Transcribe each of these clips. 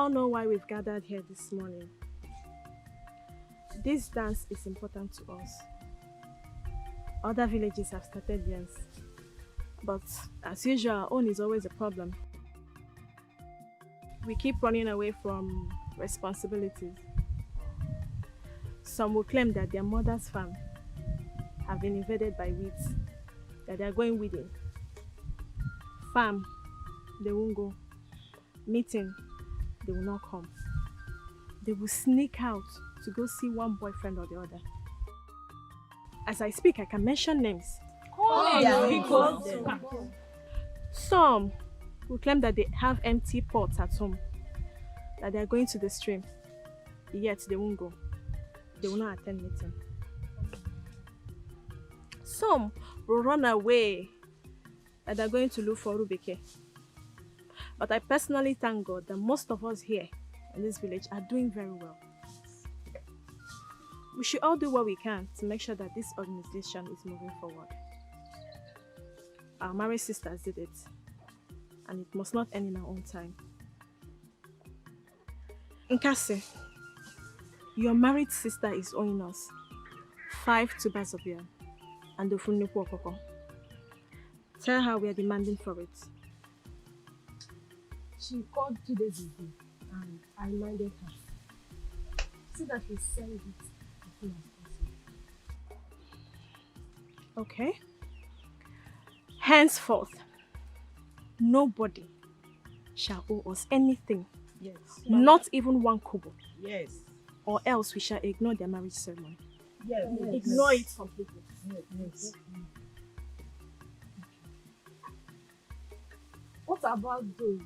all know why we've gathered here this morning. This dance is important to us. Other villages have started theirs, but as usual, our own is always a problem. We keep running away from responsibilities. Some will claim that their mother's farm have been invaded by weeds, that they are going weeding. Farm, they won't go. Meeting, they will not come. They will sneak out to go see one boyfriend or the other. As I speak, I can mention names. Some will claim that they have empty pots at home, that they are going to the stream, yet they won't go. They will not attend meeting. Some will run away, that they are going to look for Rubeke. But I personally thank God that most of us here in this village are doing very well. We should all do what we can to make sure that this organization is moving forward. Our married sisters did it, and it must not end in our own time. Nkasi, your married sister is owing us 5 tubers of yam and the funnipo okoko. Tell her we are demanding for it. She called 2 days ago and I reminded her so that we send it as soon as possible. Okay. Henceforth, nobody shall owe us anything. Yes. Not even 1 kobo. Yes. Or else we shall ignore their marriage ceremony. Yes. Ignore it completely. Yes. What about those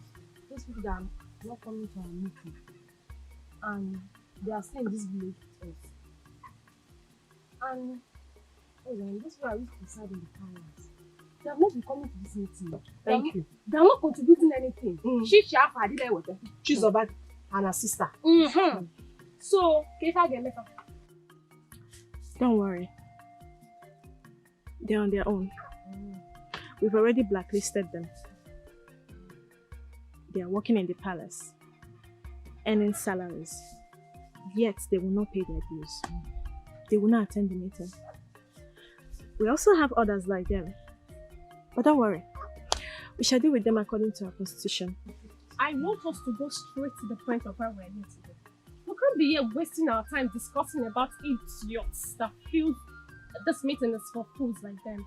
people that are not coming to our meeting and they are staying in this village with us? And those people are used to reside in the palace. They have not been coming to this meeting. Thank you. They are not contributing anything. She did that with them. She's about and her sister. So, Kefa get better. Don't worry. They're on their own. We've already blacklisted them. They are working in the palace, earning salaries, yet they will not pay their dues. They will not attend the meeting. We also have others like them. But don't worry. We shall deal with them according to our constitution. I want us to go straight to the point of where we're here today. We can't be here wasting our time discussing about idiots that feel this meeting is for fools like them.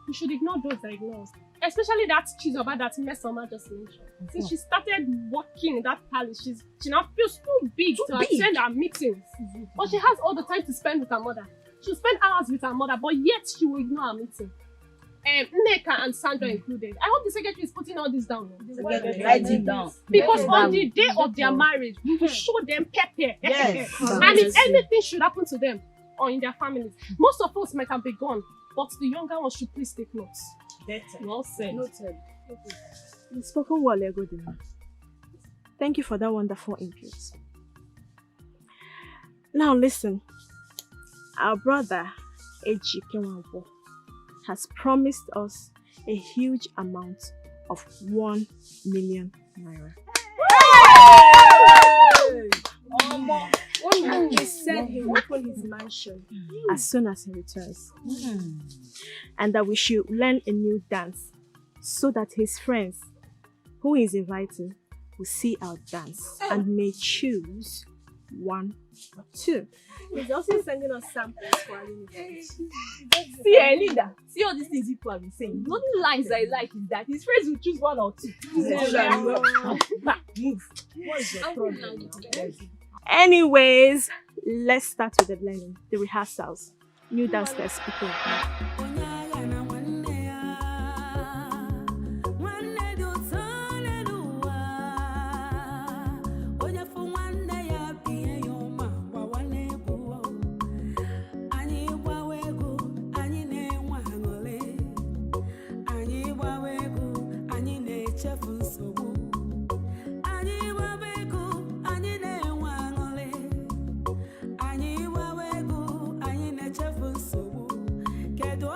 We should ignore those that ignore us. Especially that Chizoba that Mesoma just mentioned. Since she started working in that palace, she now feels too big to attend our meetings. But she has all the time to spend with her mother. She'll spend hours with her mother, but yet she will ignore our meeting. Nneka and Sandra included. I hope the secretary is putting all this down. Write it down. Because on the day of their marriage, we will show them pepper. Yes. And if anything should happen to them or in their families, most of us might have been gone, but the younger ones should please take notes. Well said. Noted. You've spoken well, Egodina. Thank you for that wonderful input. Now listen, our brother Ejike has promised us a huge amount of 1 million naira. He said he will open his mansion as soon as he returns. And that we should learn a new dance so that his friends who he is inviting will see our dance and may choose 1 or 2. He's also sending us samples for our uniforms. See, Linda, see all these things people have been saying. The only lines I like is that his friends will choose 1 or 2. Move. What is your problem? Anyways, let's start with the blending, the rehearsals. New downstairs people. Kedu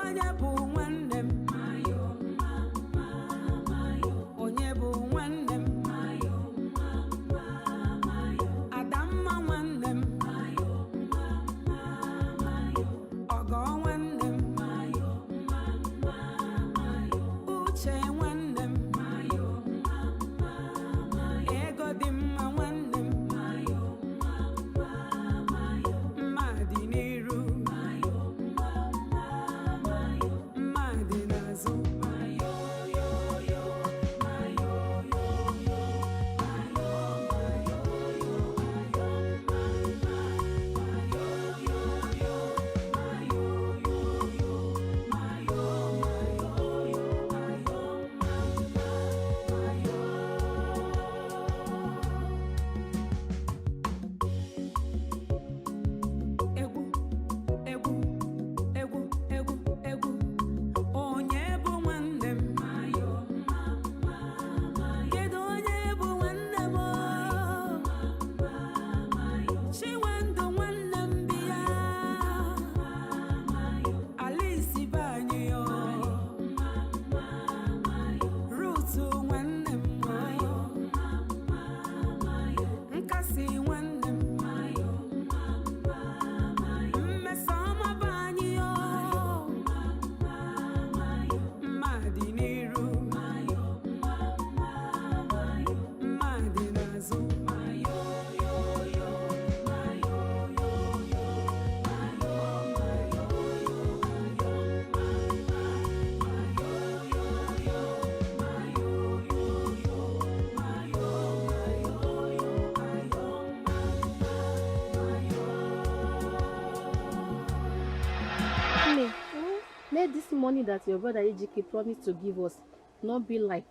let this money that your brother Ejike promised to give us not be like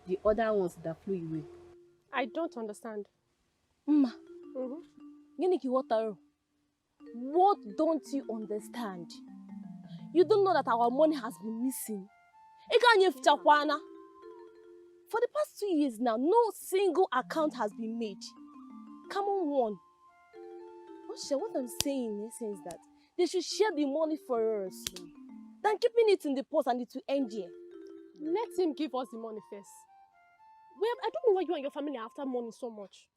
the other ones that flew away. I don't understand. Mma, Mm-hmm. gịnị ka ị ghọtara? What don't you understand? You don't know that our money has been missing. Ị ka anyị efichakwana. For the past 2 years now, no single account has been made. Come on, one. What I'm saying in essence is that they should share the money for us than keeping it in the post and it will end here. Let him give us the money first. I don't know why you and your family are after money so much.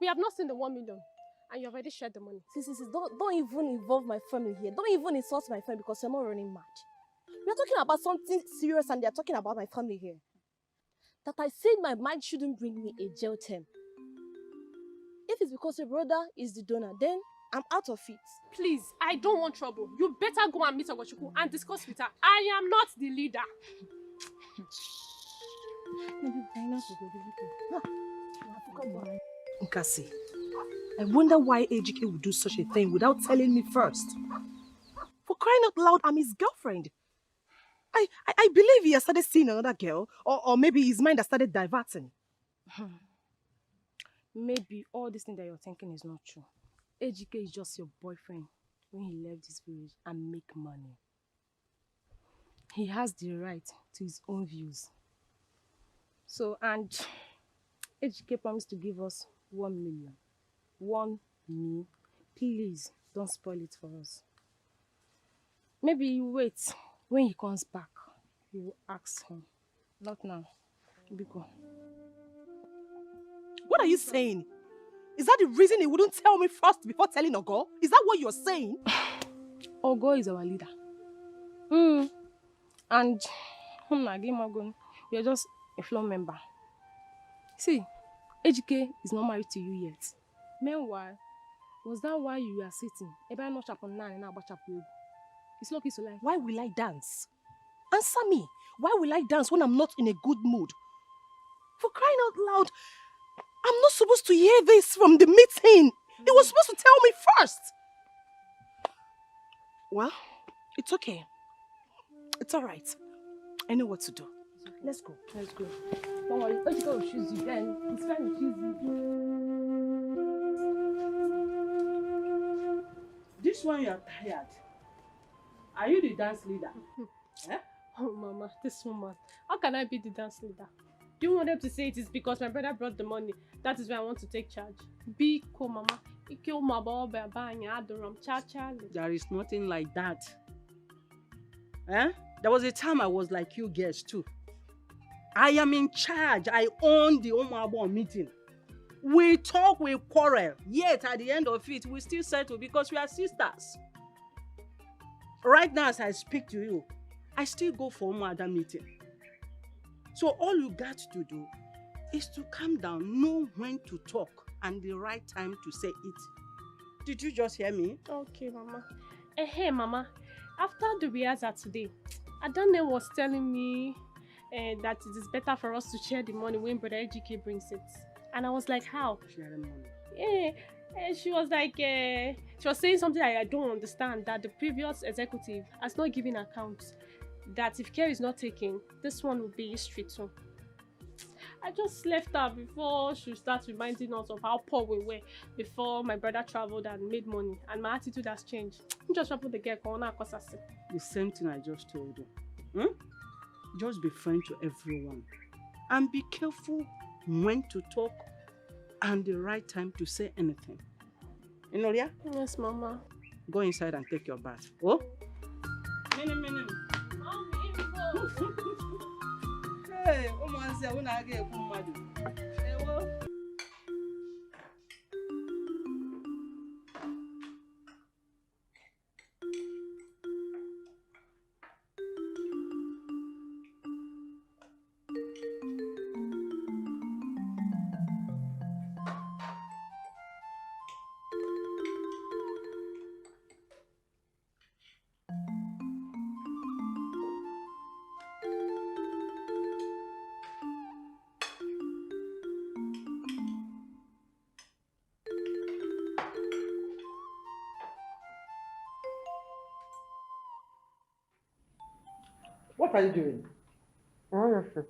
We have not seen the 1 million, and you already shared the money. See, don't even involve my family here. Don't even insult my family because you're not running mad. We are talking about something serious and they are talking about my family here. That I said my mind shouldn't bring me a jail term. If it's because your brother is the donor, then I'm out of it. Please, I don't want trouble. You better go and meet Ogochukwu and discuss with her. I am not the leader. Nkasi, I wonder why Ejike would do such a thing without telling me first. For crying out loud, I'm his girlfriend. I believe he has started seeing another girl, or maybe his mind has started diverting. Maybe all this thing that you're thinking is not true. Ejike is just your boyfriend when he left this village and make money. He has the right to his own views. So, and Ejike promised to give us 1 million. 1 million. Please, don't spoil it for us. Maybe you wait. When he comes back, you will ask him. Not now. Biko. What are you saying? Is that the reason he wouldn't tell me first before telling Ogo? Is that what you're saying? Ogo is our leader. And we are just a floor member. See, Ejike is not married to you yet. Meanwhile, was that why you are sitting? It's lucky to lie. Why will I dance? Answer me. Why will I dance when I'm not in a good mood? For crying out loud, I'm not supposed to hear this from the meeting. He was supposed to tell me first. Well, it's okay. It's all right. I know what to do. Let's go. Let's go. Don't worry. Ejike will choose you then. He's trying to choose you. This one you are tired. Are you the dance leader? Eh? Oh, Mama, this woman. How can I be the dance leader? Do you want them to say it is because my brother brought the money? That is why I want to take charge. Be cool, Mama. There is nothing like that. Eh? There was a time I was like you girls too. I am in charge. I own the Omabo meeting. We talk, we quarrel. Yet at the end of it, we still settle because we are sisters. Right now, as I speak to you, I still go for one other meeting. So all you got to do is to calm down, know when to talk, and the right time to say it. Did you just hear me? Okay, Mama. Hey, Mama. After the rehearsal today, Adane was telling me that it is better for us to share the money when Brother Ejike brings it. And I was like, how? Share the money. Yeah. She was like, she was saying something I don't understand, that the previous executive has not given account, that if care is not taken, this one will be history too. I just left her before she starts reminding us of how poor we were before my brother traveled and made money, and my attitude has changed. I'm just trying to the girl corner cause I said. The same thing I just told you. Just be friend to everyone. And be careful when to talk and the right time to say anything. Inoria? Yes, Mama. Go inside and take your bath. Oh? Hey, What are you doing? Honestly.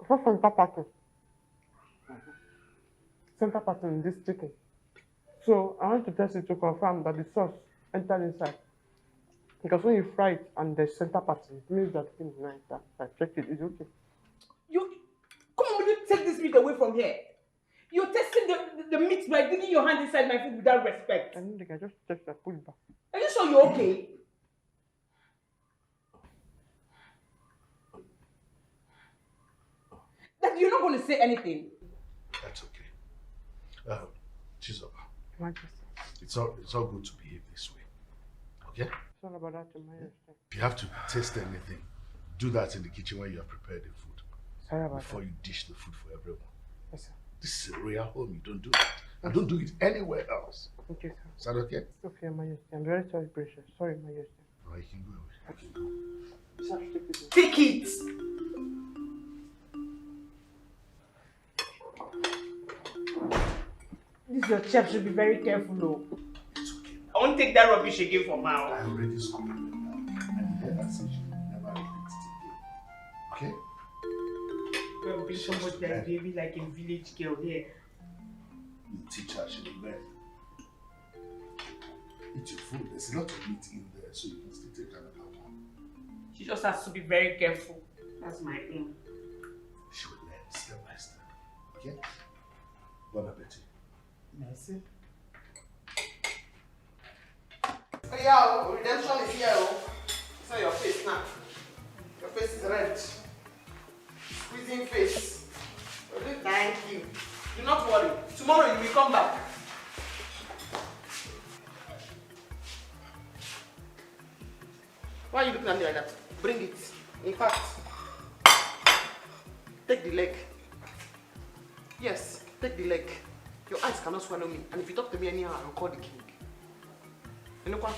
For center party. Center party in this chicken. So I want to test it to confirm that the sauce entered inside. Because when you fry it and the center party, it means that thing is nice. That I checked it, it's okay. You come on, will you take this meat away from here? You're testing the meat by digging your hand inside my food without respect. I don't think I just checked that, put it back. Are you sure you're okay? That you're not going to say anything? That's okay. Chizoba, Majesty. it's all good to behave this way. Okay? It's all about that, Your Majesty. If you have to taste anything, do that in the kitchen when you have prepared the food. Sorry about before that. you dish the food for everyone. Yes, sir. This is a royal home. You don't do that. And don't do it anywhere else. Okay, sir. Is that okay? It's okay, Your Majesty. I'm very sorry, Precious. Sorry, Majesty. Or you can go away. You can go. Sir, take this. Take it! This your chef should be very careful, though. It's okay. I won't take that rubbish again from now. I already scolded her now. And the head said she will never repeat it again. Okay? Well, be somebody that baby like a village girl here. You teach her, she will learn. Eat your food. There's a lot of meat in there, so you can still take another one. She just has to be very careful. That's my aim. She will learn step by step. Okay? Bon appetit. Merci. Oh, yeah, redemption is here. It's on your face now. Your face is red. Squeezing face. Thank you. Do not worry. Tomorrow you will come back. Why are you looking at me like that? Bring it. In fact, take the leg. Yes, take the leg. Your eyes cannot swallow me. And if you talk to me anyhow, I will call the king. You know what?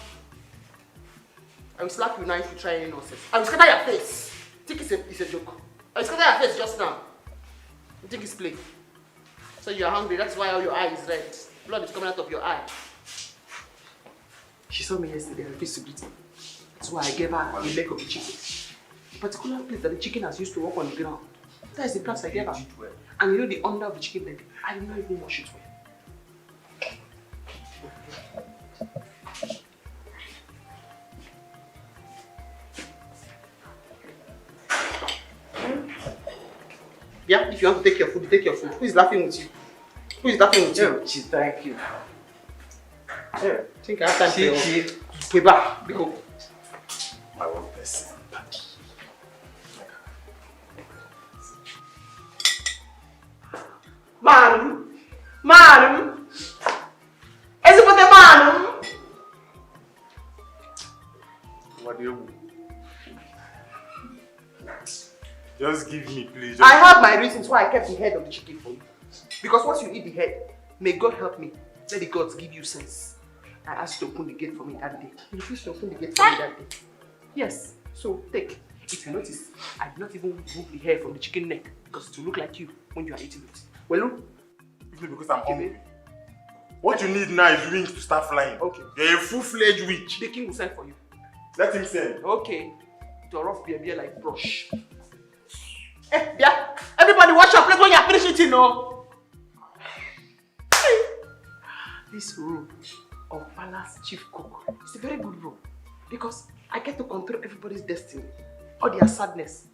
I will slap you now if you try any nonsense. I will scatter your face. Think it's a joke. I will scatter your face just now. You think it's play. So you are hungry, that's why all your eye is red. Blood is coming out of your eye. She saw me yesterday and refused to greet me. That's why I gave her a leg of the chicken. The particular place that the chicken has used to walk on the ground. That is the place I gave her. And you know the under of the chicken leg, I did not even wash it well. Yeah, if you want to take your food, take your food. Who is laughing with you? Who is laughing with you? Chi, thank you. Yeah, think I have time for Chi. Pay back, because My one person. Madam! Is it for the madam? What do you Just give me, please. I have my reasons why I kept the head of the chicken for you. Because once you eat the head, may God help me. Let the gods give you sense. I asked you to open the gate for me that day. You refused to open the gate for me that day. Yes, so take. If you notice, I did not even remove the hair from the chicken neck because it will look like you when you are eating it. Well, look. It's because I'm hungry. What you need now is wings to start flying. Okay. You're a full-fledged witch. The king will send for you. Let him send. Okay. To rough beer like brush. Yeah. Everybody wash your plate when you are finished eating, no? This role of palace chief cook is a very good role because I get to control everybody's destiny, all their sadness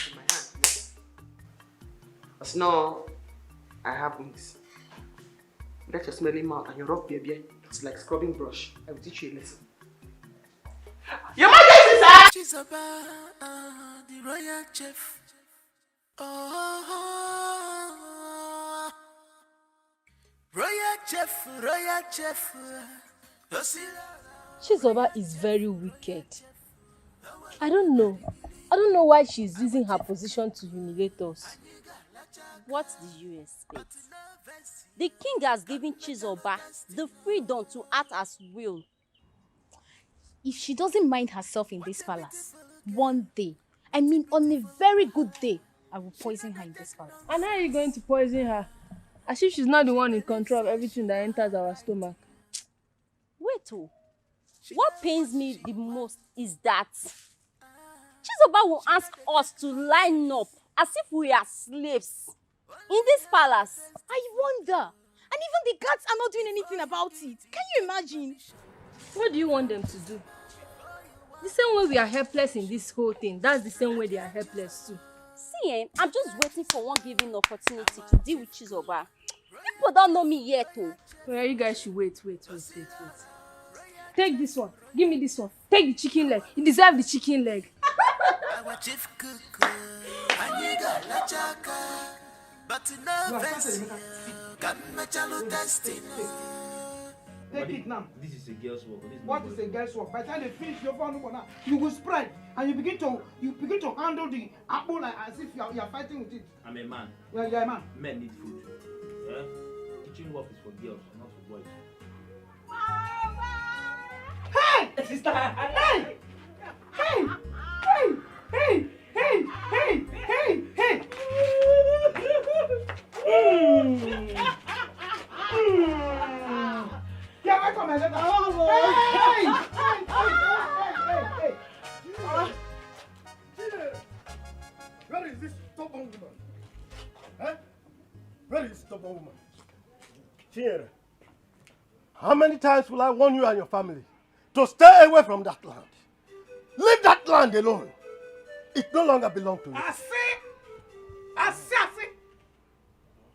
in my hand. Yes. But now I have wings. Let your smelly mouth and your rough beer. It's like scrubbing brush. I will teach you a lesson. Your Majesty, sir! She's about the royal chef. Oh, royal chef, royal chef. Chizoba is very wicked. I don't know why she's using her position to humiliate us. What did you expect? The king has given Chizoba the freedom to act as will. If she doesn't mind herself in this palace, one day, I mean on a very good day, I will poison her in this palace. And how are you going to poison her? As if she's not the one in control of everything that enters our stomach. Wait, what pains me the most is that Chizoba will ask us to line up as if we are slaves in this palace. I wonder. And even the guards are not doing anything about it. Can you imagine? What do you want them to do? The same way we are helpless in this whole thing, that's the same way they are helpless too. See, I'm just waiting for one given opportunity to deal with Chizoba. People don't know me yet, oh. Well, you guys should wait. Take this one. Give me this one. Take the chicken leg. You deserve the chicken leg. Take it now. This is a girl's work. What is a girl's work? By the time they finish your phone now, you will spread and you begin to handle the apple like as if you are fighting with it. I'm a man. Yeah, you're a man. Men need food. Yeah? Kitchen work is for girls, not for boys. Hey! Sister! Hey! Hey! Hey! Hey! Hey! Hey! Hey! Hey! Yeah, welcome, my letter. Hey! Where is this stubborn woman? Huh? Where is this stubborn woman? Here. How many times will I warn you and your family to stay away from that land? Leave that land alone. It no longer belongs to you. I see.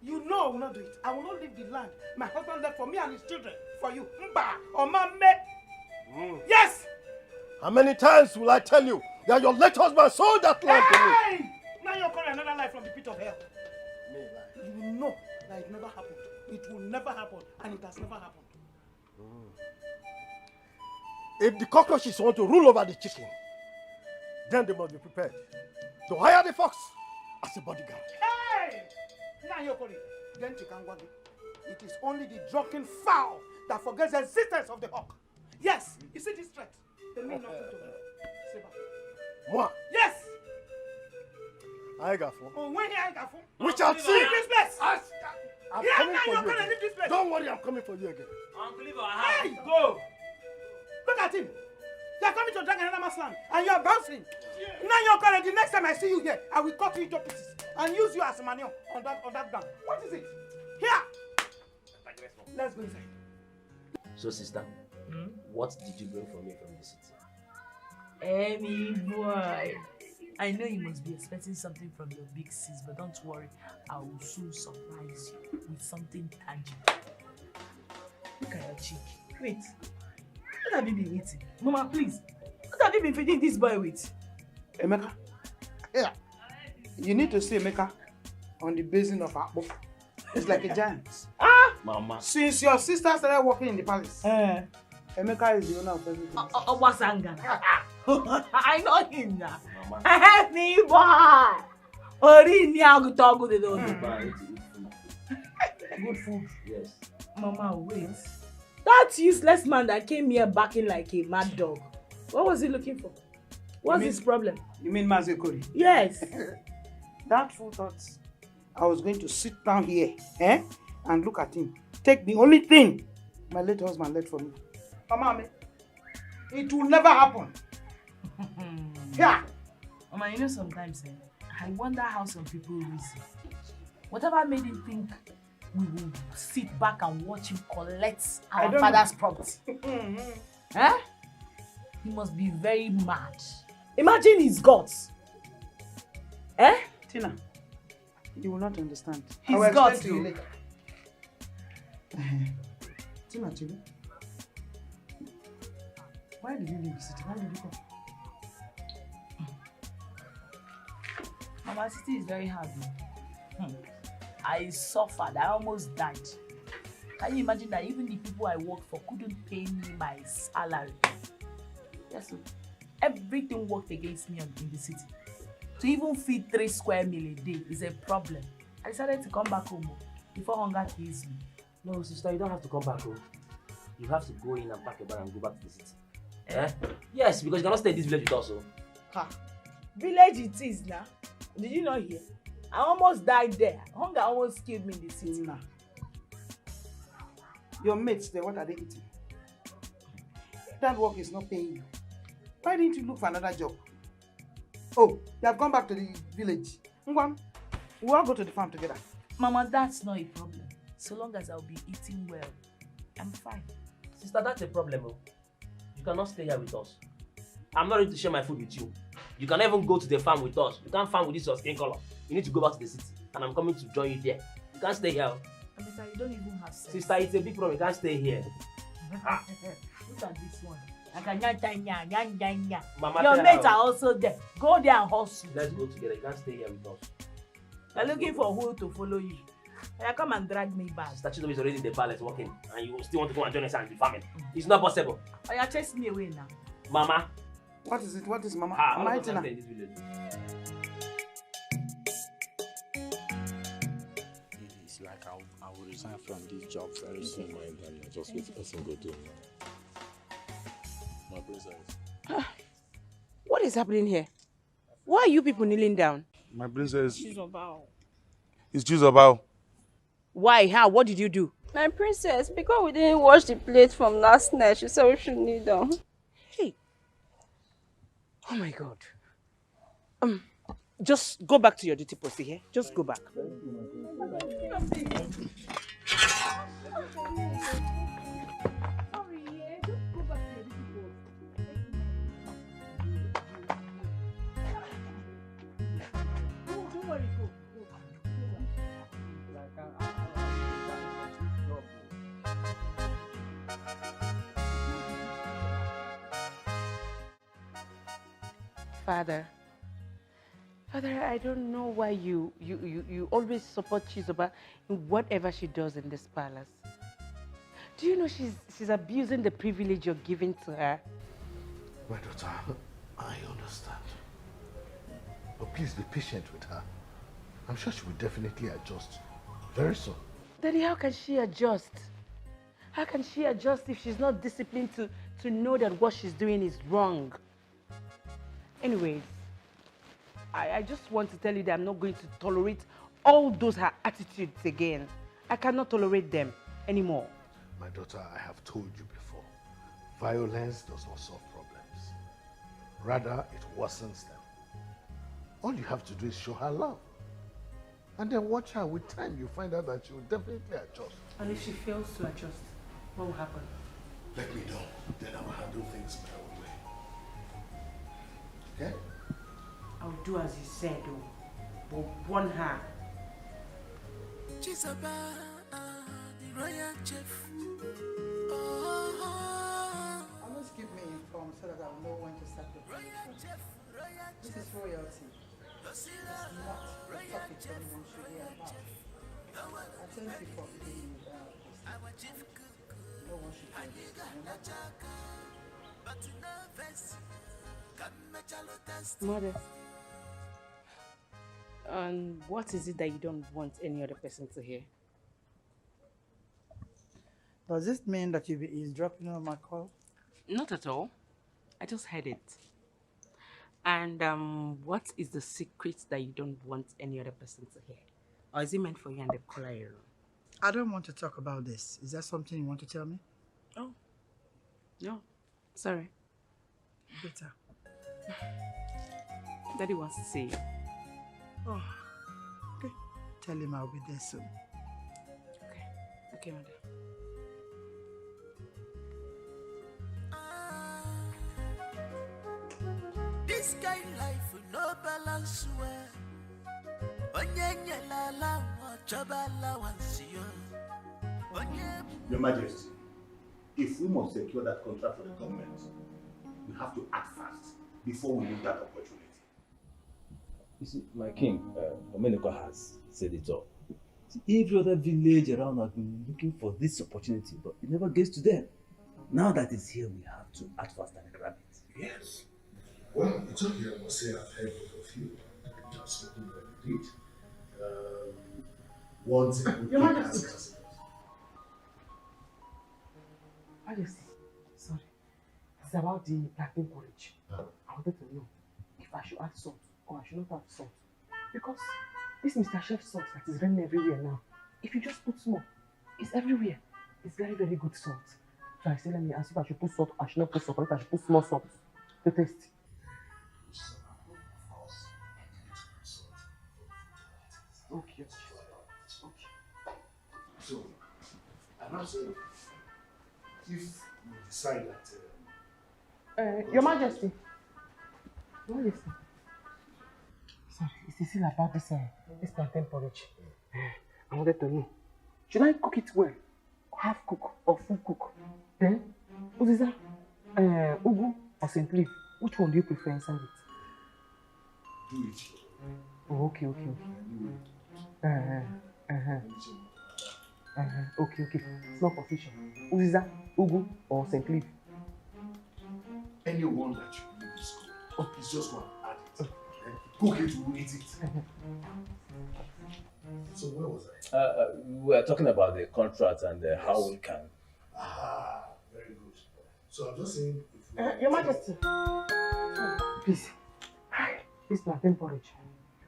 You know I will not do it. I will not leave the land. My husband left for me and his children. For you. Mba or Mame. Yes! How many times will I tell you that your late husband sold that land to me? Now you're calling another life from the pit of hell. You will know that it never happened. It will never happen. And it has never happened. If the cockroaches want to rule over the chicken, then they must be prepared to hire the fox as a bodyguard. Hey! Now you're calling. Then Chikangwagi. It is only the drunken fowl that forgets the existence of the hawk. Yes, you see this threat. They mean nothing to me. Seba. Moi? Yes! I got four. Oh, when I got four? We shall see. Leave this place! I'm Yeah, coming now for you're you gonna again. leave this place. Don't worry, I'm coming for you again. Hey! Go! Look at him. You're coming to drag another man's land and you're bouncing. Now you're calling. The next time I see you here, I will cut you into pieces and use you as a manure on that ground. What is it? Here! Let's go inside. So, sister, what did you bring for me from the city? Amy boy, I know you must be expecting something from your big sis, but don't worry, I will soon surprise you with something tangible. Look at your cheek. Wait, what have you been eating? Mama, please, what have you been feeding this boy with? Emeka, yeah. You need to see Emeka on the basin of Akpo. It's like a giant. Mama. Since your sister started working in the palace, Emeka is the owner of everything. I know him now. Help me, boy. Good food. Yes. Mama, wait. That useless man that came here barking like a mad dog. What was he looking for? What's his problem? You mean Mazekori? Yes. That fool thought I was going to sit down here and look at him. Take the only thing my late husband left for me. Mama, it will never happen. Yeah. Mama, you know sometimes I wonder how some people reason. Whatever made him think we will sit back and watch him collect our father's property. He must be very mad. Imagine his guts. Tina, you will not understand. His guts, to you later. Tina, Chibu, why did you leave the city? Why did you come? Mama, city is very hard. I suffered. I almost died. Can you imagine that even the people I worked for couldn't pay me my salary? Yes, so everything worked against me in the city. To even feed 3 square meal a day is a problem. I decided to come back home before hunger kills me. No, sister, you don't have to come back home. You have to go in and pack your bag and go back to the city. Yes, because you cannot stay in this village with us. Ha! Village it is now. Did you not hear? I almost died there. Hunger almost killed me in the city. Now, your mates there, what are they eating? That work is not paying you. Why didn't you look for another job? Oh, you have gone back to the village. Ngwan, we all go to the farm together. Mama, that's not a problem. So long as I'll be eating well, I'm fine. Sister, that's a problem. Oh. You cannot stay here with us. I'm not ready to share my food with you. You can even go to the farm with us. You can't farm with this your skin color. You need to go back to the city. And I'm coming to join you there. You can't stay here. Amita, you don't even have sense. Sister, it's a big problem. You can't stay here. Look at this one. Mama, your mates are also there. Go there and hustle. Let's go together. You can't stay here with us. You're looking for who to follow you. Come and drag me back. Sister Chizoba is already in the palace working. And you still want to go and join us and be farming. It's not possible. Oh, you're chasing me away now. Mama. What is it? What is Mama? Am I in this village? It's like I will resign from this job very soon, and I just wait the person go do. My princess. What is happening here? Why are you people kneeling down? My princess. Chizoba. It's Chizoba. Why? How? What did you do? My princess, because we didn't wash the plate from last night, she said we should kneel down. Hey. Oh my God. Just go back to your duty post here. Just go back. Father, I don't know why you always support Chizoba in whatever she does in this palace. Do you know she's abusing the privilege you're giving to her? My daughter, I understand. But please be patient with her. I'm sure she will definitely adjust very soon. Daddy, how can she adjust? How can she adjust if she's not disciplined to know that what she's doing is wrong? Anyways, I just want to tell you that I'm not going to tolerate all those her attitudes again. I cannot tolerate them anymore. My daughter, I have told you before, violence does not solve problems. Rather, it worsens them. All you have to do is show her love. And then watch her. With time, you'll find out that she will definitely adjust. And if she fails to adjust, what will happen? Let me know. Then I will handle things my own way. Okay? I'll do as you said, but warn her. Chizoba, the royal chef. Always keep me informed so that I will know when to start the production. This is royalty. It's not the topic anyone should hear about. I thank you for giving me this. No one should hear this. Mother, what is it that you don't want any other person to hear? Does this mean that you'll be eavesdropping on my call? Not at all. I just heard it. And what is the secret that you don't want any other person to hear? Or is it meant for you and the choir? I don't want to talk about this. Is that something you want to tell me? Oh, no. Sorry. Better. Daddy wants to see you. Oh, okay. Tell him I'll be there soon. Okay, Mother. This kind life will no balance well. Your Majesty, if we must secure that contract for the government, we have to act fast before we lose that opportunity. You see, my king, Omeneko has said it all. See, every other village around has been looking for this opportunity, but it never gets to them. Now that it's here, we have to act fast and grab it. Yes. Well, it's okay, I must say I've heard both of you. Just what you did. Once a good Your thing Majesty. has consequences. Majesty, sorry. It's about the plantain porridge. I wanted to know if I should add salt or I should not add salt. Because this Mr. Chef salt that is running everywhere now, if you just put small, it's everywhere. It's very, very good salt. So I said, let me ask if I should put salt, I should not put salt, or if I should put small salt to taste. Of course. Okay. So, I'm not saying if we decide that. Your Majesty. What is it? Sorry, it's still about this plantain porridge. I wanted to know. Should I cook it well? Half cook or full cook? Then, what is that? Ugu or St. Leaf? Which one do you prefer inside it? Do it. Oh, okay. Okay. It's not official. What is that? Ugu or St. Leaf? Anyone that you believe is good. Oh, please just go and add it. Cook it, we'll eat it. So where was I? We were talking about the contract and how we can. Very good. So I'm just saying, Your Majesty. Please. This plantain porridge.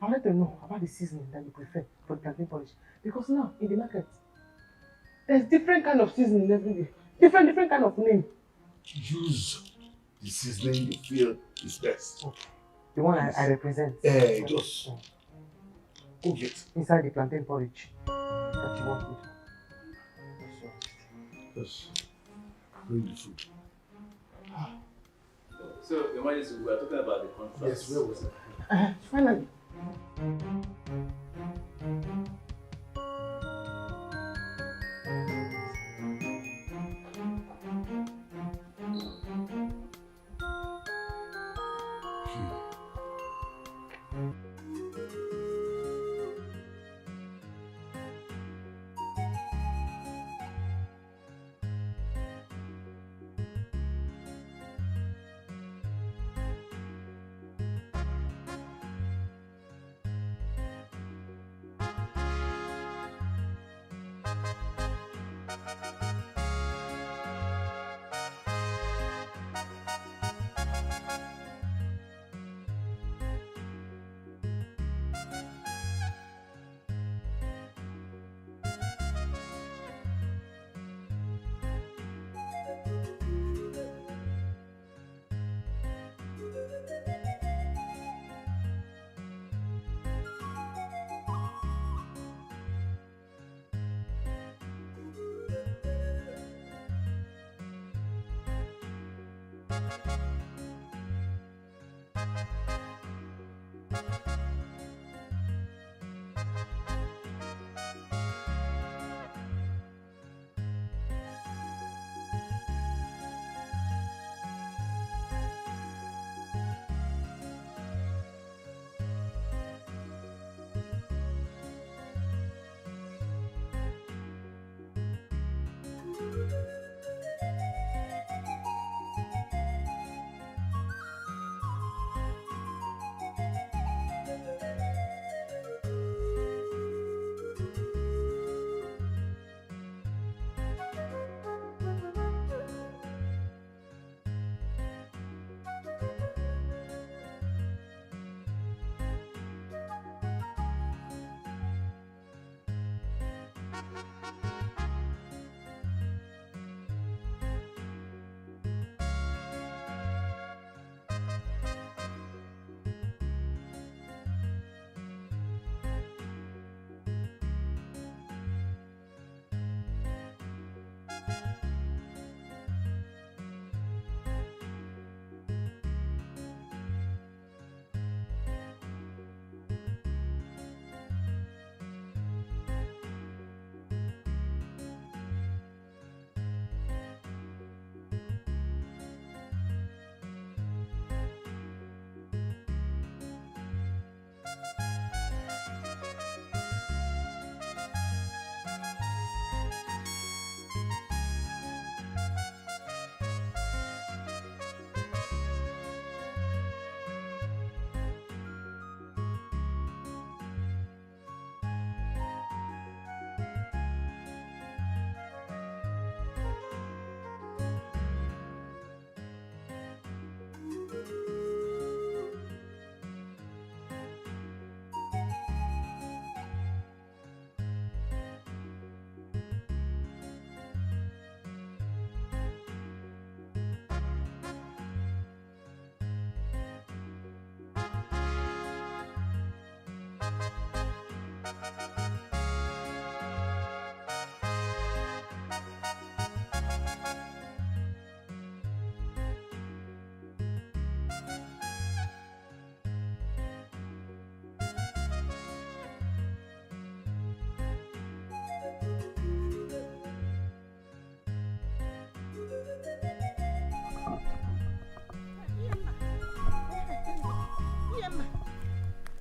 I wanted to know about the seasoning that you prefer for the plantain porridge. Because now, in the market, there's different kind of seasoning every day. Different kind of name. Use the seasoning you feel is best. Okay. The one I represent. Just cook it. Inside the plantain porridge that you want with. Just bring the food. So, Your Majesty, we were talking about the contract. Yes, where was it? Finally.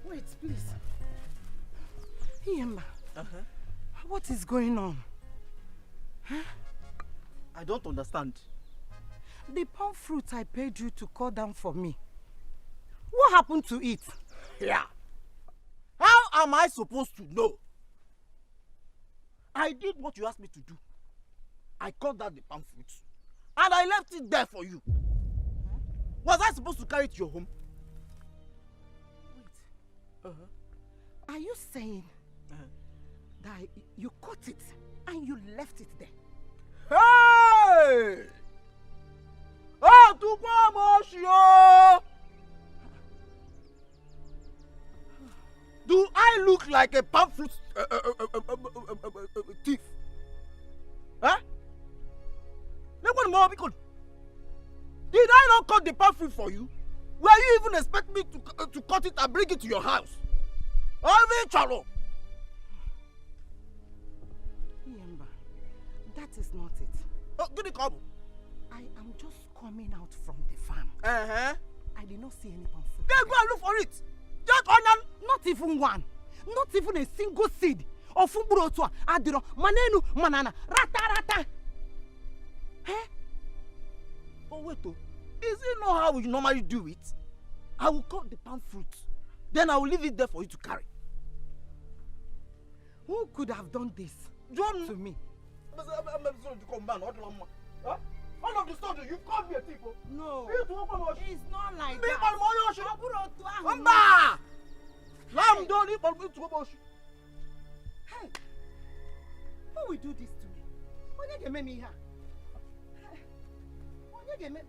Wait, please. Iyemba, what is going on? Huh? I don't understand. The palm fruit I paid you to cut down for me. What happened to it? Yeah. How am I supposed to know? I did what you asked me to do. I cut down the palm fruit. And I left it there for you. Was I supposed to carry it to your home? Wait. Are you saying that you cut it and you left it there? Hey! Oh, do I look like a palm fruit thief? Huh? Did I not cut the palm fruit for you? Were you even expect me to cut it and bring it to your house? Iyemba, that is not it. I am just coming out from the farm. I did not see any palm fruit. Then go and look for it. Just on not even one. Not even a single seed of Fumburotua, Adiro, Manenu, Manana, Rata. Oh, wait, is it not how we normally do it? I will cut the palm fruit. Then I will leave it there for you to carry. Who could have done this to me? All of the sudden, you called me a thief. No. It's not like that. Hey, who will do this to me? When you get me here? When you get me?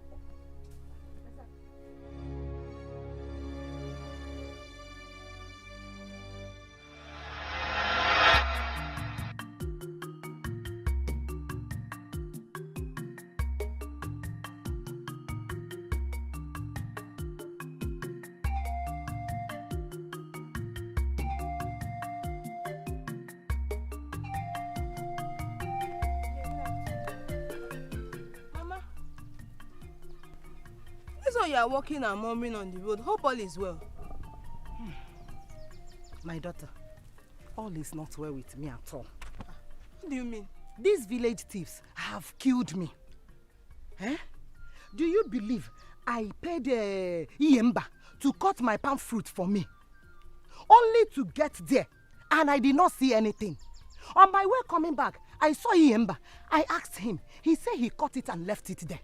You are walking and murmuring on the road. Hope all is well. My daughter, all is not well with me at all. What do you mean? These village thieves have killed me. Do you believe I paid Iyemba to cut my palm fruit for me? Only to get there, and I did not see anything. On my way coming back, I saw Iyemba. I asked him. He said he cut it and left it there.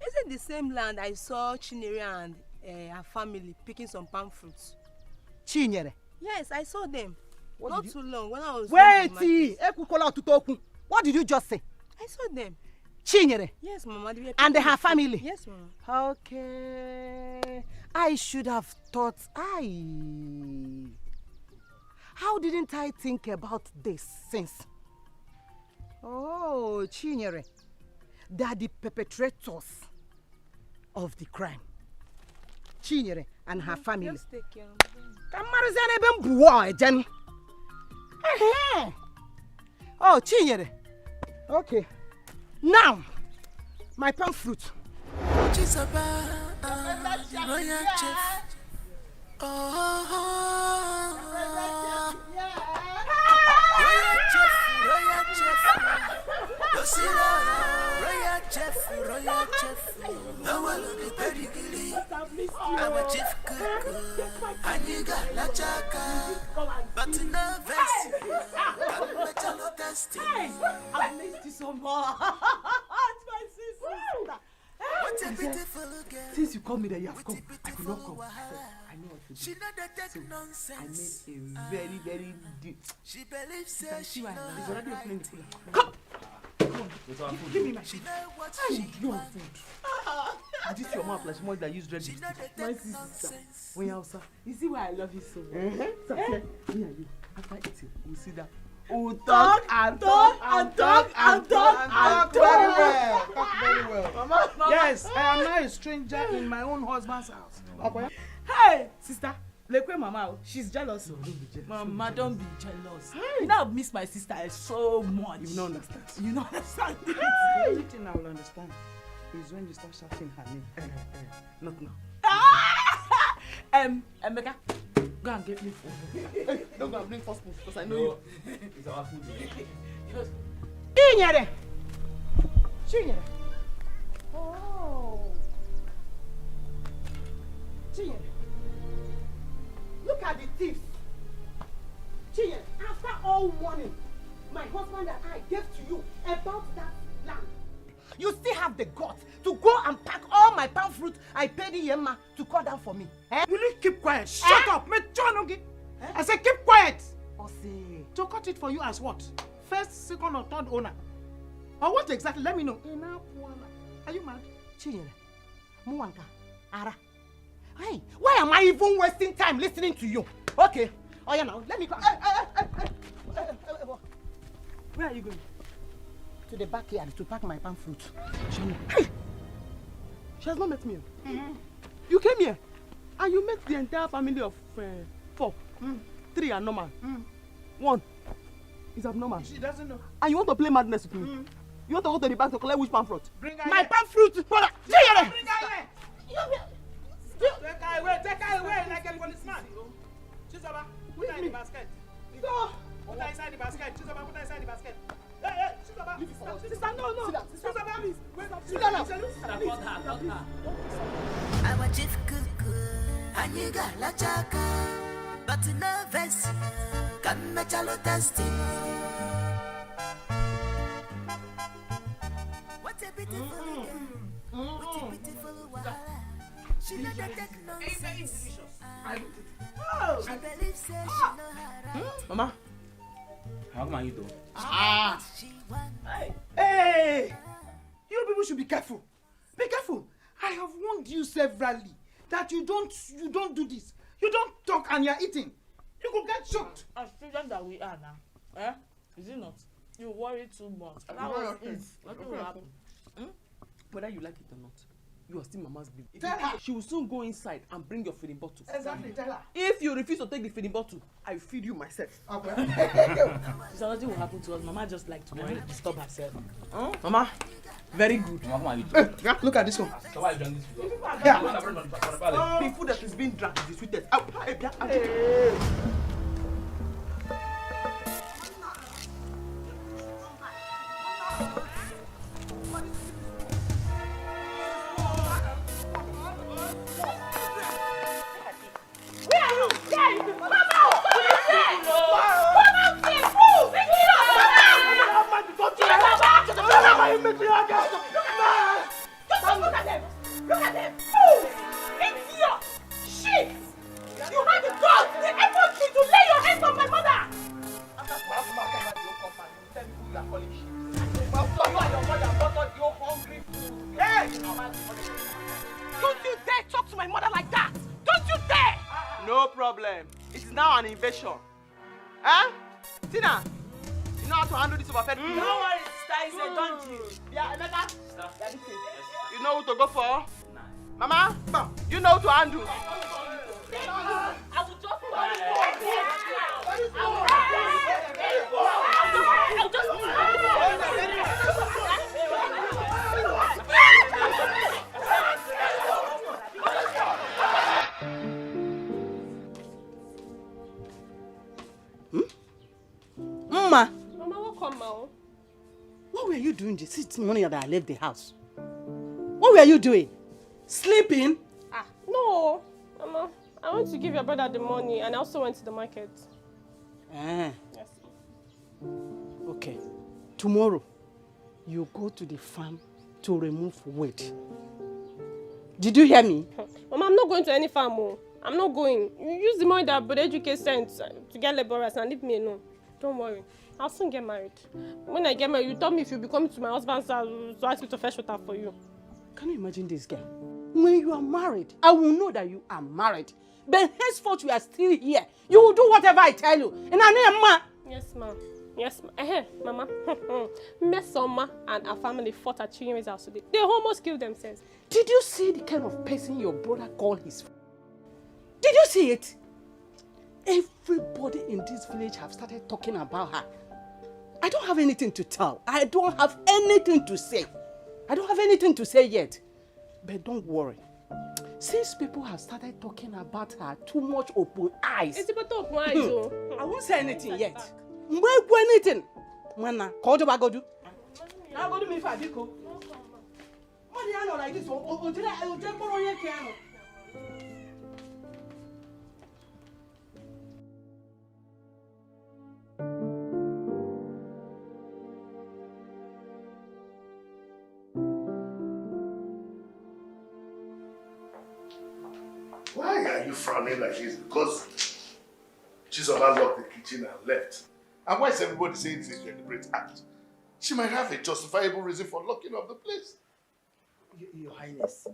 Is it the same land I saw Chinyere and her family picking some palm fruits? Chinyere? Yes, I saw them. Not too long when I was. Wait! What did you just say? I saw them. Chinyere? Yes, Mama. And her family? Yes, Mama. Okay. I should have thought. How didn't I think about this since? Oh, Chinyere. They are the perpetrators of the crime. Chinyere and her family. Just take care of them. Oh, Chinyere. Okay. Now, my palm fruit. Royal chef, now I look at pedigree. I'm a chief cook, and you got la chaka, but no vest. I'm a chalo testing. I missed you so much. My sister. What a beautiful girl. Since you called me that you have come, I could not come. I know what to do. She not take nonsense. I made a very, very deep. She believes she knows. It's already opening the cooler. Come. Give me my food. She knows what she wants. This your mouth like someone that used red lipstick. My sister. When you're outside, you see why I love you so much. So, me and you, after eating, we'll sit down. We'll talk and talk and talk and talk and talk. Very well. Talk very well. Mama. Yes, I am now a stranger in my own husband's house. Okay. Hey, sister. Lekwe Mama, she's jealous. No, don't be jealous. Mama, don't be jealous. You know, I miss my sister so much. You don't understand. You don't understand. The only thing I will understand is when you start shouting her name. Not now. Emeka, go and get me food. Don't go and bring first food because I know you. It's our food. Chinyere! Chinyere! Oh! Chinyere! Look at the thieves! Chinyere, after all warning my husband and I gave to you about that land, you still have the guts to go and pack all my palm fruit I paid Yemma to cut down for me. Eh? Will you keep quiet? Shut up! I said keep quiet! To cut it for you as what? First, second or third owner? Or what exactly? Let me know. Are you mad? Chinyere, Muwanka, Ara. Hey, why am I even wasting time listening to you? Okay. Oh yeah, now let me go. Where are you going? To the backyard to pack my palm fruit. Hey! She has not met me. You came here and you met the entire family of 4. 3 are normal. 1 is abnormal. She doesn't know. And you want to play madness with me? You want to go to the bank to collect which palm fruit? Bring her my palm fruit! Brother! Bring her here! Take her away like a policeman. Chizoba, put her in the basket. No! Put her inside the basket. Chizoba, put her inside the basket. Hey, Chizoba! Sister, no! Chizoba, please! Sit down now! I'm a chief cuckoo, and you got la chaka, but nervous, come na chalo testing. What a beautiful girl, what a beautiful wife. She not that nonsense. She believes she know her right. Mama, how come you do? Hey! You people should be careful. Be careful. I have warned you severally that you don't do this. You don't talk and you're eating. You could get shocked. As children that we are now, is it not? You worry too much. And that was it. Nothing will happen. whether you like it or not, you are still Mama's baby. Tell her. She will soon go inside and bring your feeding bottle. Exactly, tell her. If you refuse to take the feeding bottle, I feed you myself. Okay. So nothing will happen to us. Mama just like to worry, disturb herself. Huh? Mama, very good. Look at this one. So why you done this food? Yeah. The food that is being drunk is the sweetest. Don't you dare talk to my mother like that! Don't you dare! No problem. It is now an invasion. Huh? Tina, you know how to handle this overfed food? No worries, sister. It's a donkey. Yeah, Emeka. You know who to go for? Mama, you know who to handle. I will just Mama, welcome, Ma. What were you doing this morning that I left the house? What were you doing? Sleeping? No, Mama. I went to give your brother the money and I also went to the market. Yes. Okay. Tomorrow, you go to the farm to remove weed. Did you hear me? Mama, I'm not going to any farm. I'm not going. You use the money that Brother Educate sent to get laborers and leave me alone. Don't worry. I'll soon get married. When I get married, you tell me if you'll be coming to my husband's house to ask me to fetch water for you. Can you imagine this girl? When you are married, I will know that you are married. But henceforth, you are still here. You will do whatever I tell you. And I know, Yes, ma'am. Yes, ma'am. Hey, Mama. Mesoma and her family fought at Chinyemi's house today. They almost killed themselves. Did you see the kind of person your brother called his friend? Did you see it? Everybody in this village have started talking about her. I don't have anything to tell. I don't have anything to say. I don't have anything to say yet. But don't worry. Since people have started talking about her too much open eyes. It's about open eyes, oh. I won't say anything yet. Won't do anything. Mana, call the bagodu. Now go to me for a biko. What do you know like this? I'll take more on your piano. Why are you frowning like this? Because Chizoba locked the kitchen and left. And why is everybody saying it's a deliberate act? She might have a justifiable reason for locking up the place. Your Highness,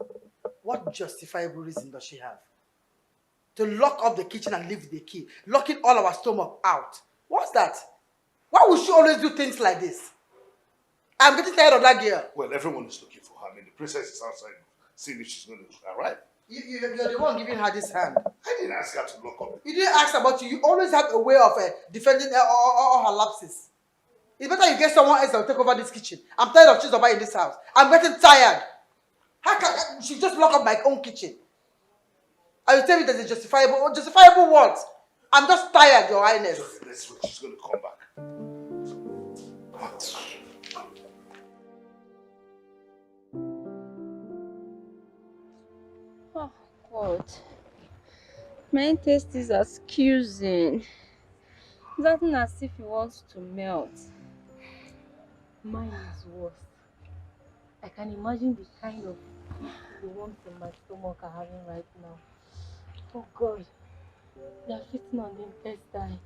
what justifiable reason does she have? To lock up the kitchen and leave the key, locking all our stomach out. What's that? Why would she always do things like this? I'm getting tired of that girl. Well, everyone is looking for her. I mean, the princess is outside seeing if she's going to arrive. You're the one giving her this hand. I didn't ask her to lock up. You didn't ask about you. You always have a way of defending all her lapses. It's better you get someone else that will take over this kitchen. I'm tired of Chizoba in this house. I'm getting tired. How can she just lock up my own kitchen? Are you telling me there's a justifiable what? I'm just tired, Your Highness. Okay, let's wait. She's going to come back. What? Oh, God. My taste is accusing. It's acting as if he wants to melt. Mine is worse. I can imagine the kind of the warmth in my stomach I'm having right now. Oh God, they are fitting on the intestine.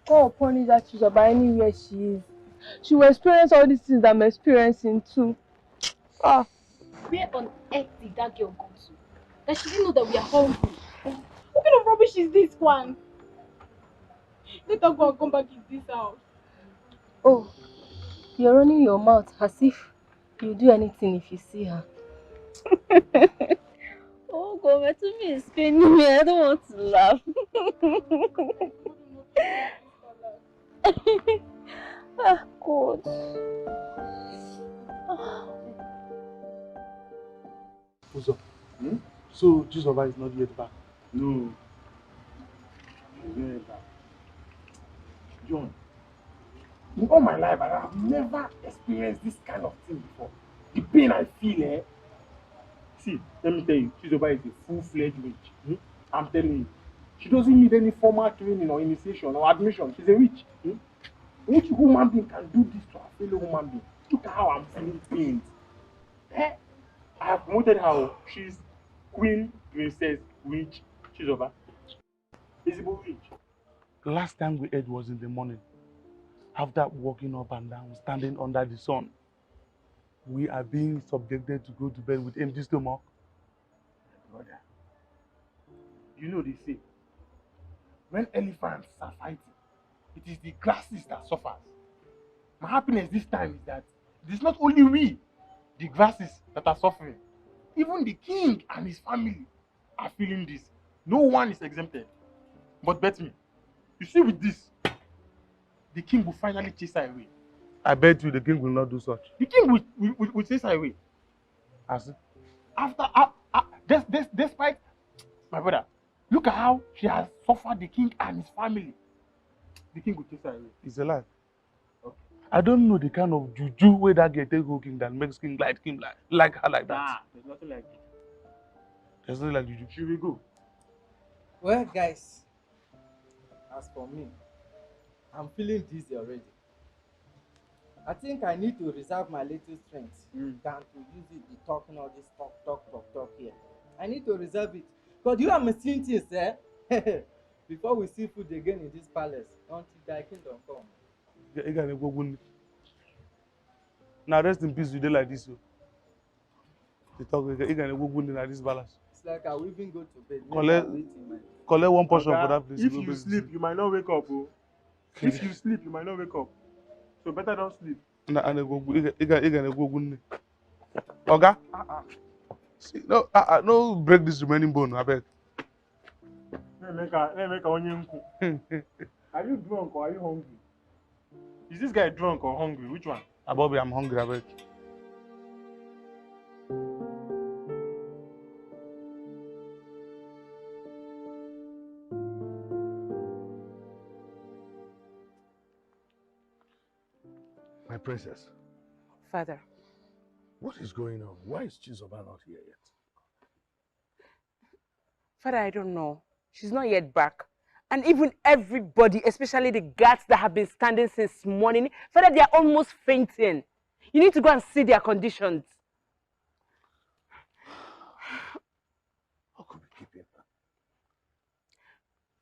God punish that Chizoba anywhere she is. She will experience all these things that I'm experiencing too. Ah. Where on earth did that girl go to? That she didn't know that we are hungry. What kind of rubbish is this one? Let her go and come back in this house. Oh, you're running your mouth as if you'll do anything if you see her. Oh God, my tummy is paining me. I don't want to laugh. Ah, God. Uzo, so Chizoba is not yet back? No. She's not yet back. John, in all my life, I have never experienced this kind of thing before. The pain I feel, eh? See, let me tell you, Chizoba is a full-fledged witch. I'm telling you. She doesn't need any formal training or initiation or admission. She's a witch. Which human being can do this to a fellow human being? Look at how I'm feeling pain. Eh? I have promoted her. She's Queen, Princess, Witch, Chizoba. Visible witch. The last time we ate was in the morning. After walking up and down, standing under the sun, we are being subjected to go to bed with empty stomach. Brother, you know they say, when elephants are fighting, it is the grasses that suffers. My happiness this time is that it is not only we, the grasses, that are suffering. Even the king and his family are feeling this. No one is exempted. But bet me, you see with this, the king will finally chase her away. I bet you the king will not do such. The king will chase her away. As after, despite, my brother, look at how she has suffered the king and his family. The king will chase her away. It's a lie. Okay. I don't know the kind of juju where that girl take go king that makes king like her like that. There's nothing like it. There's nothing like juju. Should we go? Well, guys, as for me, I'm feeling dizzy already. I think I need to reserve my little strength than to use it the talking all this talk here. I need to reserve it. Because you are missing things, eh? Before we see food again in this palace, until thy kingdom come. Now rest in peace, you dey like this. You talk, you can go good in this balance. It's like I will even go to bed. Collect one portion for that place. If you sleep, you might not wake up. Oh. If you sleep, you might not wake up. So better don't sleep. And go good. You can go good. Oga? See, no break this remaining bone, I beg. Are you drunk or are you hungry? Is this guy drunk or hungry? Which one? Bobby, I'm hungry, I beg. My princess. Father. What is going on? Why is Chizoba not here yet? Father, I don't know. She's not yet back. And even everybody, especially the guards that have been standing since morning, Father, they are almost fainting. You need to go and see their conditions. How could we keep him?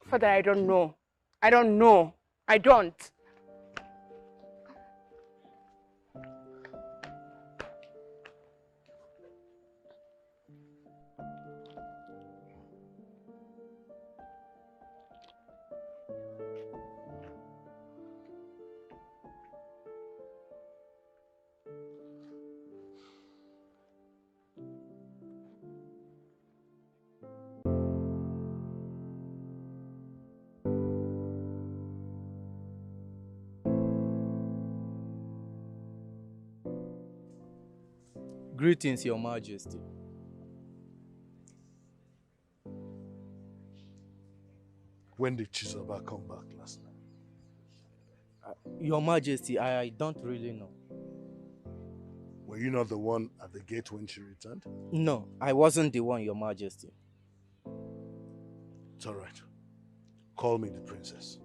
Father, I don't know. I don't know. I don't. Greetings, Your Majesty. When did Chizoba come back last night? Your Majesty, I don't really know. Were you not the one at the gate when she returned? No, I wasn't the one, Your Majesty. It's all right. Call me the princess.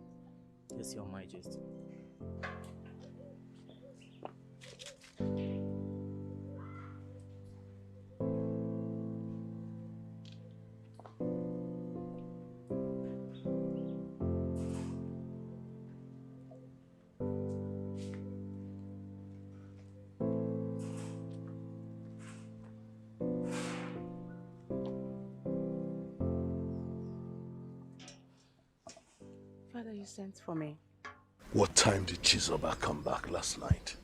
Yes, Your Majesty. Father, you sent for me. What time did Chizoba come back last night?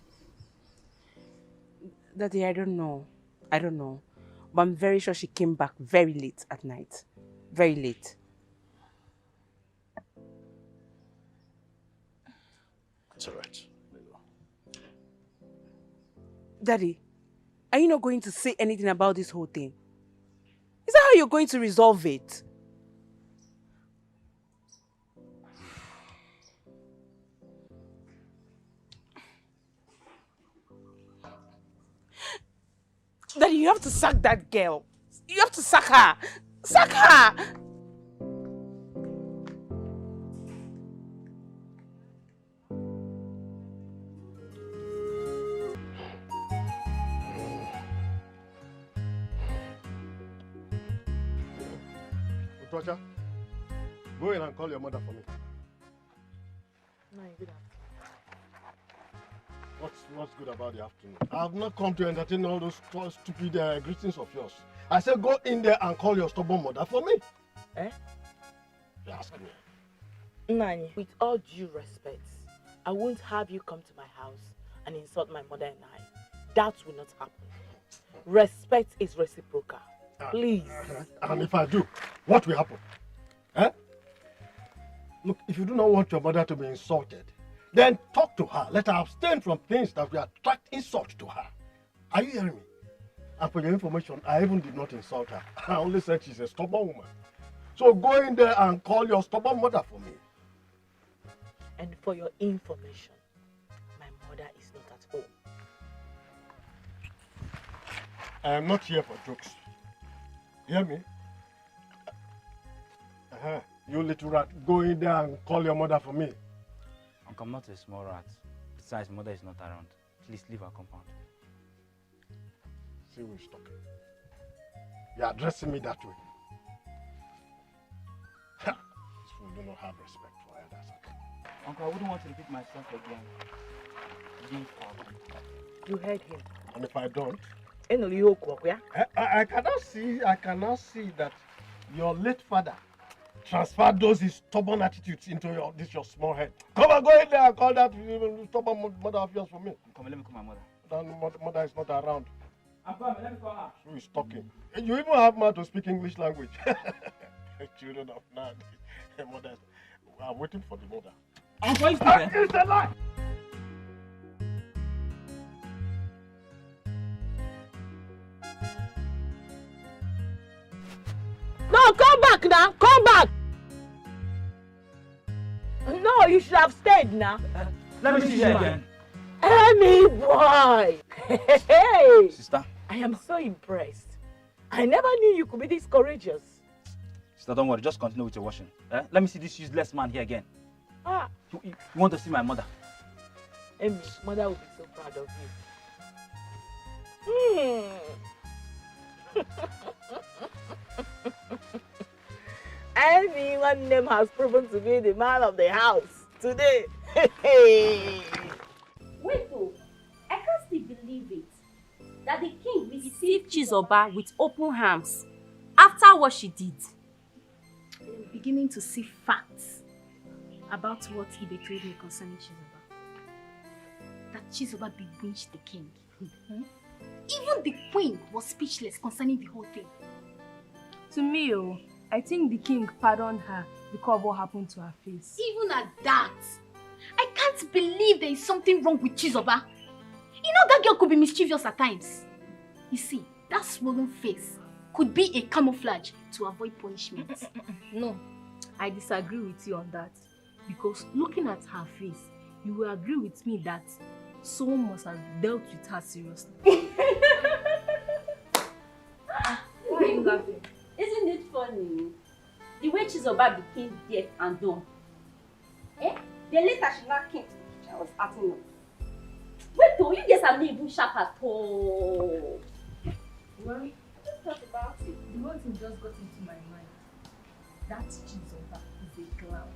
Daddy, I don't know. I don't know. But I'm very sure she came back very late at night. Very late. It's all right. Daddy, are you not going to say anything about this whole thing? Is that how you're going to resolve it? Daddy, you have to sack that girl. You have to sack her. Sack her! Utocha, go in and call your mother for me. No, good afternoon. What's good about the afternoon? I have not come to entertain all those stupid greetings of yours. I said go in there and call your stubborn mother for me. Eh? You ask me. Nani, with all due respect, I won't have you come to my house and insult my mother and I. That will not happen. Respect is reciprocal. Please. And if I do, what will happen? Eh? Look, if you do not want your mother to be insulted, then talk to her. Let her abstain from things that will attract insult to her. Are you hearing me? And for your information, I even did not insult her. I only said she's a stubborn woman. So go in there and call your stubborn mother for me. And for your information, my mother is not at home. I am not here for jokes. Hear me? You little rat, go in there and call your mother for me. Uncle, I'm not a small rat. Besides, mother is not around. Please leave our compound. See who's talking. You're addressing me that way. This fool do not have respect for elders. Uncle, I wouldn't want to repeat myself again. Leave our compound. You heard him. And if I don't, I cannot see that your late father transferred those his stubborn attitudes into your small head. Come on, go in there and call that stubborn mother of yours for me. Come on, let me call my mother. That mother is not around. I'm coming, let me call her. Who is talking? You even have mouth to speak English language. Children of now. Mother, I'm waiting for the mother. I'm going to It's a lie! No, come back now. Come back. No, you should have stayed now. Let me see you again. Amy boy. Hey. Sister. I am so impressed. I never knew you could be this courageous. Sister, don't worry. Just continue with your washing. Let me see this useless man here again. Ah. You want to see my mother? Amy, mother will be so proud of you. Amy, one name has proven to be the man of the house today. Wait, oh, I can't still believe it. That the king received Chizoba with open arms after what she did. I'm beginning to see facts about what Ibe told me concerning Chizoba. That Chizoba bewitched the king. Even the queen was speechless concerning the whole thing. To me, I think the king pardoned her because of what happened to her face. Even at that, I can't believe there is something wrong with Chizoba. You know that girl could be mischievous at times. You see, that swollen face could be a camouflage to avoid punishment. No, I disagree with you on that. Because looking at her face, you will agree with me that someone must have dealt with her seriously. Why are you laughing? Isn't it funny? The way Chizoba became deaf and dumb. Then later she now came to the kitchen and was acting up. Wait, though, you guys are not even sharp at all. Well, just talk about it. The whole thing just got into my mind. That Chizoba is a clown.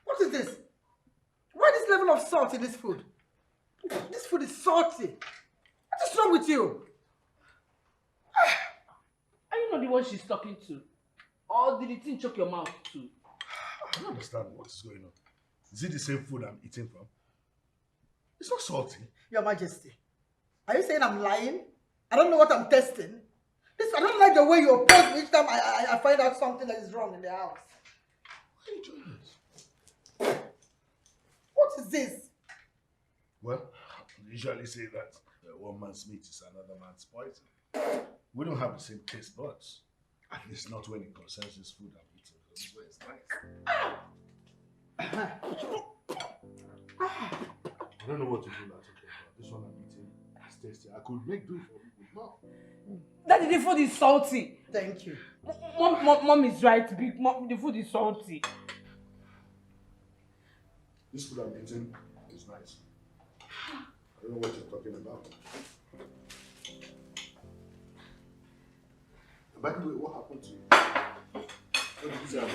What is this? Why this level of salt in this food? This food is salty. What is wrong with you? Are you not the one she's talking to? Or did the thing choke your mouth too? I don't understand what is going on. Is it the same food I'm eating from? It's not salty. Your Majesty, are you saying I'm lying? I don't know what I'm testing. I don't like the way you approach me each time I find out something that is wrong in the house. Why are you doing this? What is this? Well, we usually say that one man's meat is another man's poison. We don't have the same taste buds. At least not when it concerns this food I'm eating. This way it's nice. I don't know what to do now. This one I'm eating is tasty. I could make do for with more. Daddy, the food is salty. Thank you. Mom is right. The food is salty. This food I'm eating is nice. I don't know what you're talking about. By the way, what happened to you? What did you say about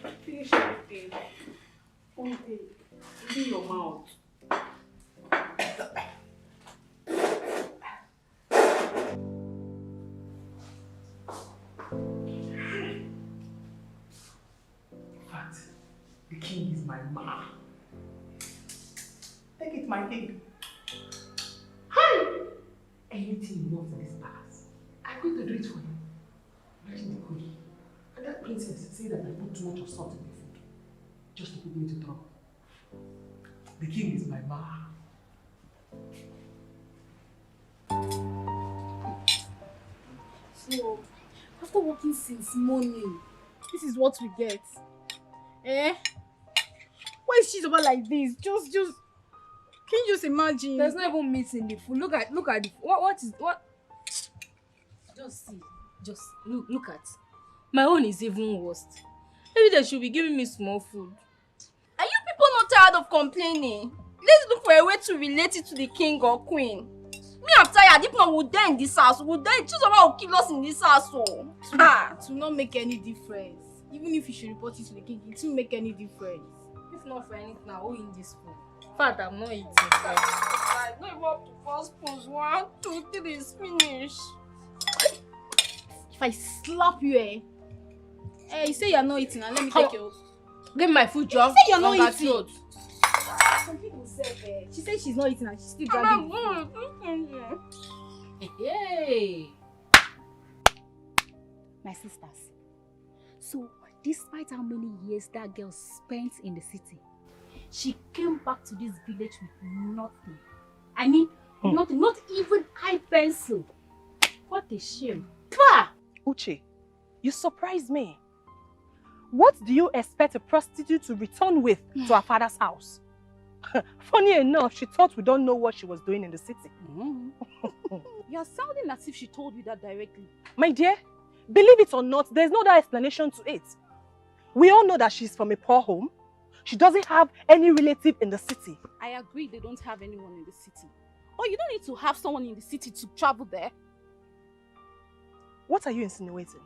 it? Finish everything. Okay. In your mouth. In fact, the king is my man. Take it, my king. Hi! Anything you want in this palace, I'm going to do it for you. Imagine the cookie. And that princess said that I put too much of salt in the food. Just to put me into trouble. The king is my man. So, after working since morning, this is what we get. Eh? Why is she about like this? Just can you just imagine? There's not even meat in the food. Look at the what? Just see. Just look at. My own is even worse. Maybe they should be giving me small food. Are you people not tired of complaining? Let's look for a way to relate it to the king or queen. Me, I'm tired. If not, we'll die in this house. We'll die. Choose someone who kill us in this house. So. It will not make any difference. Even if you should report it to the king, it won't make any difference. If not for anything, I'll go in this food. In fact, I'm not eating. I don't even have to first spoons. 1, 2, 3 is finished. If I slap you, you say you're not eating, and let me take your... Give me my food, John. You say you're not eating. Some people say, she said she's not eating and she's still dragging. Hey! My sisters, so despite how many years that girl spent in the city, she came back to this village with nothing. I mean, nothing, not even eye pencil. What a shame. Pah! Uche, you surprised me. What do you expect a prostitute to return with to her father's house? Funny enough, she thought we don't know what she was doing in the city. You're sounding as if she told you that directly. My dear, believe it or not, there's no other explanation to it. We all know that she's from a poor home. She doesn't have any relative in the city. I agree they don't have anyone in the city. But you don't need to have someone in the city to travel there. What are you insinuating?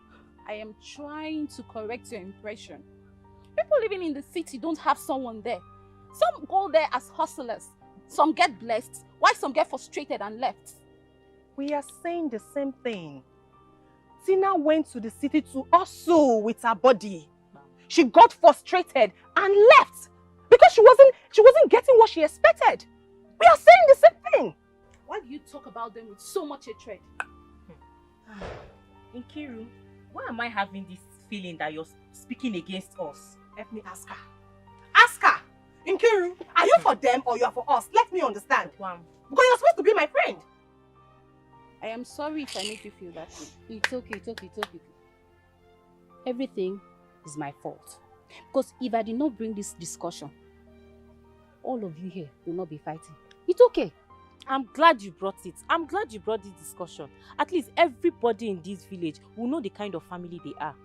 I am trying to correct your impression. People living in the city don't have someone there. Some go there as hustlers. Some get blessed, while some get frustrated and left. We are saying the same thing. Tina went to the city to hustle with her body. She got frustrated and left because she wasn't getting what she expected. We are saying the same thing. Why do you talk about them with so much hatred? Nkiru, why am I having this feeling that you're speaking against us? Let me ask her. Ask her! Nkiru, are you for them or you are for us? Let me understand. Because you're supposed to be my friend. I am sorry if I make you feel that way. It's okay. Everything is my fault. Because if I did not bring this discussion, all of you here will not be fighting. It's okay. I'm glad you brought it. I'm glad you brought this discussion. At least everybody in this village will know the kind of family they are.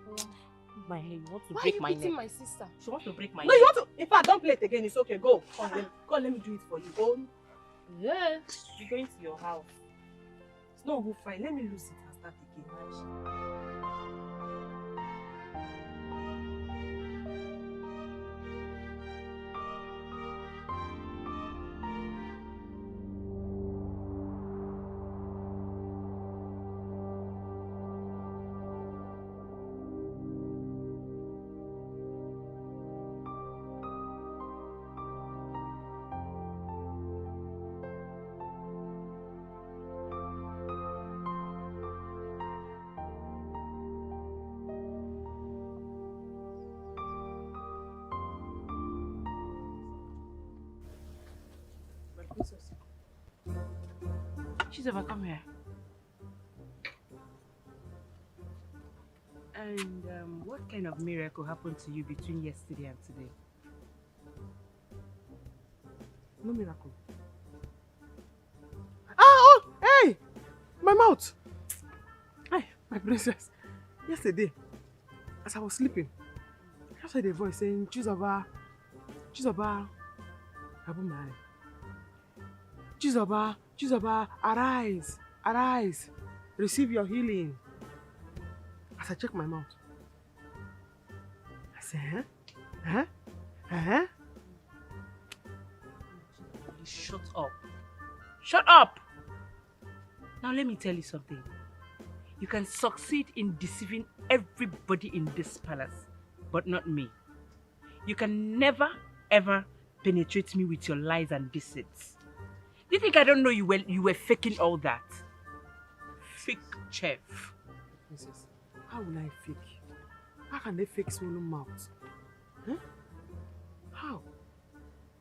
My hair, you want to break my neck. Why are you beating my sister? She wants to break my No, neck. you want to... In fact, don't play it again. It's okay. Go. Come, let me do it for you. Go. Yeah. You're going to your house. It's not good fine. Let me lose it and start again. She's ever come here. And what kind of miracle happened to you between yesterday and today? No miracle. Oh, hey! My mouth! Hey, my princess. Yesterday, as I was sleeping, I just heard a voice saying, Chizoba, Abumai. Chizoba, arise, receive your healing. As I check my mouth, I said, Shut up. Shut up! Now let me tell you something. You can succeed in deceiving everybody in this palace, but not me. You can never, ever penetrate me with your lies and deceits. Do you think I don't know you were faking all that? Fake chef. Princess, how will I fake? How can they fake swollen mouth? Huh? How?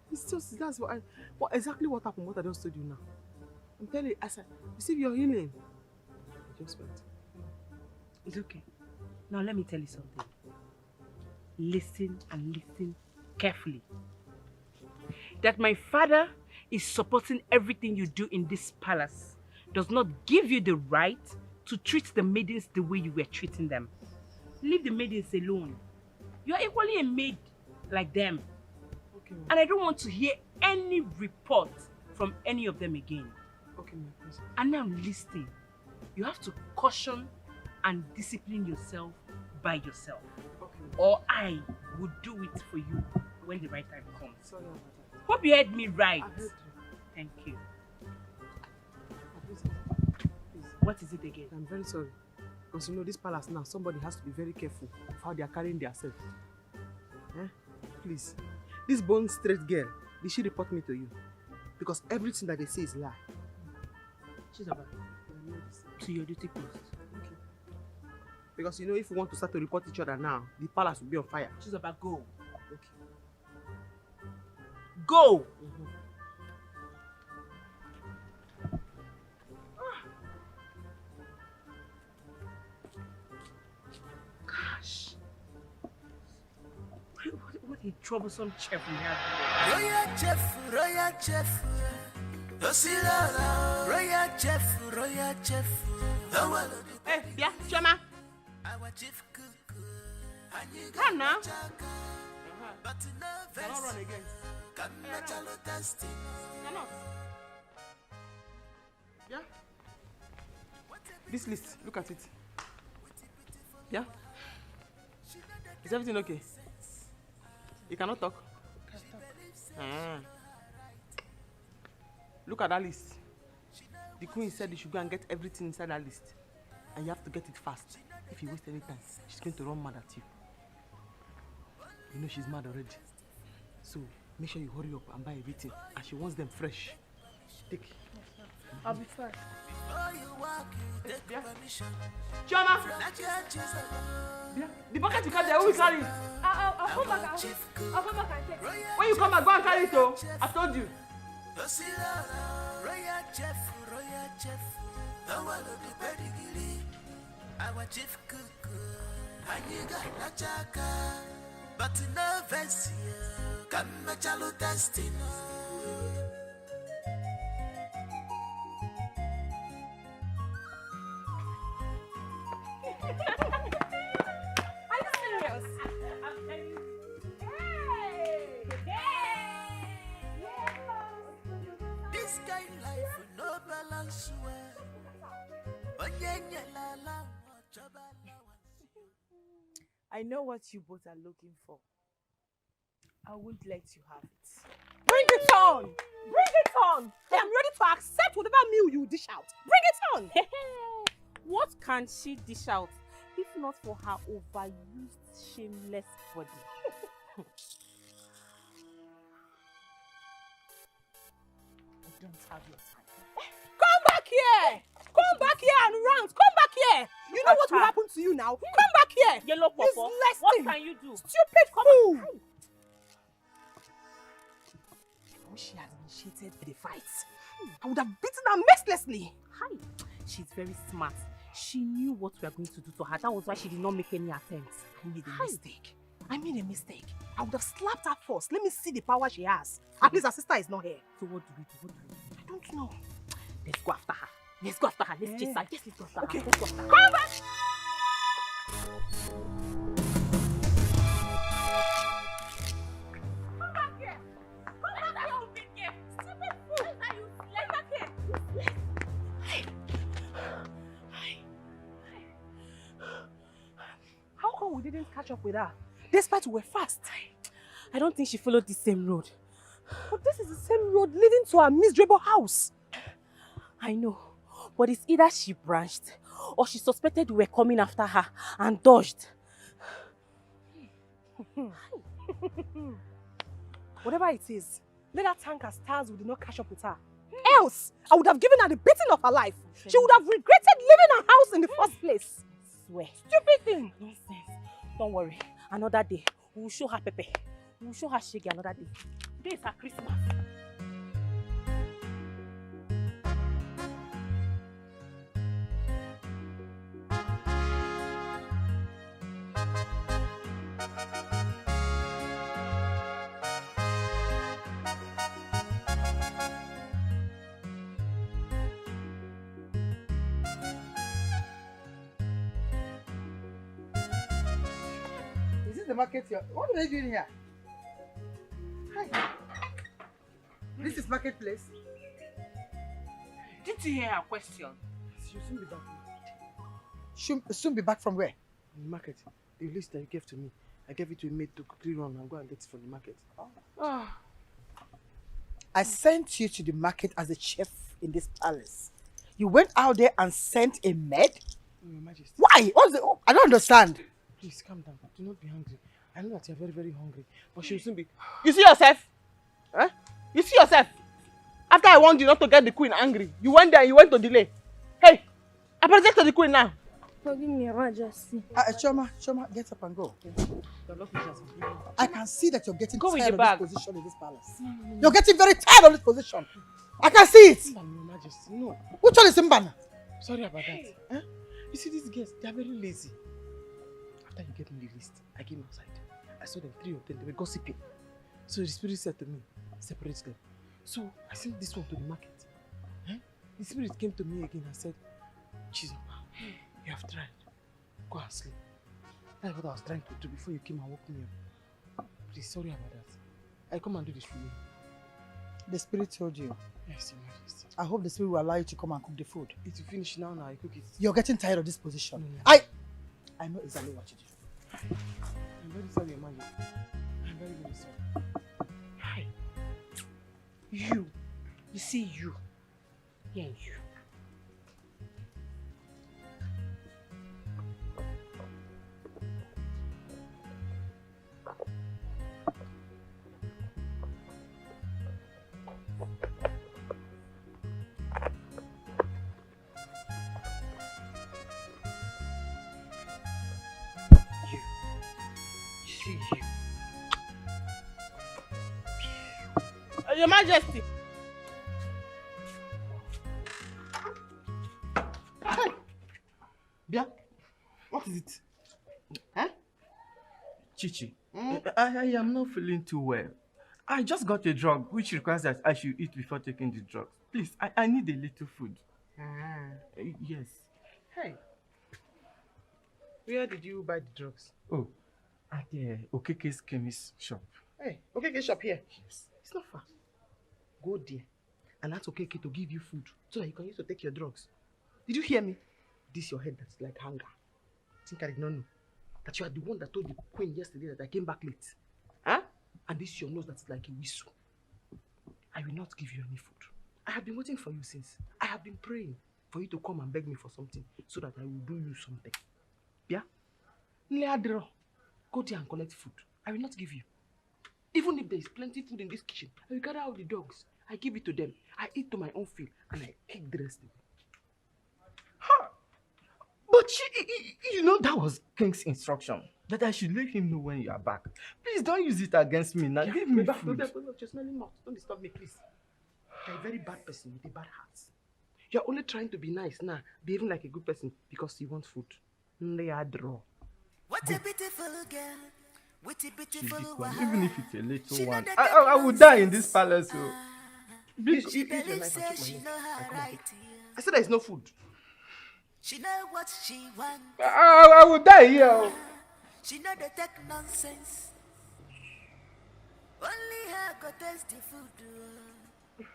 It's just, that's exactly what happened, what I just told you now. I'm telling you, as I receive your healing. I just went. It's okay. Now let me tell you something. Listen and listen carefully. That my father is supporting everything you do in this palace does not give you the right to treat the maidens the way you were treating them. Leave the maidens alone. You are equally a maid like them. Okay. And I don't want to hear any report from any of them again. Okay, my prince. And now listen. You have to caution and discipline yourself by yourself. Okay. Or I will do it for you when the right time comes. Sorry about that. Hope you heard me right. I heard you. Thank you. Please. What is it again? I'm very sorry. Because you know, this palace now, somebody has to be very careful of how they are carrying themselves. Eh? Please. This bone straight girl, did she report me to you? Because everything that they say is lie. She's about to your duty post. Okay. Because you know, if we want to start to report each other now, the palace will be on fire. She's about go. Okay. Go! Gosh. What a troublesome chef we have here. Royal chef. Royal chef. Hey, yeah, Chama. Come now. Cannot run again. Cannot. Yeah. This list, look at it. Yeah? Is everything okay? You cannot talk? Ah. Look at that list. The queen said you should go and get everything inside that list. And you have to get it fast. If you waste any time, she's going to run mad at you. You know she's mad already. So make sure you hurry up and buy everything. And she wants them fresh. Take. I'll be fine. Yeah. Chioma! Yeah. The bucket you carry there, who will carry it? I'll come back. I'll come back and take it. When you come back, go and carry it, oh. I told you. Royal chef. Our chief cook. Aniga la chaka. But no verse here. Come chalo testing. Are you serious? I'm telling you. This kind life no balance well. I know what you both are looking for. I won't let you have it. Bring it on! Bring it on! I am ready to accept whatever meal you dish out. Bring it on! What can she dish out if not for her overused, shameless body? I don't have your time. Come back here! Come back here and rant! Come back here! You know what will happen to you now? Come back here! Yellow Popo, what can you do? Stupid fool! I wish she had initiated the fight. I would have beaten her mercilessly. Hi. She's very smart. She knew what we are going to do to her. That was why she did not make any attempts. I made a mistake. I would have slapped her first. Let me see the power she has. At least her sister is not here. So what do we do? I don't know. Let's go after her. Let's go after her. Let's chase her. Yes, let's go after Okay. her. Let's go after her. Come back! Come back here! Come back here, stupid girl! Stupid fool! Come back here! How come we didn't catch up with her? Despite we were fast. I don't think she followed the same road. But this is the same road leading to our miserable house. I know. But it's either she branched or she suspected we were coming after her and dodged. Whatever it is, let her thank her stars we did not catch up with her. Else, I would have given her the beating of her life. She would have regretted leaving her house in the first place. Swear. Stupid thing. Nonsense. Don't worry. Another day, we will show her Pepe. We will show her Shaggy another day. Today is her Christmas. Is this the market here? What are they doing here? Hi. This is marketplace. Did you hear her question? She'll soon be back. She'll soon be back from where? In the market. The list that you gave to me, I gave it to a maid to quickly run and go and get it from the market. I sent you to the market as a chef in this palace. You went out there and sent a maid? Your Majesty. Why? What's the... I don't understand. Please calm down. Do not be hungry. I know that you're very, very hungry, but she'll soon be. You see yourself? Huh? You see yourself? After I warned you not to get the queen angry, you went there and you went to delay. Hey, apologize to the queen now. Forgive me, Your Majesty. Choma, get up and go. I can see that you're getting Go with tired the of bag. this position in this palace. You're getting very tired of this position. I can see it. Your Majesty, no. Which one is Mbana? Sorry about that. Huh? You see these girls, they are very lazy. After you gave me the list, I came outside. I saw them, 3 of them, they were gossiping. So the spirit said to me, separate them. So I sent this one to the market. Huh? The spirit came to me again and said, Chizoba, you have tried. Go and sleep. That's what I was trying to do before you came and woke me up. Please, sorry about that. I come and do this for you. The spirit told you? Yes, Your Majesty. I hope the spirit will allow you to come and cook the food. It will finish now, I cook it. You're getting tired of this position. No. I know exactly what you do. I'm very sorry, Your Majesty. I'm very, very sorry. Hi. You see you. Yeah, you. Your Majesty. Bia, what is it? Huh? Chichi, I am not feeling too well. I just got a drug which requires that I should eat before taking the drugs. Please, I need a little food. Yes. Hey. Where did you buy the drugs? Oh, at the Okeke's chemist shop. Hey, Okeke shop here? Yes. It's not far. Go there and ask Okeke to give you food so that you can use to take your drugs. Did you hear me? This your head that's like hunger. I think I did not know that you are the one that told the queen yesterday that I came back late. Huh? And this your nose that's like a whistle. I will not give you any food. I have been waiting for you since. I have been praying for you to come and beg me for something so that I will do you something. Yeah? Go there and collect food. I will not give you. Even if there is plenty food in this kitchen, I will gather out the dogs. I give it to them. I eat to my own fill and I kick the rest away. But you know that was King's instruction. That I should let him know when you are back. Please don't use it against me now. Give me food. Just not. Don't disturb me, please. You're a very bad person with a bad heart. You're only trying to be nice now, behaving like a good person because you want food. What a beautiful girl. What a beautiful woman. Even if it's a little one. I will die in this palace. She believes she know her right. I said there is no food. She know what she wants. I will die here. She know they take nonsense. Only her go taste the food.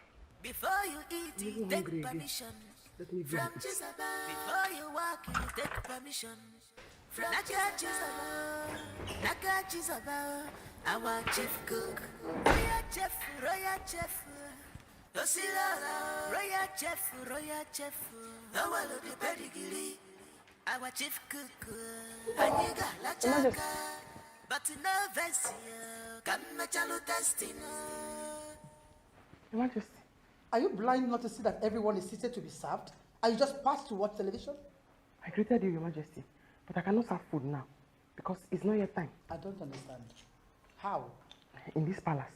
Before you eat, take permission. From Jesus above. Before you walk, you take permission. From Jesus above. Our chief cook. Royal chef. Royal chef. Our the pedigree. Our chief cook. Aniga la chaka. But no verse. Come chalo testing. Your Majesty. Are you blind not to see that everyone is seated to be served? Are you just passed to watch television? I greeted you, Your Majesty, but I cannot serve food now because it's not yet time. I don't understand. How? In this palace,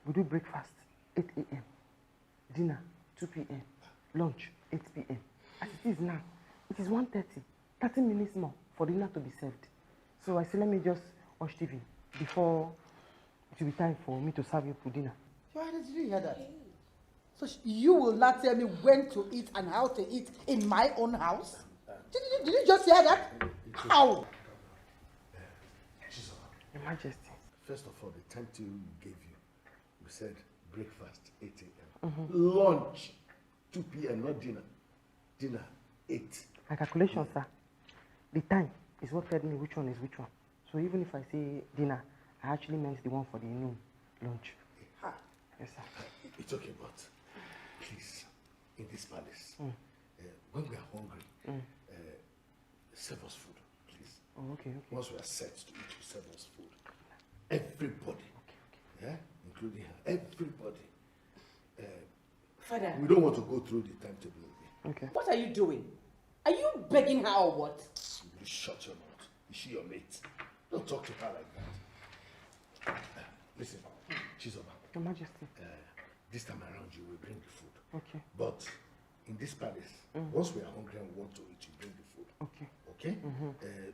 we do breakfast 8 a.m., dinner 2 p.m., lunch 8 p.m. As it is now, it is 1:30, 30 minutes more for dinner to be served. So I said, let me just watch TV before it will be time for me to serve you for dinner. Did you hear that? So you will not tell me when to eat and how to eat in my own house? Did you just hear that? How? Your Majesty. First of all, the timetable we gave you, we said breakfast 8 a.m. Lunch 2 p.m. not dinner. Dinner 8. My calculation, sir. The time is what tells me which one is which one. So even if I say dinner, I actually meant the one for the noon lunch. Yes, sir. It's okay, but please, in this palace, when we are hungry, serve us food, please. Oh, okay. Once we are set to eat, you serve us food. Everybody. Yeah? Including her. Everybody. Father. We don't want to go through the timetable again. Okay. What are you doing? Are you begging her or what? You shut your mouth. Is she your mate? Don't talk to her like that. Listen, Chizoba. Your Majesty. This time around you will bring the food. Okay. But in this palace, once we are hungry and we want to eat, you bring the food. Okay. Okay?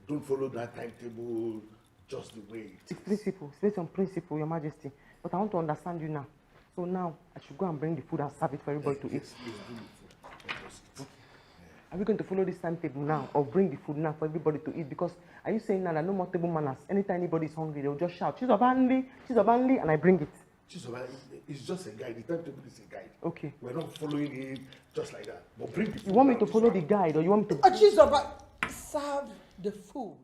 Don't follow that timetable just the way it is. It's principle. It's based on principle, Your Majesty. But I want to understand you now. So now I should go and bring the food and serve it for everybody to eat. Yes, please bring the food. Let us eat. Are we going to follow this timetable now or bring the food now for everybody to eat? Because are you saying now that no more table manners? Anytime anybody is hungry, they'll just shout, Chizobanli, and I bring it. Chizoba, it's just a guide. The timetable is a guide. Okay. We're not following it just like that. But bring the food. You want me to follow the guide or you want me to... Chizoba, serve the food.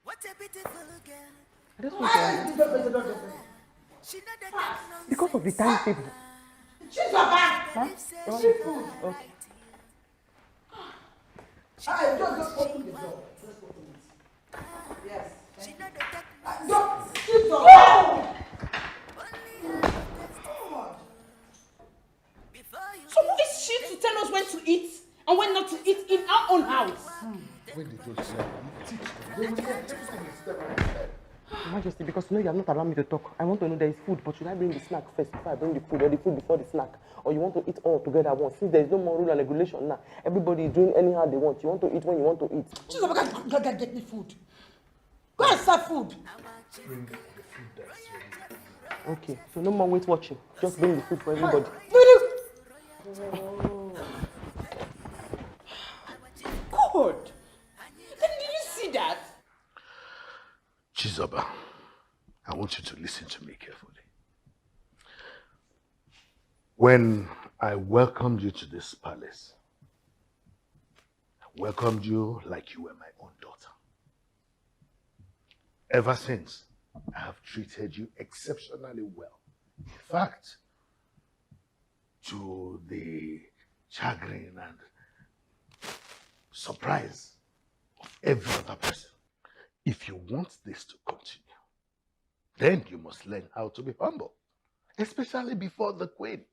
What a beautiful girl. I just want to... Because of the timetable. Chizoba! Huh? You want the food? Okay. I just open the door. Just open it. Yes. Don't sit down. No! So who is she to tell us when to eat and when not to eat in our own house? When they don't say, you teach them. They will learn. Everything is step by step. Your Majesty, because you know you have not allowed me to talk. I want to know there is food, but should I bring the snack first before I bring the food, or the food before the snack? Or you want to eat all together at once? Since there is no more rule and regulation now, everybody is doing anyhow they want. You want to eat when you want to eat. Chizoba, go get me food. Go and serve food. Bring the food that's ready. Okay, so no more wait watching. Just bring the food for everybody. God! Did you see that? Chizoba, I want you to listen to me carefully. When I welcomed you to this palace, I welcomed you like you were my own daughter. Ever since, I have treated you exceptionally well. In fact, to the chagrin and surprise of every other person. If you want this to continue, then you must learn how to be humble, especially before the queen.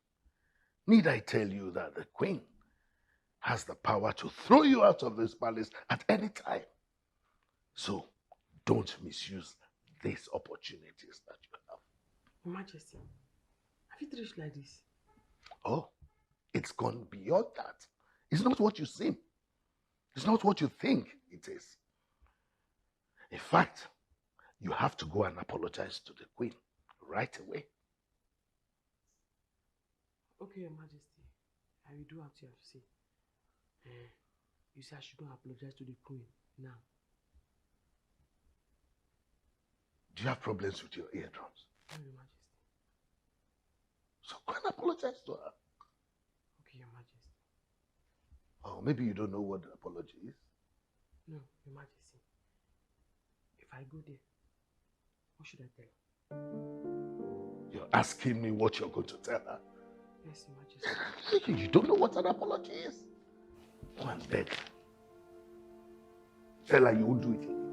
Need I tell you that the queen has the power to throw you out of this palace at any time? So don't misuse these opportunities that you have. Your Majesty, have you reached like this? Oh, it's gone beyond that. It's not what you seem. It's not what you think it is. In fact, you have to go and apologize to the queen right away. Okay, Your Majesty. I will do what you have to say. You say I should go and apologize to the queen now. Do you have problems with your eardrums? No, Your Majesty. So go and apologize to her. Okay, Your Majesty. Oh, maybe you don't know what the apology is. No, Your Majesty. If I go there, what should I tell her? You're asking me what you're going to tell her? Yes, Your Majesty. You don't know what an apology is? Go and beg her. Tell her you won't do it again.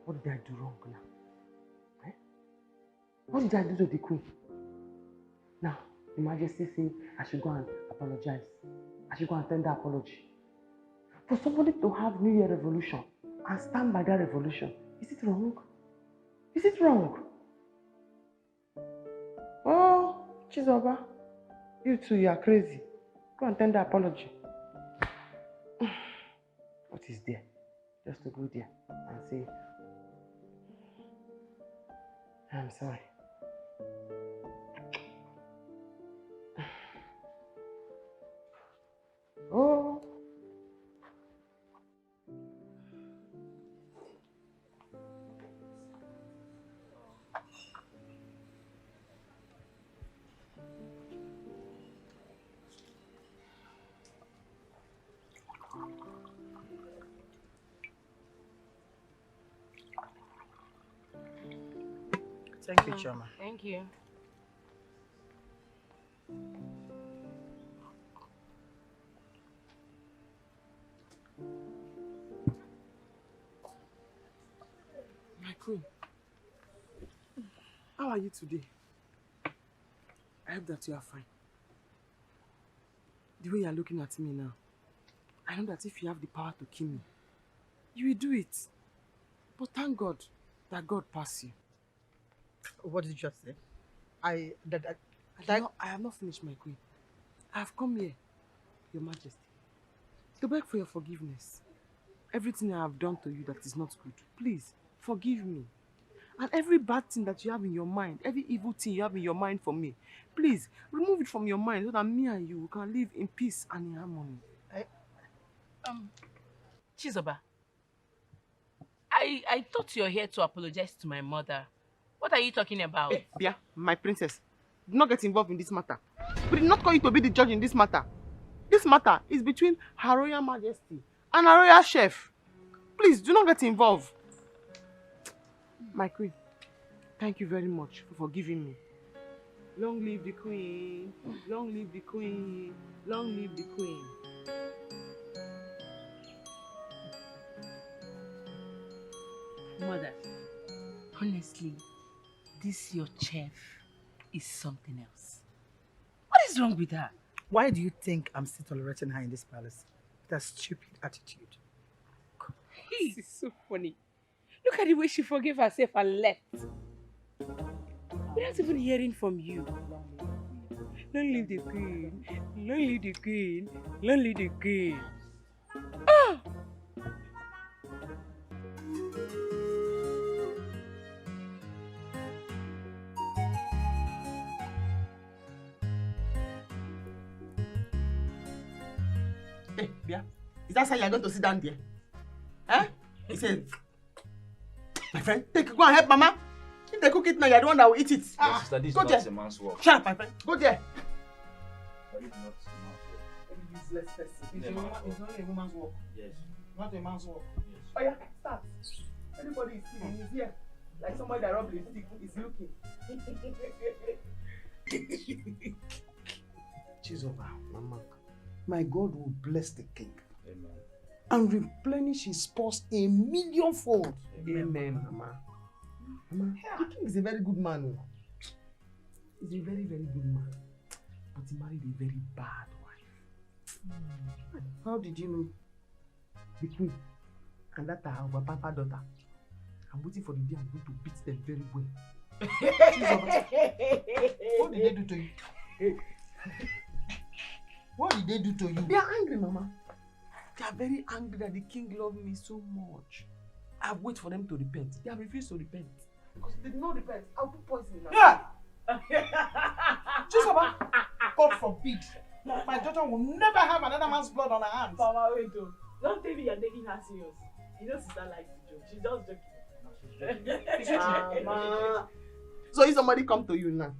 What did I do wrong now? Eh? What did I do to the queen? Now, Your Majesty says I should go and apologize. I should go and tender apology. For somebody to have New Year revolution and stand by that revolution, is it wrong? Is it wrong? Chizoba, you two, you are crazy. Go and tender apology. What is there? Just to go there and say, I'm sorry. Oh. Thank you, Choma. Thank you. My queen, how are you today? I hope that you are fine. The way you are looking at me now, I know that if you have the power to kill me, you will do it. But thank God that God passed you. What did you just say? I have not finished, my queen. I have come here, Your Majesty, to beg for your forgiveness. Everything I have done to you that is not good, please, forgive me. And every bad thing that you have in your mind, every evil thing you have in your mind for me, please, remove it from your mind so that me and you can live in peace and in harmony. Chizoba, I thought you're here to apologize to my mother. What are you talking about? Hey, Bia, my princess, do not get involved in this matter. We did not call you to be the judge in this matter. This matter is between Her Royal Majesty and Her Royal Chef. Please, do not get involved. My queen, thank you very much for forgiving me. Long live the queen, long live the queen, long live the queen. Mother, honestly, this your chef is something else. What is wrong with her? Why do you think I'm still tolerating her in this palace? That stupid attitude. This is so funny. Look at the way she forgave herself and left. Without even hearing from you. Long live the queen, long live the queen, long live the queen. Ah! Hey, Bia, is that how you're going to sit down there? Eh? He said, my friend, go and help Mama. If they cook it now, you're the one that will eat it. Yes, sister, this is not a man's work. Shut up, my friend. Go there. This is not a man's work. Useless person. It's only a woman's work. Yes. Not a man's work. Yes. Oh yeah, start. Everybody is sitting. He's here. Like somebody that rubbed his stick is looking. Chizoba, Mama, my God will bless the king. Amen. And replenish his purse 1,000,000-fold. Amen, Mama. Mama, the king is a very good man. He's a very, very good man. But he married a very bad wife. How did you know? The queen. And that our papa daughter. I'm waiting for the day I'm going to beat them very well. What did they do to you? What did they do to you? They are angry, Mama. They are very angry that the king loved me so much. I have waited for them to repent. They have refused to repent. Because if they did not repent, I'll put poison in them. Yeah! Chizoba, God forbid. My daughter will never have another man's blood on her hands. Mama, wait, don't tell me you're taking her serious. You know sister likes the joke. She's just joking. Mama. So if somebody come to you now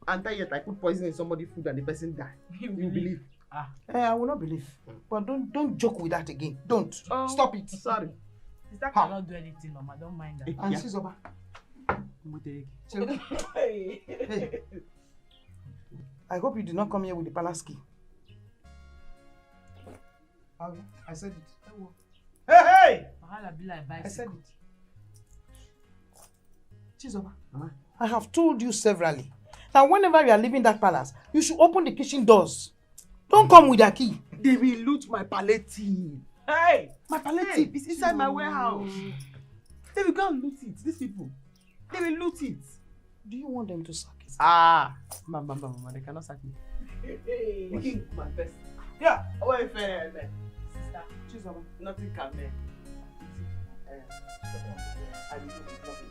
and tell you that I put poison in somebody's food and the person die, you believe? I will not believe. But don't joke with that again. Don't. Stop it. Sorry. Sister cannot do anything, Mama. Don't mind that. And Chizoba. Hey. I hope you did not come here with the palace key. I said it. Hey! I said it. Chizoba, Mama, I have told you severally that whenever you are leaving that palace, you should open the kitchen doors. Don't come with a key. They will loot my palliative. Hey! My palliative is inside my warehouse. They will go and loot it. These people. They will loot it. Do you want them to sack it? Mama, they cannot sack me. Hey, my best. Yeah, away fair, man. Sister, choose one. Nothing can make.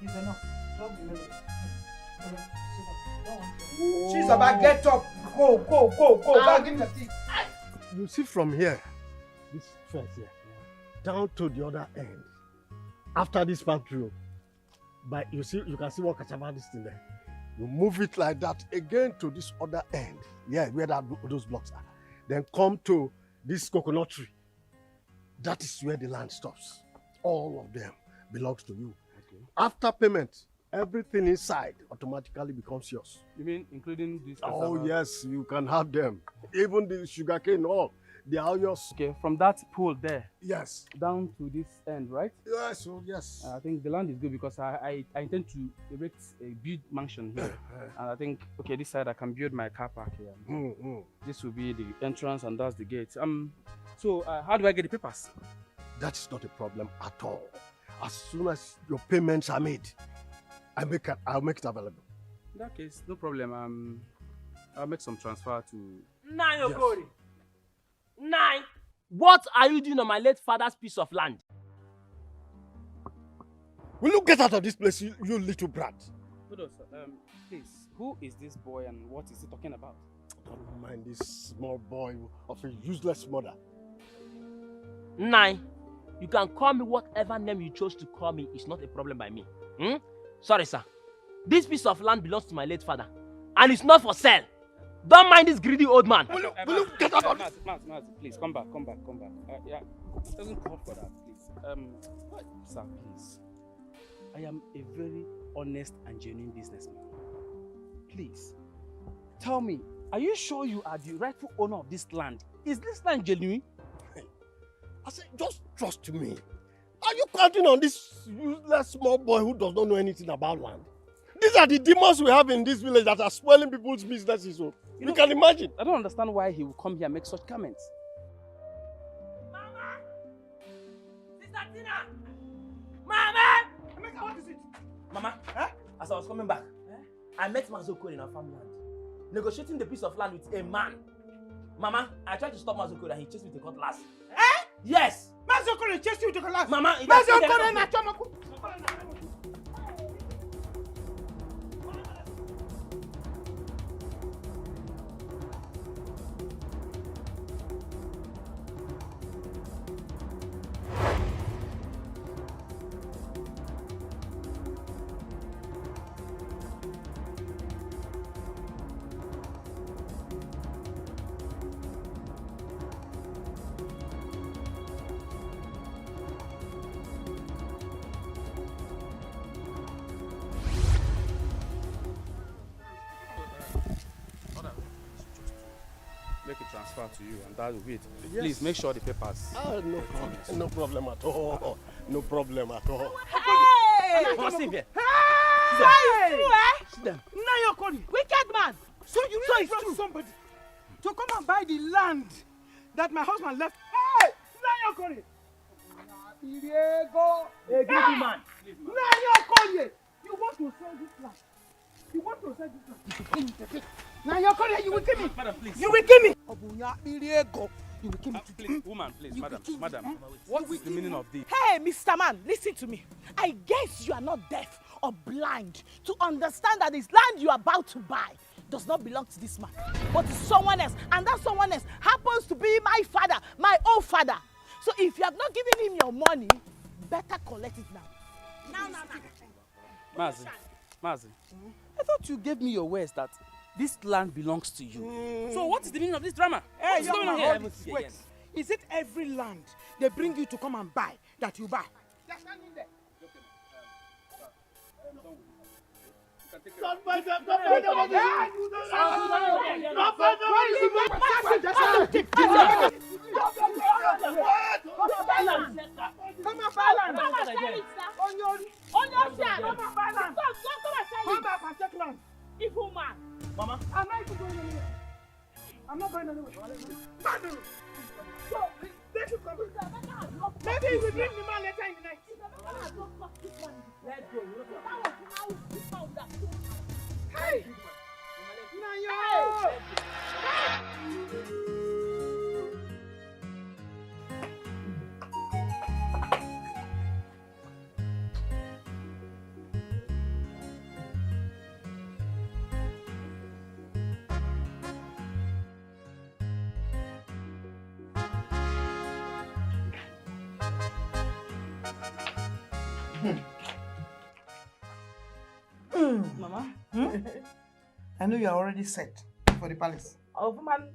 It's enough. Don't be nervous. She's about get up. Go. Back in the seat. You see from here, this fence here, down to the other end. After this part through, but you can see what cassava is in there. You move it like that again to this other end. Yeah, where those blocks are. Then come to this coconut tree. That is where the land stops. All of them belongs to you. Okay. After payment, everything inside automatically becomes yours. You mean including this cassava? Oh yes, you can have them. Even the sugarcane, all. They are yours. Okay, from that pool there. Yes. Down to this end, right? Yes, oh yes. I think the land is good because I intend to erect a big mansion here. And I think, okay, this side I can build my car park here. This will be the entrance and that's the gate. So how do I get the papers? That is not a problem at all. As soon as your payments are made, I'll make it available. In that case, no problem. I'll make some transfer to... Nayokori! Nine! What are you doing on my late father's piece of land? Will you get out of this place, you little brat? Please, who is this boy and what is he talking about? Don't mind this small boy of a useless mother. Nine, you can call me whatever name you chose to call me. It's not a problem by me. Sorry, sir. This piece of land belongs to my late father. And it's not for sale. Don't mind this greedy old man. Will you get out of this? Mazi, please, come back. Yeah, it doesn't call for that, please. Sir, please. I am a very honest and genuine businessman. Please, tell me, are you sure you are the rightful owner of this land? Is this land genuine? I said, just trust me. Are you counting on this useless small boy who does not know anything about land? These are the demons we have in this village that are spoiling people's businesses. So you can imagine. I don't understand why he will come here and make such comments. Mama! Sister Tina! Mama! What is it? Mama, as I was coming back, I met Mazoko in our farmland, negotiating the piece of land with a man. Mama, I tried to stop Mazoko and he chased me to cutlass. Yes! Mazoko chased you to cutlass? Mama, Mazoko Make a transfer to you and that will be it. Yes. Please make sure the papers. No problem at all. No problem at all. Hey! Come on, here. Sit down. Nayokori! Wicked man! So you really brought somebody to come and buy the land that my husband left? Hey! Nayokori! Hey, greedy man! Nayokori! You want to sell this land? You want to sell this land? Nayokori, you will kill me! Madam, please. You will kill me! You will kill me today. Please, woman, please, madam. What is the meaning of this? Hey, Mr. Man, listen to me. I guess you are not deaf or blind to understand that this land you are about to buy does not belong to this man, but to someone else. And that someone else happens to be my father, my own father. So if you have not given him your money, better collect it now. Mazi, I thought you gave me your words that this land belongs to you. So what is the meaning of this drama? Hey, what is going on here? Wait, is it every land they bring you to come and buy that you buy? They're standing there. Don't buy them! Don't buy them! Evil man. Mama, I'm not even going anywhere. I'm not going anywhere. So, they should come. Maybe you will bring the man later in the night. let's go. Hey! Mama, I know you are already set for the palace. Oh, man,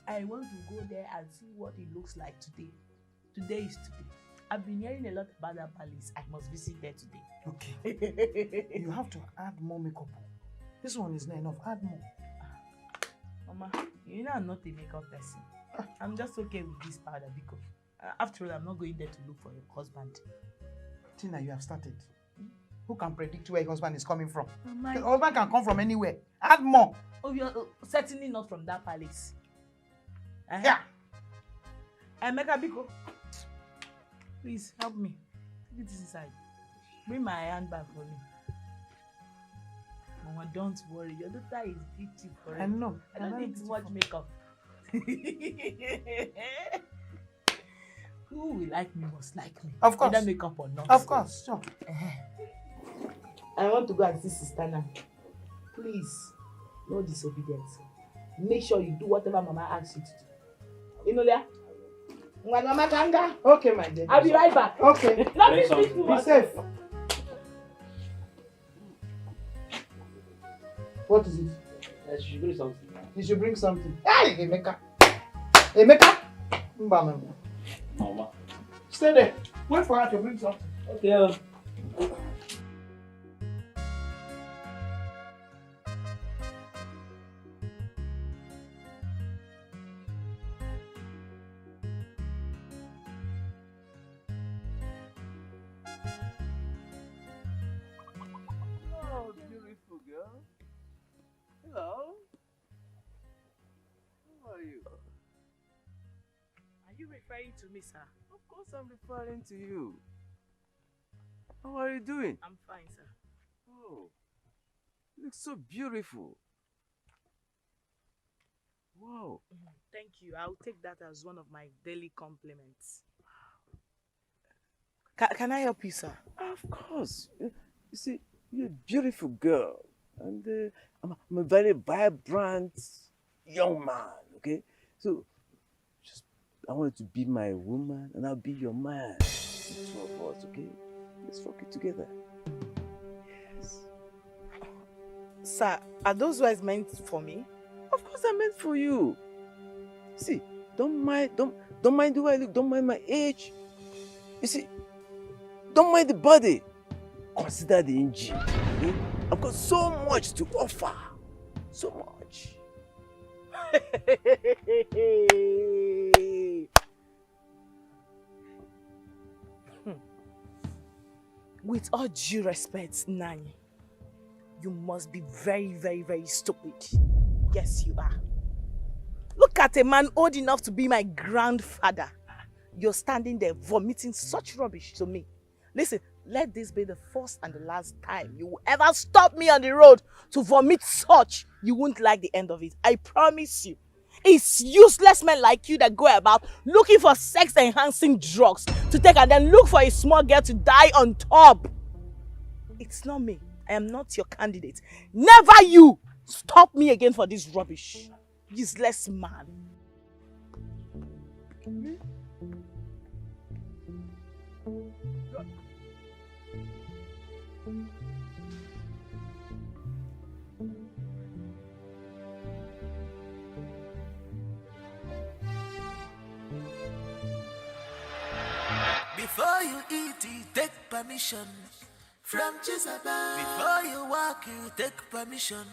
I want to go there and see what it looks like today. Today is today. I've been hearing a lot about that palace. I must visit there today. Okay. You have to add more makeup. This one is not enough. Add more. Mama, you know I'm not a makeup person. I'm just okay with this powder because after all, I'm not going there to look for a husband. Tina, you have started. Who can predict where your husband is coming from? Mama, Your husband can come from anywhere. Add more. Oh, you're certainly not from that palace. Yeah. Emeka Biko, please help me. Take this inside. Bring my handbag for me. Mama, don't worry. Your daughter is beautiful. I know. I don't need too much makeup. Who will like me must like me. Of course. Whether makeup or not. Of course, sure. I want to go and see Sister now. Please, no disobedience. Make sure you do whatever Mama asks you to do. You know that? Mama Kanga. Okay, my dear. I'll be right back. Okay. Let me speak to Be her. safe. What is it? She should bring something. You should bring something. Hey, Emeka. Emeka. Mama. Stay there. Wait for her to bring something. Okay. Oh, beautiful girl. Hello. How are you? Are you referring to me, sir? Of course I'm referring to you. How are you doing? I'm fine, sir. Oh, you look so beautiful. Wow. Thank you. I'll take that as one of my daily compliments. Can I help you, sir? Of course. You see, you're a beautiful girl. And I'm a very vibrant young man, okay? So, I want you to be my woman and I'll be your man. The two of us, okay? Let's fuck it together. Yes. Sir, are those words meant for me? Of course they're meant for you. See, don't mind the way I look, don't mind my age. You see, don't mind the body. Consider the engine. Okay? I've got so much to offer. So much. With all due respect, Nani, you must be very, very, very stupid. Yes, you are. Look at a man old enough to be my grandfather. You're standing there vomiting such rubbish to me. Listen, let this be the first and the last time you will ever stop me on the road to vomit such. You won't like the end of it. I promise you. It's useless men like you that go about looking for sex-enhancing drugs to take and then look for a small girl to die on top. It's not me. I am not your candidate. Never you! Stop me again for this rubbish. Useless man. Before you eat, you take permission from Jezebel. Before you walk, you take permission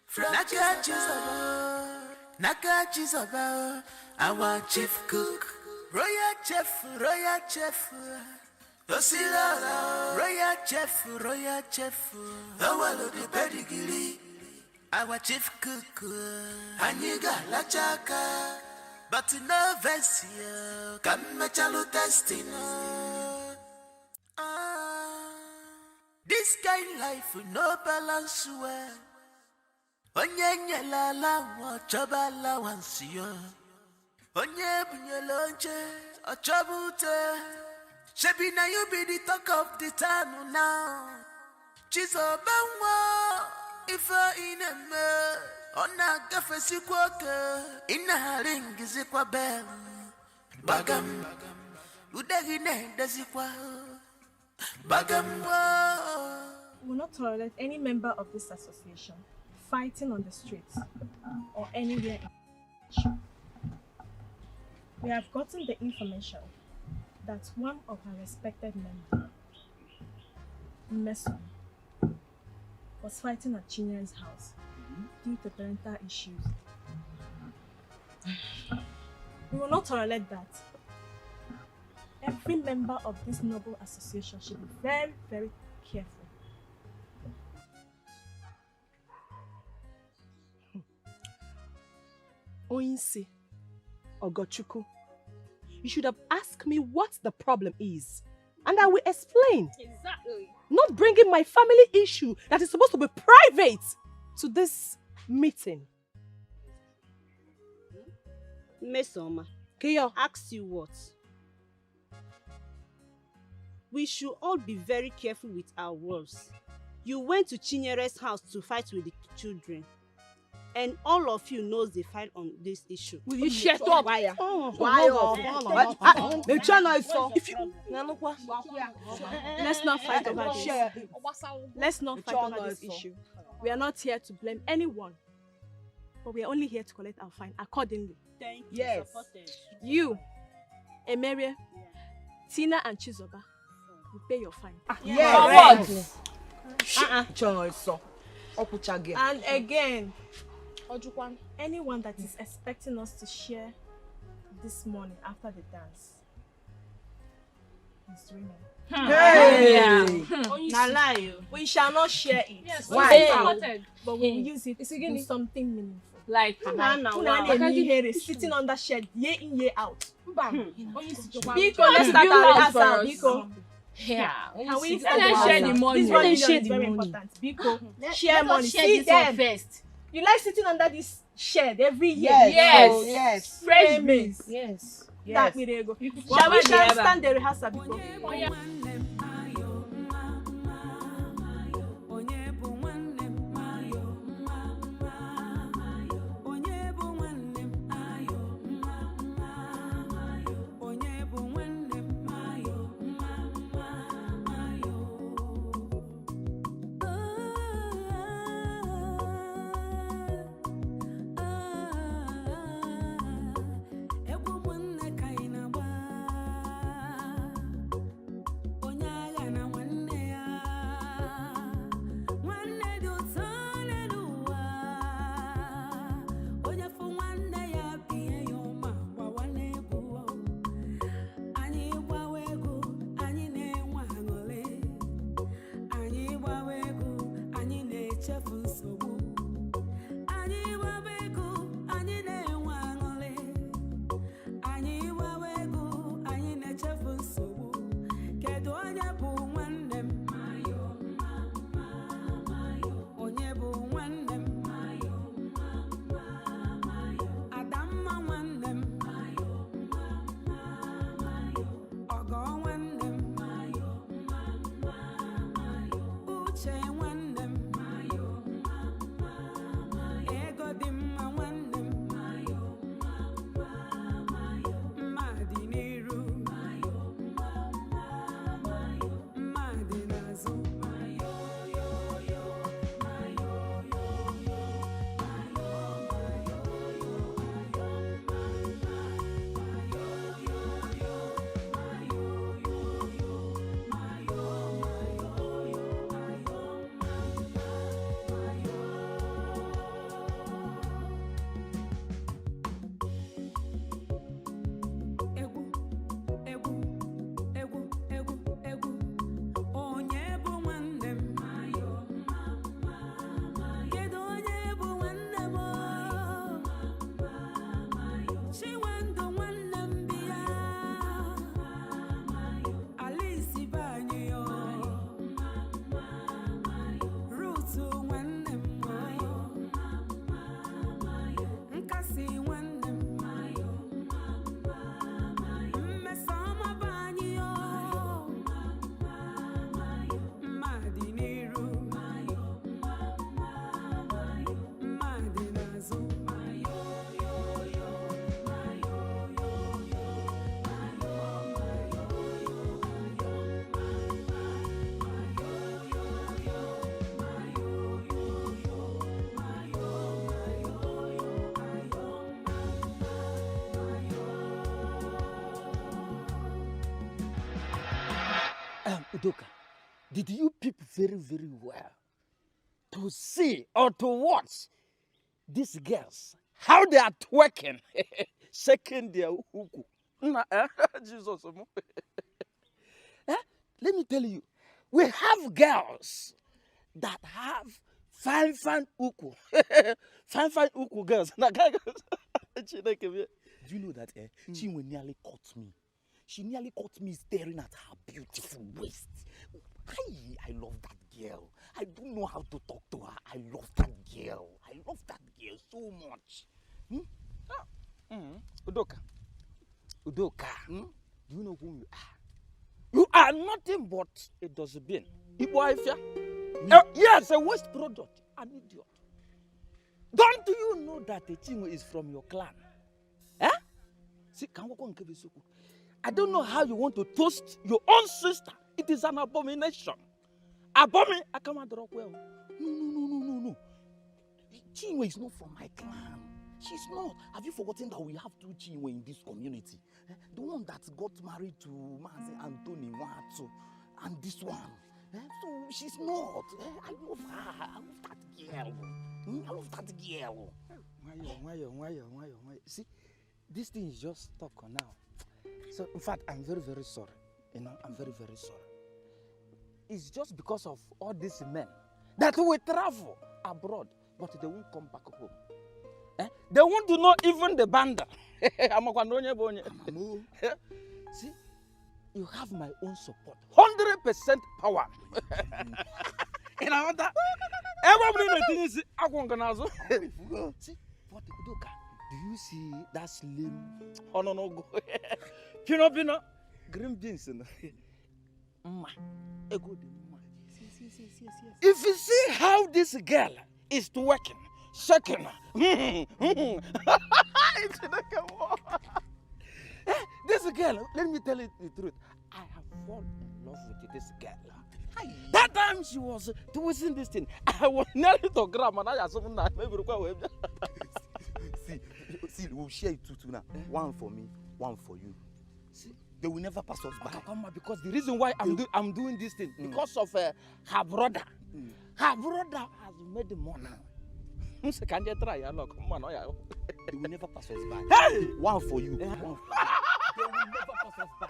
from Jezebel. Naka Jezebel, our chief cook, royal chef, Tosila, royal chef, the one of the pedigree, our chief cook, Aniga Lachaka. But no version can match a testing. This kind life with no balance well. Onye nyelala wachobala wansiyo. Onye bunyelonche achabute. Shebi na you be the talk of the town now. Chizobanwa ifa ineme. Ona gafesi kwoke. Ina ringi zikwa bem. Bagam. Udegine dezikwa. Bagam. We will not tolerate any member of this association fighting on the streets or anywhere in. We have gotten the information that one of our respected members, Meso, was fighting at Chinya's house due to parental issues. We will not tolerate that. Every member of this noble association should be very, very careful. Oinsi, Ogochuku, you should have asked me what the problem is, and I will explain. Exactly. Not bringing my family issue that is supposed to be private to this meeting. Mesoma, Kiyo, ask you what? We should all be very careful with our words. You went to Chinyere's house to fight with the children. And all of you knows they fight on this issue. Will you shut up? Why? Let's not fight over this. Let's not fight over this issue. We are not here to blame anyone, but we are only here to collect our fine accordingly. Thank you. Yes. You, Emerie, Tina, and Chizoba will pay your fine. Yes. And again, Ojukwan, anyone that is expecting us to share this morning after the dance is dreaming. We shall not share it. Yes, why? But we will use it to do something meaningful. Like sitting under shed year in, year out. Biko, let's start our rehearsal. Biko. Yeah. Can we share the money? This 1 million is very important. Biko, share money. See them first. You like sitting under this shed every year? Yes. Fresh beans. Yes. That we go. Shall we stand the rehearsal before? Oh, yeah. Udoka, did you peep very, very well to see or to watch these girls, how they are twerking, shaking their uku? Jesus. Let me tell you, we have girls that have fine uku. fine uku girls. Do you know that she nearly caught me? She nearly caught me staring at her beautiful waist. I love that girl. I don't know how to talk to her. I love that girl. I love that girl so much. Udoka. Udoka. Do you know who you are? You are nothing but a dustbin. Yes, a waste product. An idiot. Don't you know that the Chinwe is from your clan? See, I don't know how you want to toast your own sister. It is an abomination. I can't drop well. No. Chinwe is not from my clan. She's not. Have you forgotten that we have two Chinwe in this community? The one that got married to Mazi Anthony Watu and this one. So she's not. I love her. I love that girl. I love that girl. Why? See, this thing is just stuck on now. So, in fact, I'm very, very sorry. I'm very, very sorry. It's just because of all these men that we travel abroad, but they won't come back home. They want to know even the banda. See, you have my own support. 100% power. And I want that. Everybody is see, what Udoka? Do you see that slim? Oh no, go. Pino, green beans. If you see how this girl is working, shaking, this girl, let me tell you the truth. I have fallen in love with this girl. That time she was twisting this thing. I was nearly to grab and I had something that maybe require. See, we'll share it two now. One for me, one for you. See, they will never pass us by. Because the reason why I'm doing this thing, because of her brother. Her brother has made the money. Can you try? They will never pass us by. Hey! One for you. One for you. They will never pass us by.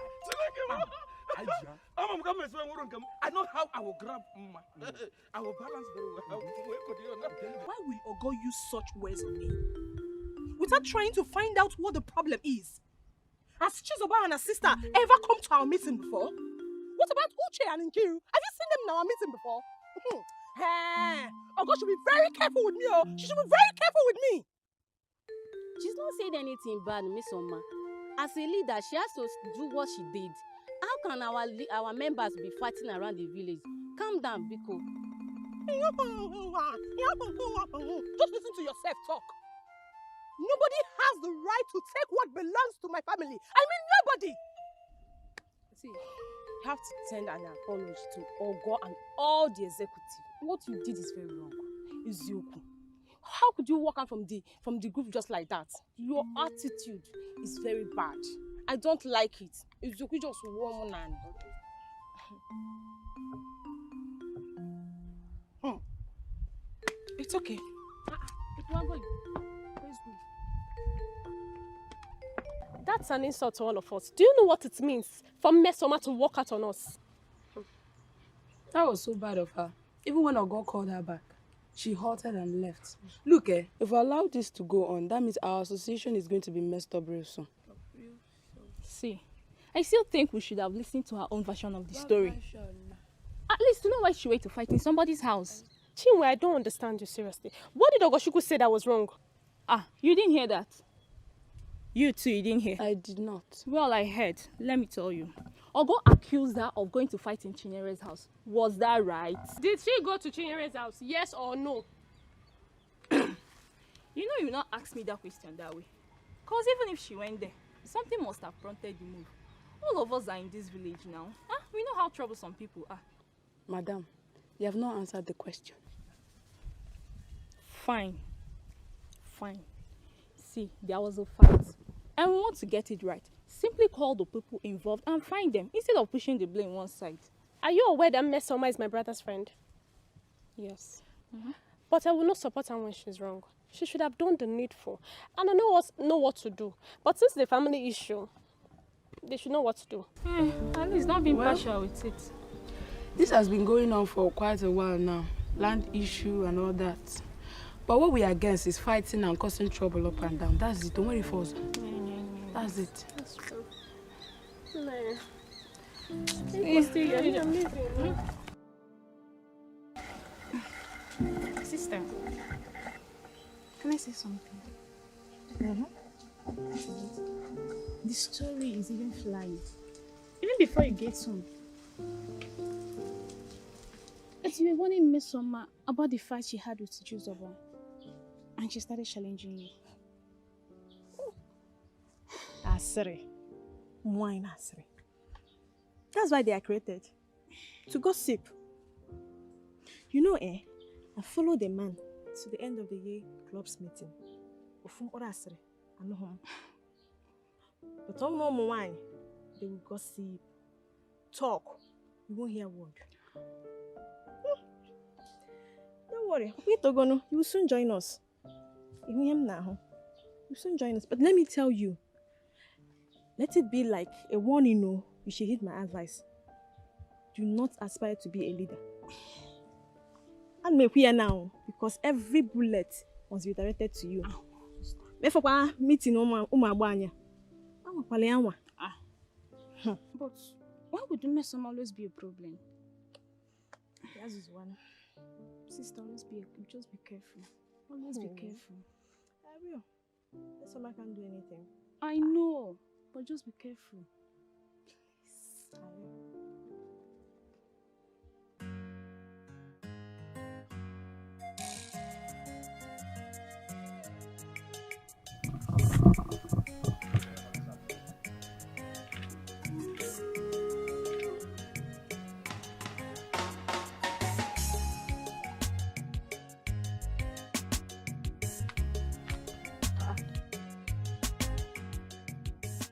I know how I will grab I will balance very well. Why will Ogo use such words on me? Without trying to find out what the problem is. Has Chizoba and her sister ever come to our meeting before? What about Uche and Nkiru? Have you seen them in our meeting before? Hey, Ogo should be very careful with me. She should be very careful with me. She's not saying anything bad, Miss Oma. As a leader, she has to do what she did. How can our members be fighting around the village? Calm down, Biko. Just listen to yourself talk. Nobody has the right to take what belongs to my family. I mean, nobody. See, you have to send an apology to Ogo and all the executive. What you did is very wrong. Izuku. How could you walk out from the group just like that? Your attitude is very bad. I don't like it. Izuku just woman and It's okay. That's an insult to all of us. Do you know what it means for Mesoma to walk out on us? That was so bad of her. Even when Ogo called her back, she halted and left. Look, if we allow this to go on, that means our association is going to be messed up real soon. See, I still think we should have listened to her own version of the story. At least to know why she went to fight in somebody's house. Chinwe, I don't understand you seriously. What did Ogoshuku say that was wrong? You didn't hear that? You too, you didn't hear? I did not. Well, I heard. Let me tell you. Ogo accused her of going to fight in Chinyere's house. Was that right? Did she go to Chinyere's house? Yes or no? You know you not ask me that question that way. Because even if she went there, something must have prompted the move. All of us are in this village now. We know how troublesome people are. Madam, you have not answered the question. Fine. See, there was a fight. And we want to get it right. Simply call the people involved and find them instead of pushing the blame one side. Are you aware that Mesoma is my brother's friend? Yes. But I will not support her when she's wrong. She should have done the needful. And I know what to do. But since the family issue, they should know what to do. At least don't be partial with it. This has been going on for quite a while now. Land issue and all that. But what we are against is fighting and causing trouble up and down. That's it. Don't worry for us. That's it. That's true. No. I'm leaving. Sister, can I say something? The story is even flying. Even before you get home. As you were warning Miss Soma about the fight she had with Juzoba, and she started challenging you. Asiri. Wine Asiri. That's why they are created. To gossip. You know, I followed the man to the end of the year club's meeting. Asiri. I know him. But on more wine, they will gossip, talk. You won't hear a word. Don't worry. You will soon join us. You hear him now. You will soon join us. But let me tell you, let it be like a warning. You should heed my advice. Do not aspire to be a leader. And make here now, because every bullet must be directed to you. Therefore, meeting But why would the mess always be a problem? That is one. Sister, just be careful. Always be careful. I will. Messoma can't do anything. I know, but just be careful. Please, I will.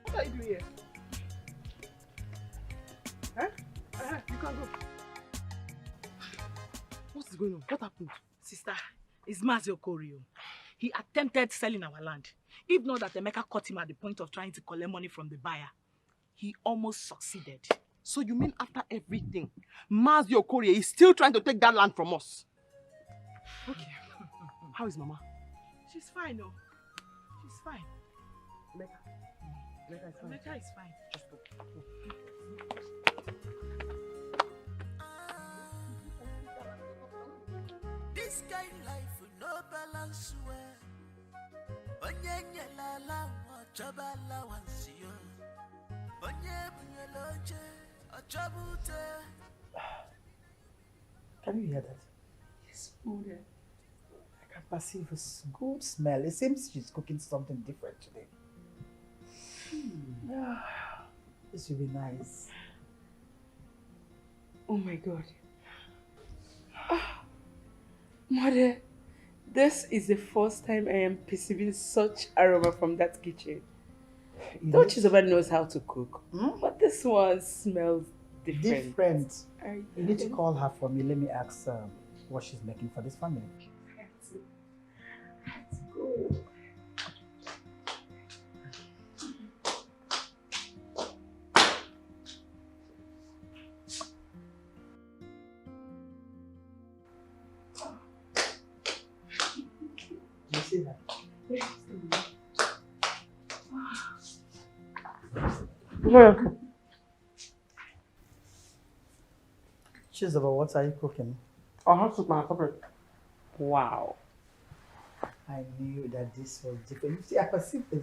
What are you doing here? Huh? You can go. What is going on? What happened? Sister, it's Mazio Korio. He attempted selling our land. If not that Emeka caught him at the point of trying to collect money from the buyer, he almost succeeded. So you mean after everything, Mazio Korio is still trying to take that land from us? Okay. How is Mama? She's fine, no. She's fine. Emeka is fine. Emeka is fine. Just go. This kind life with no balance well. Onye nyelala ochoba allowance yo. Onye bunyeloche ochobute. Can you hear that? Yes, Mother. I can perceive a good smell. It seems she's cooking something different today. This will be nice. Oh my God. Mother, this is the first time I am perceiving such aroma from that kitchen. Though Chizoba knows how to cook, but this one smells different. You need to call her for me. Let me ask what she's making for this family. Let's go. You see that? Chizoba, what are you cooking? I'll have to my favorite. Wow. I knew that this was different. You see, I perceived a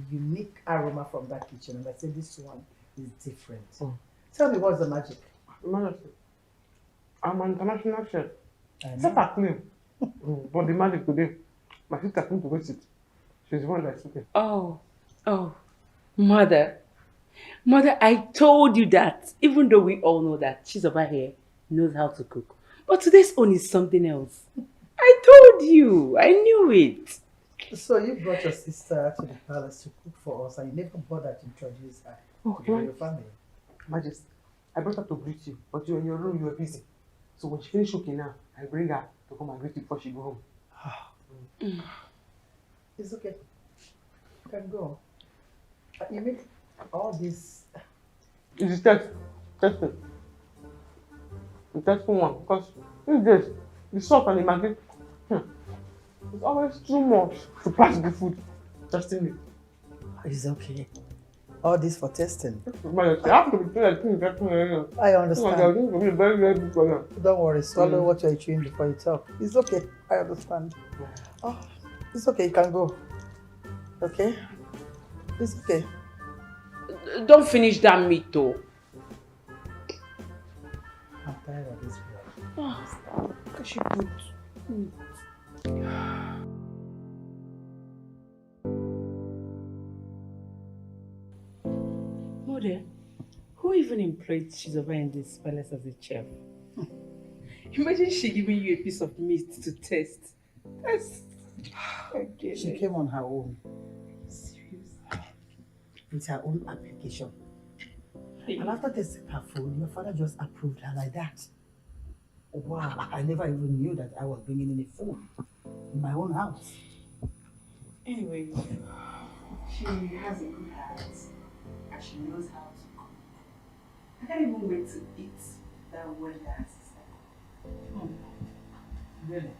unique aroma from that kitchen, and I said this one is different. Tell me, what's the magic? Magic. I'm an international chef. I know. Except I clean. But the magic today, my sister came to visit. She's the one that's cooking. Oh, Mother, I told you that, even though we all know that she's over here knows how to cook. But today's own is something else. I told you, I knew it. So you brought your sister to the palace to cook for us, and you never bothered to introduce her to your family. Majesty, I brought her to greet you, but you're in your room, you were busy. So when she finished cooking now, I bring her to come and greet you before she go home. It's okay. You can go. You make all this. It's testing. The testing one, because these days, the salt and the maggi, it's always too much to pass the food. Testing it. It's okay. All this for testing. But you have to be testing. I understand. Very, very good for you. Don't worry, swallow what you're chewing before you talk. It's okay. I understand. Oh, it's okay. You can go. Okay? It's okay. Don't finish that meat though. I'm tired of this girl. What she put? Mother, who even employed Chizoba in this palace as a chef? Imagine she giving you a piece of meat to taste. Okay. She came on her own. Serious? With her own application. And after tasting her food, your father just approved her like that. Wow, I never even knew that I was bringing in a food in my own house. Anyway, she has a good heart and she knows how to cook. I can't even wait to eat that well that sister. Really?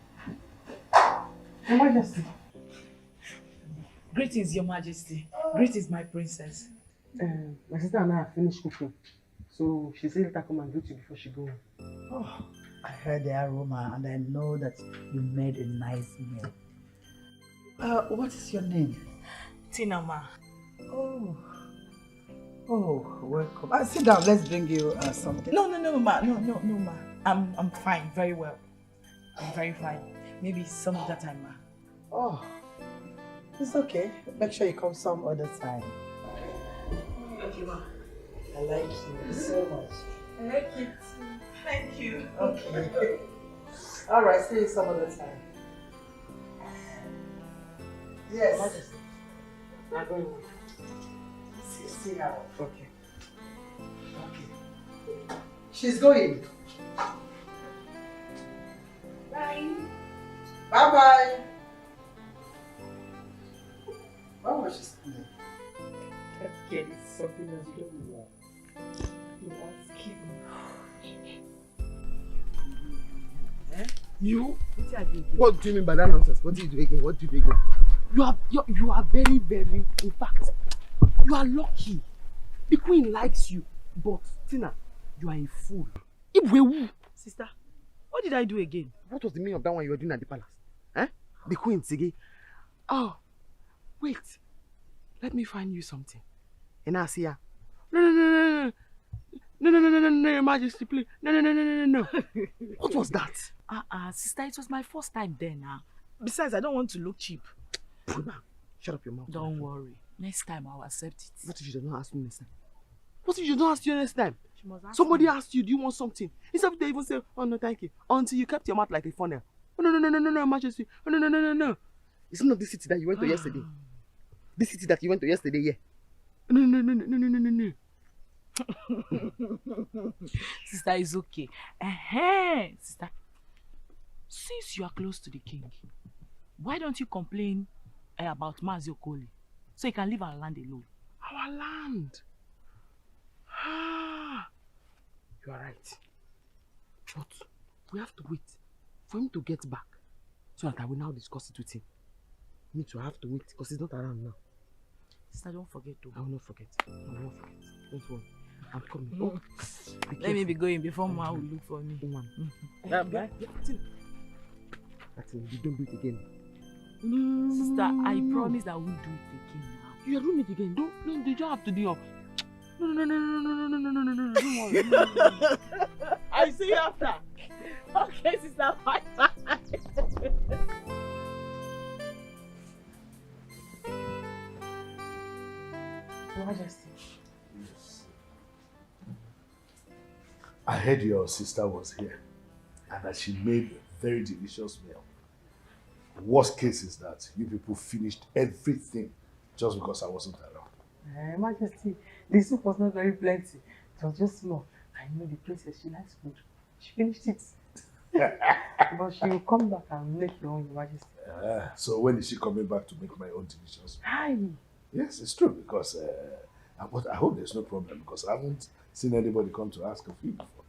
Your Majesty. Greetings, Your Majesty. Greetings, my princess. My sister and I have finished cooking. So she said let her come and greet you before she go. Oh, I heard the aroma and I know that you made a nice meal. What is your name? Tina, ma. Oh, welcome. Sit down, let's bring you something. No, ma. No, ma. I'm fine, very well. I'm very fine. Maybe some other time, ma. Oh, it's okay. Make sure you come some other time. Okay, ma. I like you so much. I like it too. Thank you. Okay. All right, see you some other time. Yes. I'm going. See now. Okay. She's going. Bye. Bye-bye. Why was she standing? That girl is something else you don't want. You want skin. You? What do you mean by that nonsense? What do you do again? What do you do again? You are very, very, in fact, you are lucky. The queen likes you. But, Tina, you are a fool. Sister, what did I do again? What was the meaning of that one you were doing at the palace? Eh? The queen, Sige. Oh, wait. Let me find you something. And I see her. No, Your Majesty, please. No. What was that? Sister, it was my first time there now. Besides, I don't want to look cheap. Shut up your mouth. Don't worry. Next time I'll accept it. What if she does not ask you next time? What if she don't ask you next time? She must ask Somebody me. asked you, do you want something? Instead of they even say, oh no, thank you. Until you kept your mouth like a funnel. Oh, no, Majesty. Oh, no. It's not this city that you went to yesterday. This city that you went to yesterday, yeah. No. Sister, it's okay. Sister, since you are close to the king, why don't you complain about Mazio Koli so he can leave our land alone? Our land? You are right. But we have to wait for him to get back so that I will now discuss it with him. Me too, I have to wait because he's not around now. Sister, don't forget to. I will not forget. Don't worry. I'm coming. No. Oh, Let me be going before Ma will look for me. Bye. You don't do it again. Sister, I promise that we'll do it again now. You are doing it again. Don't you don't have to do your... No, don't worry. I'll see you after. Okay, sister, bye. Your Majesty. Yes. I heard your sister was here and that she made a very delicious meal. Worst case is that you people finished everything just because I wasn't around. Majesty, the soup was not very plenty. It was just small. I know the princess, she likes food. She finished it. But she will come back and make your own, Your Majesty. So when is she coming back to make my own delicious? Hi. Yes, it's true because but I hope there's no problem because I haven't seen anybody come to ask of you before.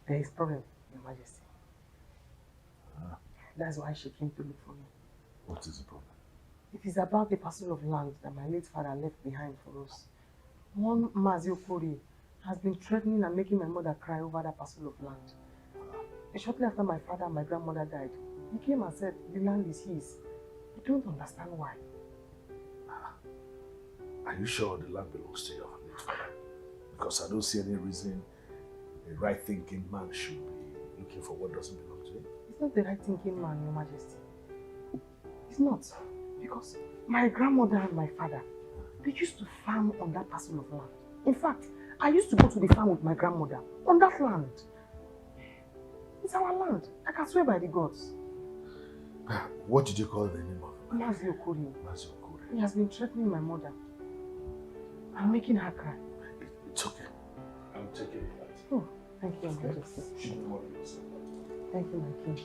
There is problem, Your Majesty. That's why she came to look for me. What is the problem? It is about the parcel of land that my late father left behind for us. One Mazio Kori has been threatening and making my mother cry over that parcel of land. Shortly after my father and my grandmother died, he came and said the land is his. I don't understand why. Are you sure the land belongs to your late father? Because I don't see any reason a right-thinking man should be looking for what doesn't belong to him. He's not the right-thinking man, Your Majesty. He's not. Because my grandmother and my father, they used to farm on that parcel of land. In fact, I used to go to the farm with my grandmother on that land. It's our land. I can swear by the gods. What did you call the name of him? Mazio Kori. Mazio Kori. He has been threatening my mother and making her cry. It's okay. I'm taking it back. Oh, thank you, Your Majesty. Shouldn't worry yourself. Thank you, my king.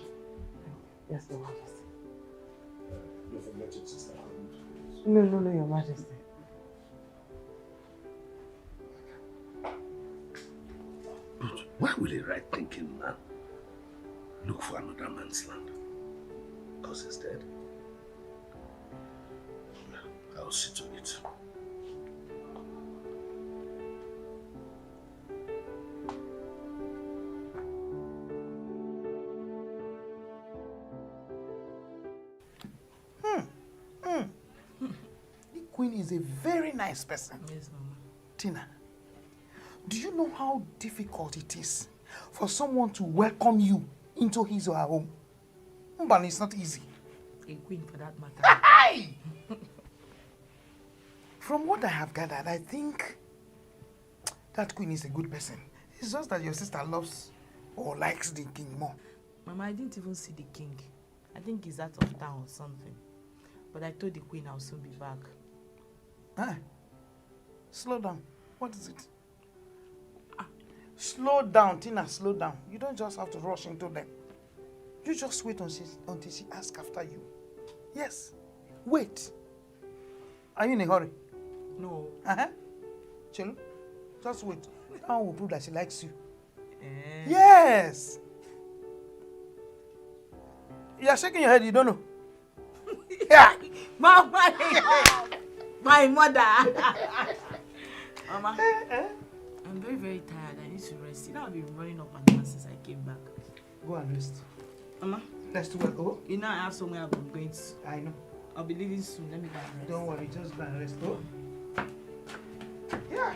Yes, Your Majesty. Don't forget it, sister. No, Your Majesty. But why will a right-thinking man look for another man's land? Because he's dead? I'll see to it. The queen is a very nice person. Yes, Mama. Tina, do you know how difficult it is for someone to welcome you into his or her home? But it's not easy. A queen for that matter. Hi! From what I have gathered, I think that queen is a good person. It's just that your sister loves or likes the king more. Mama, I didn't even see the king. I think he's out of town or something. But I told the queen I'll soon be back. Slow down. What is it? Slow down, Tina, slow down. You don't just have to rush into them. You just wait until she asks after you. Yes, wait. Are you in a hurry? No. Chelo, just wait. That one will prove that she likes you. Yes. You are shaking your head, you don't know. Yeah. Mama, my mother. Mama, I'm very, very tired. I need to rest. You know, I've been running up and down since I came back. Go and rest. Mama, rest well. Oh, you know I have somewhere I'm going to. I know. I'll be leaving soon. Let me go and rest. Don't worry, just go and rest. Oh. Yeah.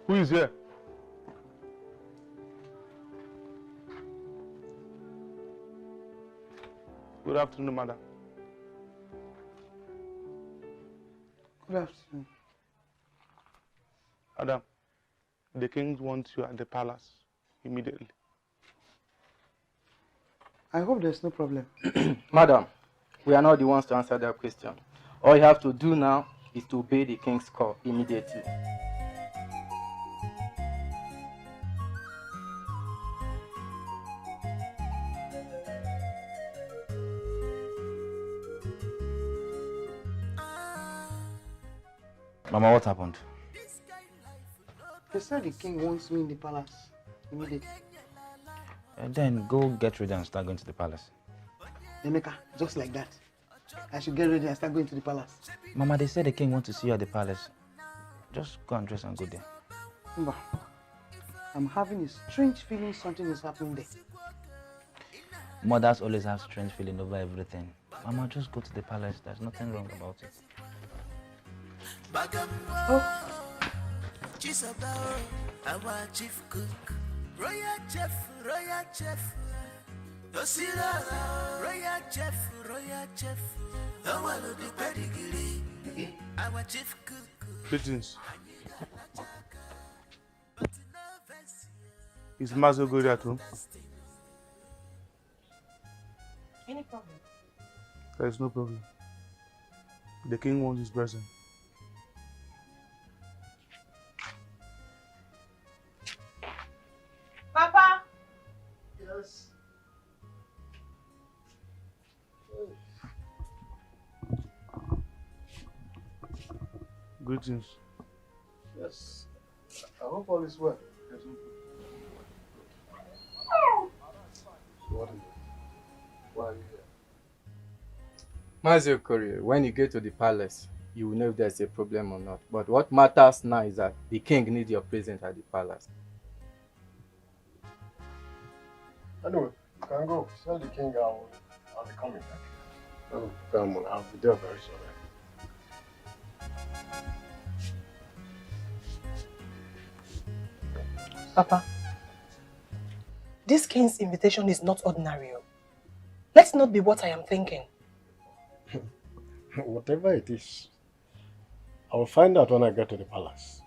Who is here? Good afternoon, madam. Good afternoon. Madam, the king wants you at the palace immediately. I hope there's no problem. Madam, we are not the ones to answer that question. All you have to do now is to obey the king's call immediately. Mama, what happened? They said the king wants me in the palace immediately. Then go get ready and start going to the palace. Emeka, just like that. I should get ready and start going to the palace. Mama, they said the king wants to see you at the palace. Just go and dress and go there. Mba, I'm having a strange feeling something is happening there. Mothers always have strange feeling over everything. Mama, just go to the palace. There's nothing wrong about it. Oh. Our chief cook, royal chef, royal chef. Royal chef, royal chef. The one of the pedigree. Our chief cook. Greetings. Is Mazo good at home? Any problem? There is no problem. The king wants his present. Papa! Yes. Greetings. Yes. I hope all is well. There's no problem. So what is it? Why are you here? Mazio Korea, when you get to the palace, you will know if there's a problem or not. But what matters now is that the king needs your presence at the palace. Anyway, you can go. Tell the king I'll be coming back. Oh, come on, I'll be there very soon. Papa, this king's invitation is not ordinary. Let's not be what I am thinking. Whatever it is, I will find out when I get to the palace.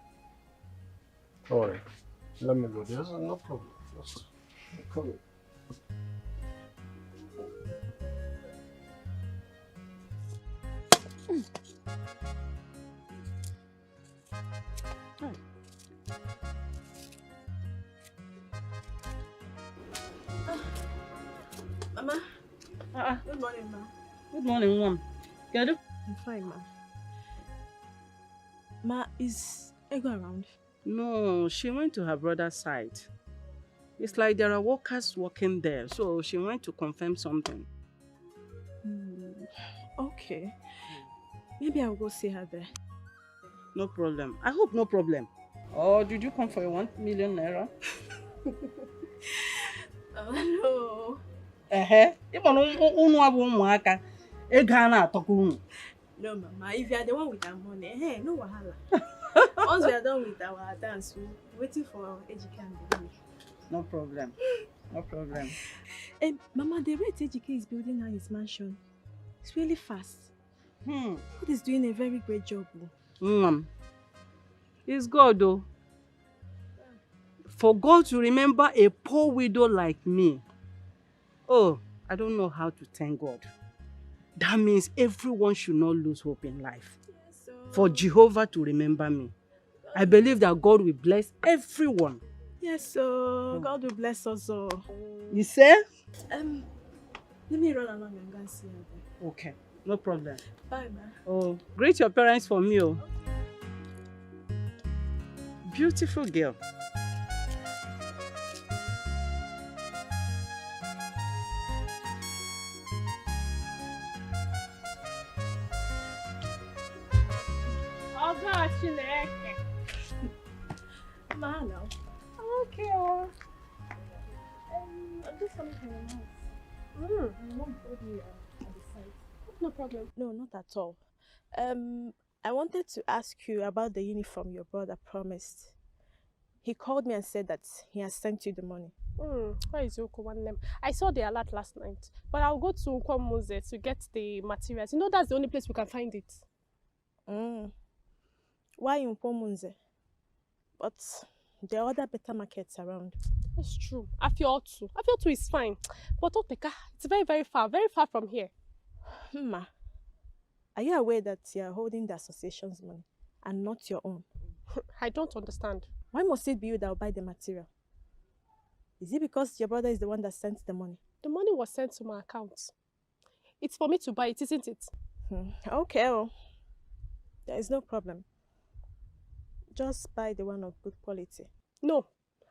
Don't worry. Let me go. There's no problem. Just come in. Mama. Good morning, ma. Good morning, Mom. Get it? I'm fine, ma. Ma, is Ego around? No, she went to her brother's side. It's like there are workers working there, so she went to confirm something. Okay. Maybe I'll go see her there. No problem. I hope no problem. Or did you come for your 1 million naira? Oh, no. No, Mama. If you are the one with our money, hey, no wahala. Once we are done with our dance, we're waiting for Ejike and the baby. No problem. No problem. Mama, the rate Ejike is building now his mansion. It's really fast. God is doing a very great job. It's God, though. For God to remember a poor widow like me. Oh, I don't know how to thank God. That means everyone should not lose hope in life. Yes, for Jehovah to remember me. I believe that God will bless everyone. Yes, so God will bless us all. You say? Let me run along and go and see her. Okay, no problem. Bye, ma. Oh, greet your parents for me. Oh. Beautiful girl. Ma, no. Okay. I'm just coming from your house. My mom told me at the site. No problem. No, not at all. I wanted to ask you about the uniform your brother promised. He called me and said that he has sent you the money. Where is Yoko? I saw the alert last night, but I'll go to Nkwomuze to get the materials. You know that's the only place we can find it. Why in Nkwomuze? But there are other better markets around. That's true. Afiotu is fine. But Oteka, it's very, very far from here. Ma, are you aware that you are holding the association's money and not your own? I don't understand. Why must it be you that will buy the material? Is it because your brother is the one that sent the money? The money was sent to my account. It's for me to buy it, isn't it? Okay, well, there is no problem. Just buy the one of good quality. No,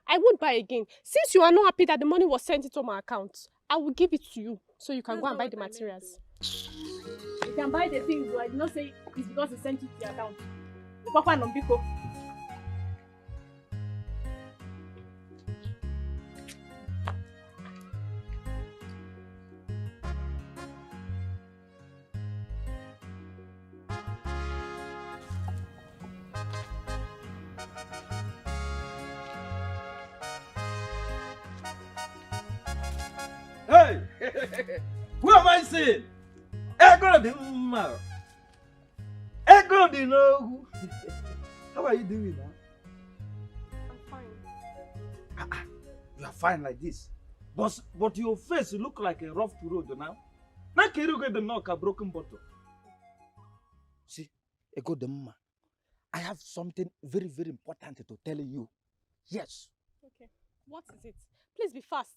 I won't buy again. Since you are not happy that the money was sent into my account, I will give it to you so you can go and buy the materials. You can buy the things, but I did not say it's because he sent it to your account. The papa and Biko. Hey! Who am I seeing? Ego the Mma. Ego the no. How are you doing now? I'm fine. You are fine like this. But your face look like a rough road now. Now can you get the knock a broken bottle? See, Ego Demma, I have something very, very important to tell you. Yes. Okay. What is it? Please be fast.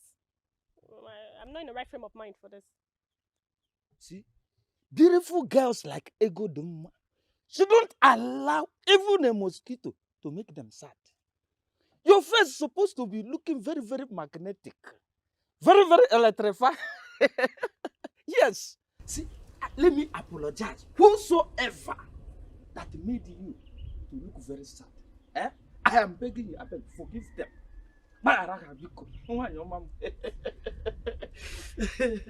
I'm not in the right frame of mind for this. See, beautiful girls like Ego Demma shouldn't allow even a mosquito to make them sad. Your face is supposed to be looking very, very magnetic. Very, very electrifying. Yes. See, let me apologize. Whosoever that made you to look very sad. Eh? I am begging you, I beg, forgive them.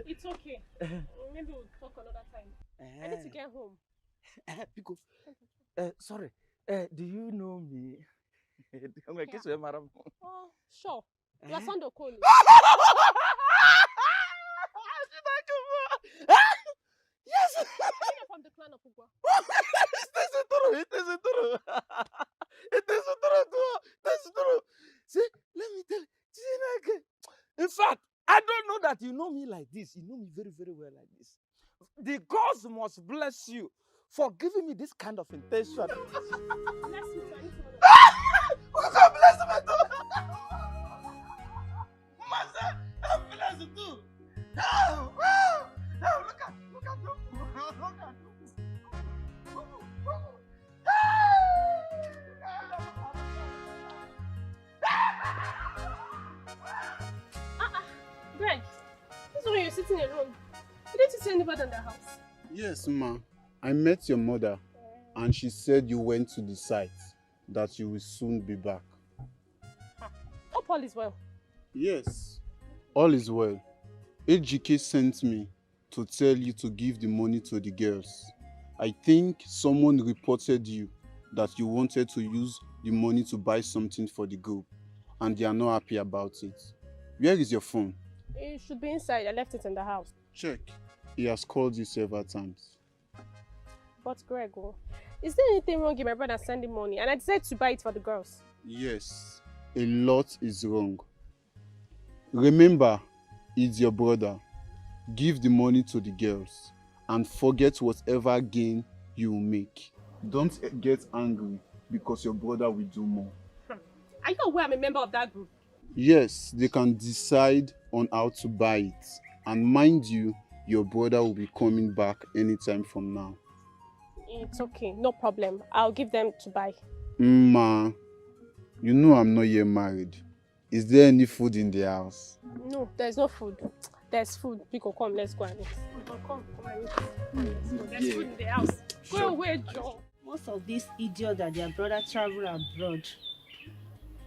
It's okay. Maybe we'll talk another time. I need to get home. Pico, sorry. Do you know me? Oh, sure. You are Tonto Kolu. Yes! You're from the clan of Ugwa. It is true. It is true. See, let me tell you. In fact, I don't know that you know me like this. You know me very, very well like this. The gods must bless you for giving me this kind of intention. Bless you, God bless me too. Master, I'm blessed too. Oh, look at Greg, this is when you're sitting alone. Didn't you see anybody in the house? Yes, ma. I met your mother and she said you went to the site, that you will soon be back. Hope all is well. Yes, all is well. Ejike sent me to tell you to give the money to the girls. I think someone reported you that you wanted to use the money to buy something for the group and they are not happy about it. Where is your phone? It should be inside. I left it in the house. Check. He has called you several times. But Greg, is there anything wrong if my brother sending money and I decided to buy it for the girls? Yes, a lot is wrong. Remember, it's your brother. Give the money to the girls and forget whatever gain you will make. Don't get angry because your brother will do more. Are you aware I'm a member of that group? Yes, they can decide on how to buy it. And mind you, your brother will be coming back anytime from now. It's okay, no problem. I'll give them to buy. Ma, you know I'm not yet married. Is there any food in the house? No, there's no food. There's food. Pico, come, let's go and eat. Pico, come and eat. There's food in the house. Go away, Joe. Most of these idiots that their brother travel abroad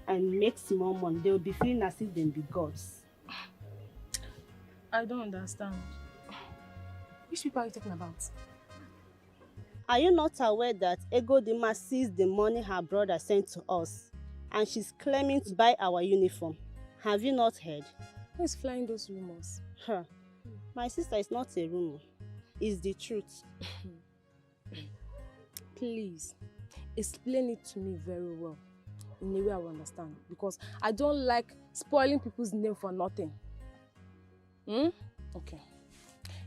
and make small money, they will be feeling as if they be gods. I don't understand. Which people are you talking about? Are you not aware that Ego Dima sees the money her brother sent to us and she's claiming to buy our uniform? Have you not heard? Who is flying those rumors? Her. My sister, is not a rumor. It's the truth. Please, explain it to me very well, in a way I will understand. Because I don't like spoiling people's name for nothing. Okay.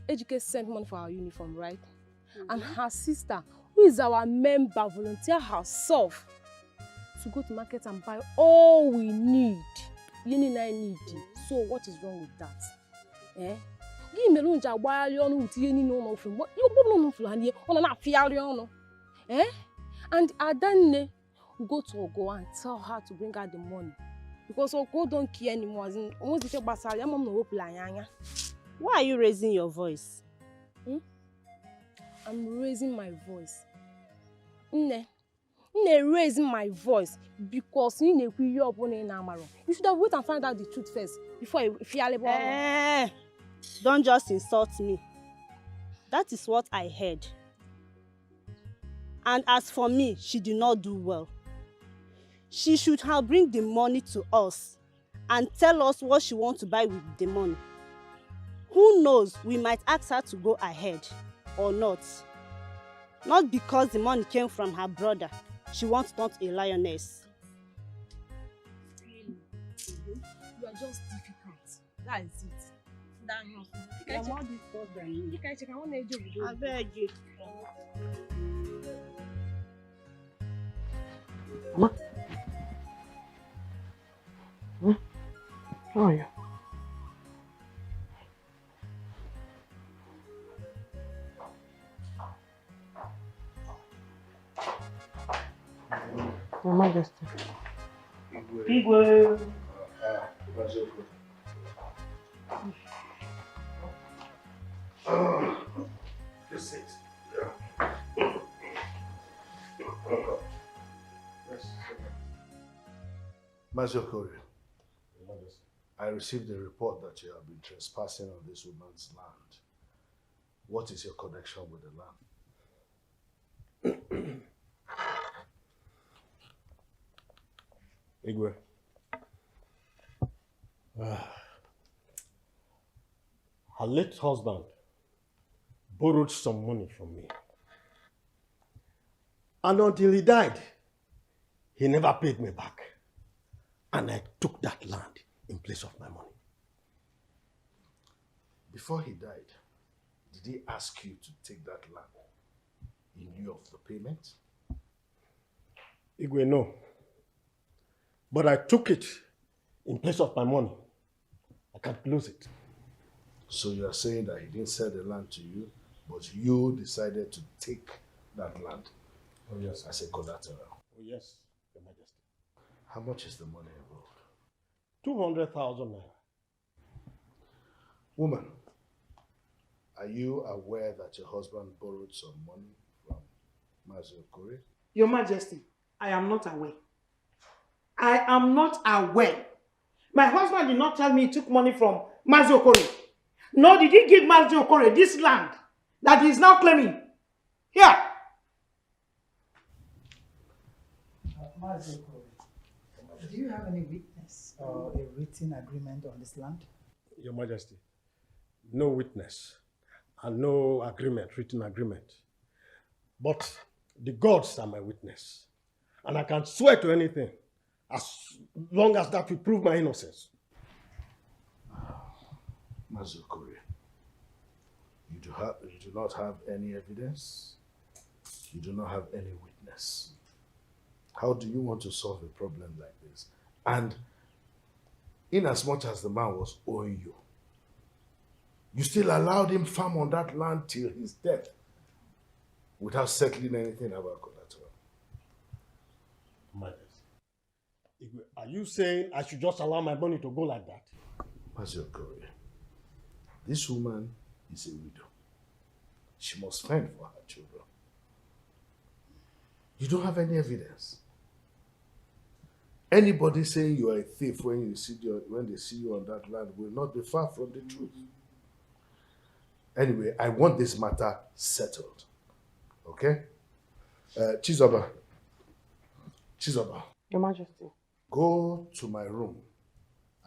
Ejike sent money for our uniform, right? And her sister, who is our member, volunteered herself to go to market and buy all we need. Yini and I need. So what is wrong with that? Eh? Give me lunch a while you know to any no from what you won't know here on an affair. Eh? And Adane will go to Ogo and tell her to bring her the money. Because Ogo don't care anymore. Why are you raising your voice? I'm raising my voice. Raising my voice because you should have waited and find out the truth first before you feel don't just insult me. That is what I heard. And as for me, she did not do well. She should have bring the money to us and tell us what she wants to buy with the money. Who knows, we might ask her to go ahead or not. Not because the money came from her brother. She wants not a lioness. You are just difficult. That is it. That house. You're more difficult than me. I want to do. I beg you. Huh? Huh? How are you? Your Majesty. Igwe. Just sit. Mazokore, I received a report that you have been trespassing on this woman's land. What is your connection with the land? Igwe. Her late husband borrowed some money from me. And until he died, he never paid me back. And I took that land in place of my money. Before he died, did he ask you to take that land in lieu of the payment? Igwe, no. But I took it in place of my money. I can't lose it. So you are saying that he didn't sell the land to you, but you decided to take that land? Oh, yes. As a collateral? Oh, yes, Your Majesty. How much is the money involved? 200,000 naira. Woman, are you aware that your husband borrowed some money from Mazokore? Your Majesty, I am not aware. I am not aware. My husband did not tell me he took money from Mazokore. Nor did he give Mazokore this land that he is now claiming. Here. Mazokore, do you have any witness or a written agreement on this land? Your Majesty, no witness and no agreement, written agreement. But the gods are my witness. And I can swear to anything as long as that will prove my innocence. Mazokore, you do not have any evidence. You do not have any witness. How do you want to solve a problem like this? And in as much as the man was owing you, you still allowed him farm on that land till his death without settling anything about collateral. Majesty, are you saying I should just allow my money to go like that? Mazokore, this woman is a widow. She must fend for her children. You don't have any evidence. Anybody saying you are a thief when they see you on that land will not be far from the truth. Anyway, I want this matter settled. Okay? Chizoba. Your Majesty. Go to my room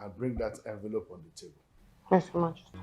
and bring that envelope on the table. Yes, Your Majesty.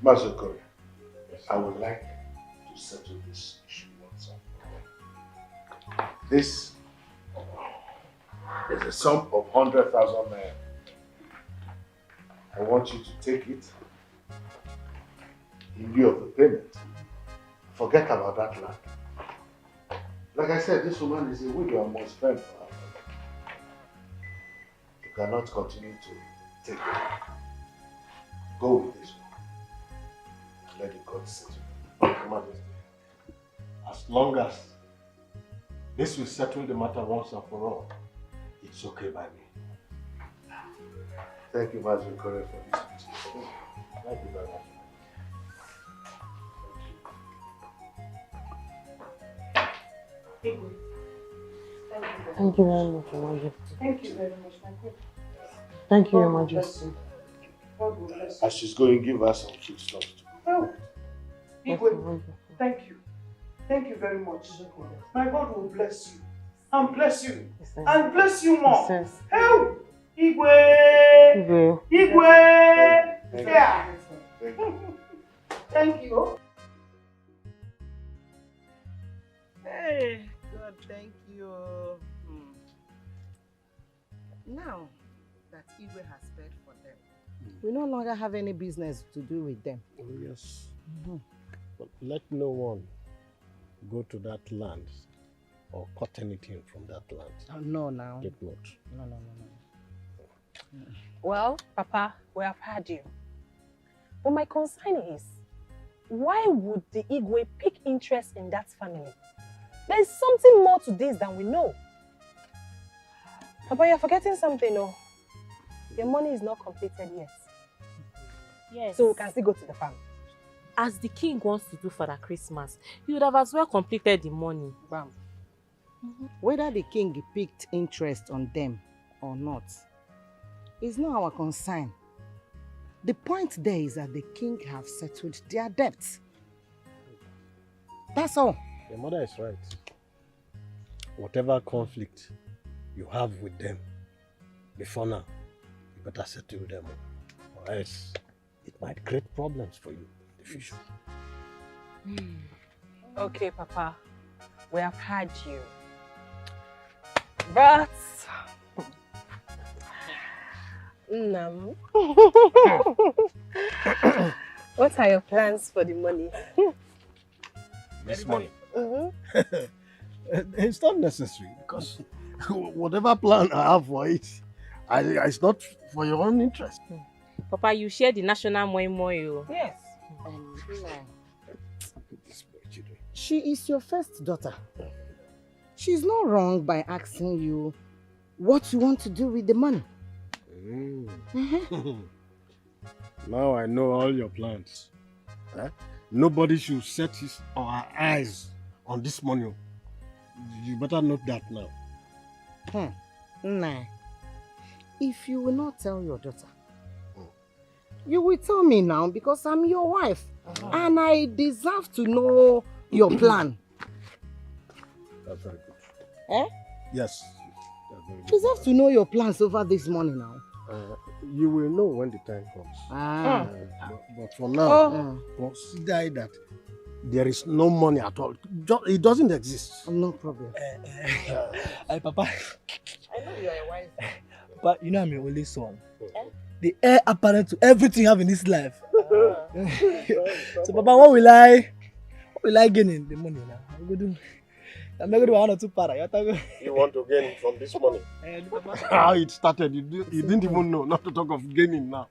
Mazokore, I would like to settle this issue once and for all. This is a sum of 100,000 naira. I want you to take it in lieu of the payment. Forget about that land. Like I said, this woman is a widow and must fend for her. You cannot continue to take it. Go with this one. Let the court settle. Your Majesty, as long as this will settle the matter once and for all, it's okay by me. Thank you, Mazokore, for listening to me. Thank you very much. Thank you very much, Your Majesty. Thank you very much, my good. Thank you, Your God bless Majesty. you. God will bless you. As she's going, give her some food stuff to Oh, Yes, Igwe, Your Majesty. thank you. Thank you very much. My God will bless you. And bless you. And bless you more. Yes. Help! Igwe! Igwe! Yeah. Thank you. Hey, God, thank you. Now that Igwe has paid for them, we no longer have any business to do with them. Oh, yes. But let no one go to that land or cut anything from that land. No, now. Take note. No. Well, Papa, we have heard you. But my concern is, why would the Igwe pick interest in that family? There is something more to this than we know. Papa, you're forgetting something, no? Your money is not completed yet. Yes. So we can still go to the farm. As the king wants to do for the Christmas, he would have as well completed the money. Bam. Whether the king picked interest on them or not is not our concern. The point there is that the king have settled their debts. That's all. Your mother is right. Whatever conflict you have with them, before now, you better settle them, or else it might create problems for you in the future. Okay, Papa, we have heard you. But Nam, what are your plans for the money? This money? It's not necessary, because whatever plan I have for it, it's not for your own interest. Papa, you share the national moi. Yes. She is your first daughter. She's not wrong by asking you what you want to do with the money. Now I know all your plans. Nobody should set his or her eyes on this money. You better note that now. Nah. If you will not tell your daughter, you will tell me now, because I'm your wife. And I deserve to know your plan. That's very good. Eh? Yes. That's very good. You deserve to know your plans over this money now. You will know when the time comes. But for now, consider that there is no money at all. It doesn't exist. No problem. Hey, Papa. I know you are a wise man. But you know I'm your only son. The heir apparent to everything you have in this life. So, Papa, what will I gain in the money now? I'm going to do 1 or 2 para. You want to gain from this money? How it started, you didn't even know, not to talk of gaining now.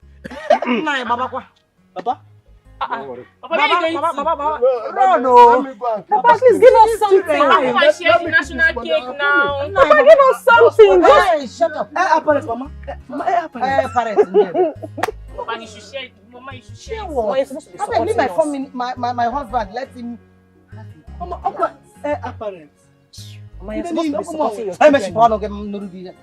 Papa? Don't worry. Papa, Run, Papa, please give us something. Papa, share the national cake now. Papa, give us something. Hey, shut up. Apparent, Mama. Apparent. Papa, you should share. Mama, you should share. What? I leave my phone, my husband. Let him. Mama, apparent. Mama, you're supposed to be supporting your children.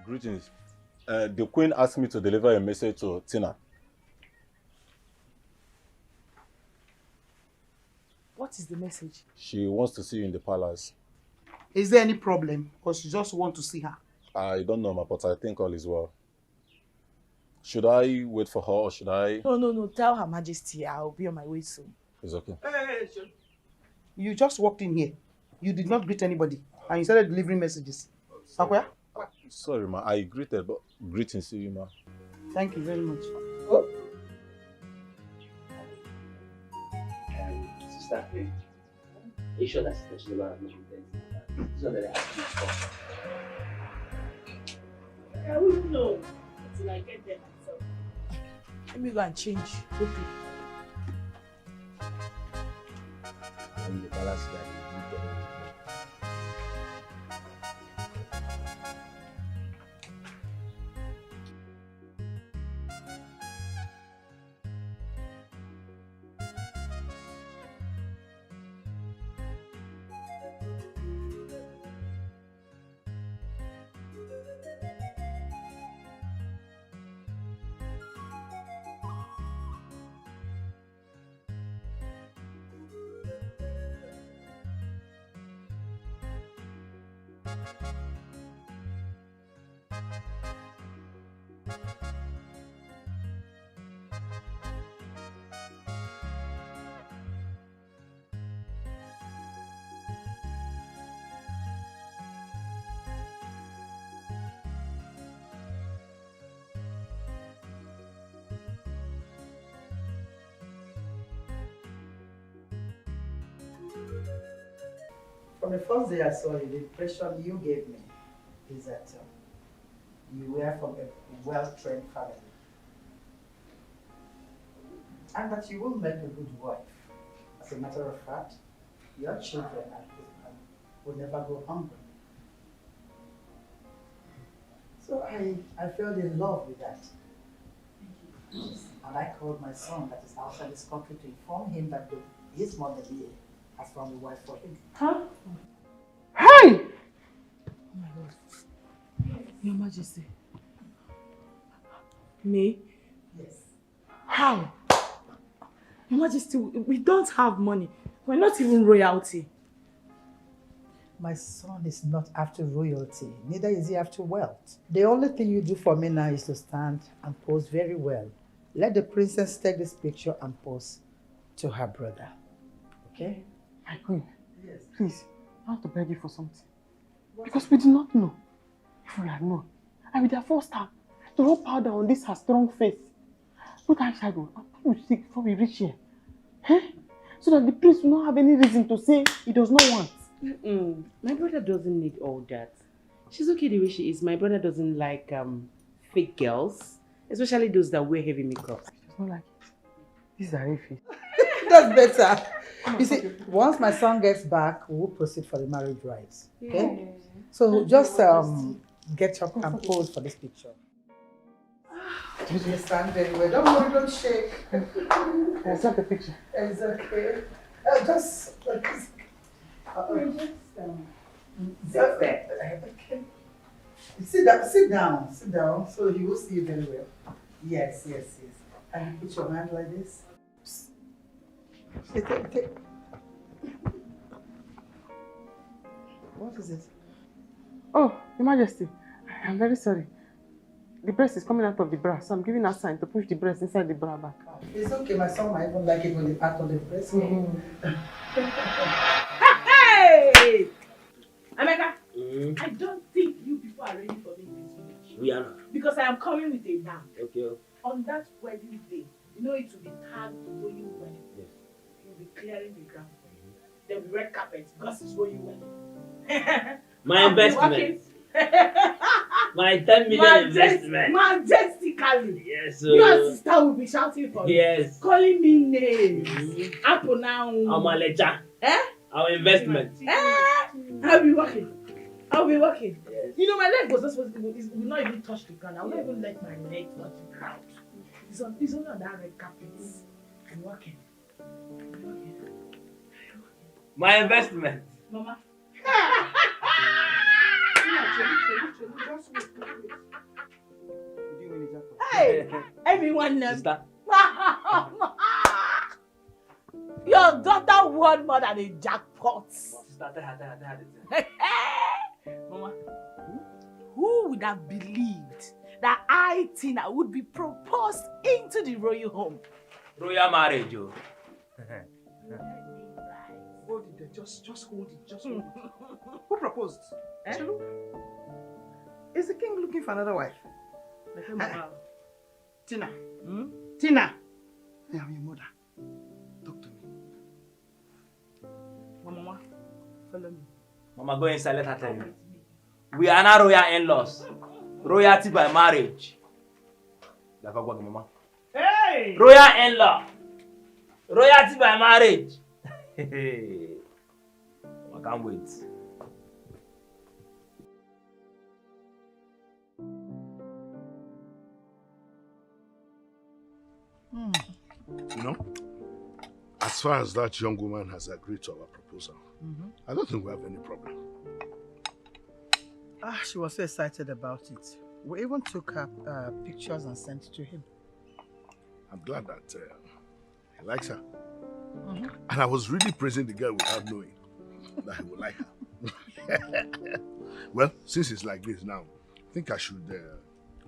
Greetings. The Queen asked me to deliver a message to Tina. What is the message? She wants to see you in the palace. Is there any problem? Or she just want to see her? I don't know, but I think all is well. Should I wait for her or should I? No. Tell Her Majesty I'll be on my way soon. It's okay. Hey, you just walked in here. You did not greet anybody. And you started delivering messages. Akwaya? Sorry, ma. I greeted, but greetings to you, ma. Thank you very much. Sister, are you sure that's the Sister that I have I wouldn't know until I get there myself. Let me go and change. Okay. And the palace that you get everything. From the first day I saw you, the impression you gave me is that you were from a well-trained family. And that you will make a good wife. As a matter of fact, your children and husband will never go hungry. So I fell in love with that. And I called my son that is outside this country to inform him that his mother here has found a wife for him. Huh? Hey! Oh my God. Your Majesty. Me? Yes. How? Your Majesty, we don't have money. We're not even royalty. My son is not after royalty, neither is he after wealth. The only thing you do for me now is to stand and pose very well. Let the princess take this picture and pose to her brother. Okay? My queen, yes. Please, I want to beg you for something. Because we do not know. If we had known, I would have forced her to rub powder on this her strong face. Put eyeshadow and put lipstick before we reach here. Eh? So that the prince will not have any reason to say he does not want. My brother doesn't need all that. She's okay the way she is. My brother doesn't like fake girls, especially those that wear heavy makeup. She does not like it. These are heavy. That's better. You see, once my son gets back, we'll proceed for the marriage rites. Okay? Yeah. So just get up and pose for this picture. You stand very well. Don't worry, don't shake. I'll snap the picture. It's okay. Just sit there. Okay. Sit down, so he will see you very well. Yes. And put your hand like this. Take. What is it? Oh, Your Majesty, I'm very sorry. The breast is coming out of the bra, so I'm giving her a sign to push the breast inside the bra back. It's okay, my son might even like it when the part of the breast. Hey! Emeka, I don't think you people are ready for me in this village. We are not. Because I am coming with a man. Okay. On that wedding day, you know it will be tagged royal wedding. Yes. You'll be clearing the ground for you. There'll be red carpet because it's royal wedding. My investment. My 10 million investment. Majestically. Yes. Your sister will be shouting for yes. me. Calling me names. Apple now. Our ledger. Our investment. I'll be working. Yes. You know, my leg was not supposed to, it will not even touch the ground. I will not even let my leg touch the ground. It's only on that red carpet. I'm working. My investment. Mama. Hey, everyone knows. Your daughter won more than a jackpot. Mama, who would have believed that I, Tina, would be proposed into the royal home? Royal marriage, oh. Hold it there, just hold it, Who proposed? Chelu? Is the king looking for another wife? Tina. Tina. I am your mother. Talk to me. Mama, follow me. Mama, go inside, let her tell you. We are not royal in-laws. Royalty by marriage. Mama. Hey! Royal in-law. Royalty by marriage. I can't wait. You know, as far as that young woman has agreed to our proposal, I don't think we have any problem. She was so excited about it. We even took her pictures and sent it to him. I'm glad that he likes her. And I was really praising the girl without knowing that he would like her. Well, since it's like this now, I think I should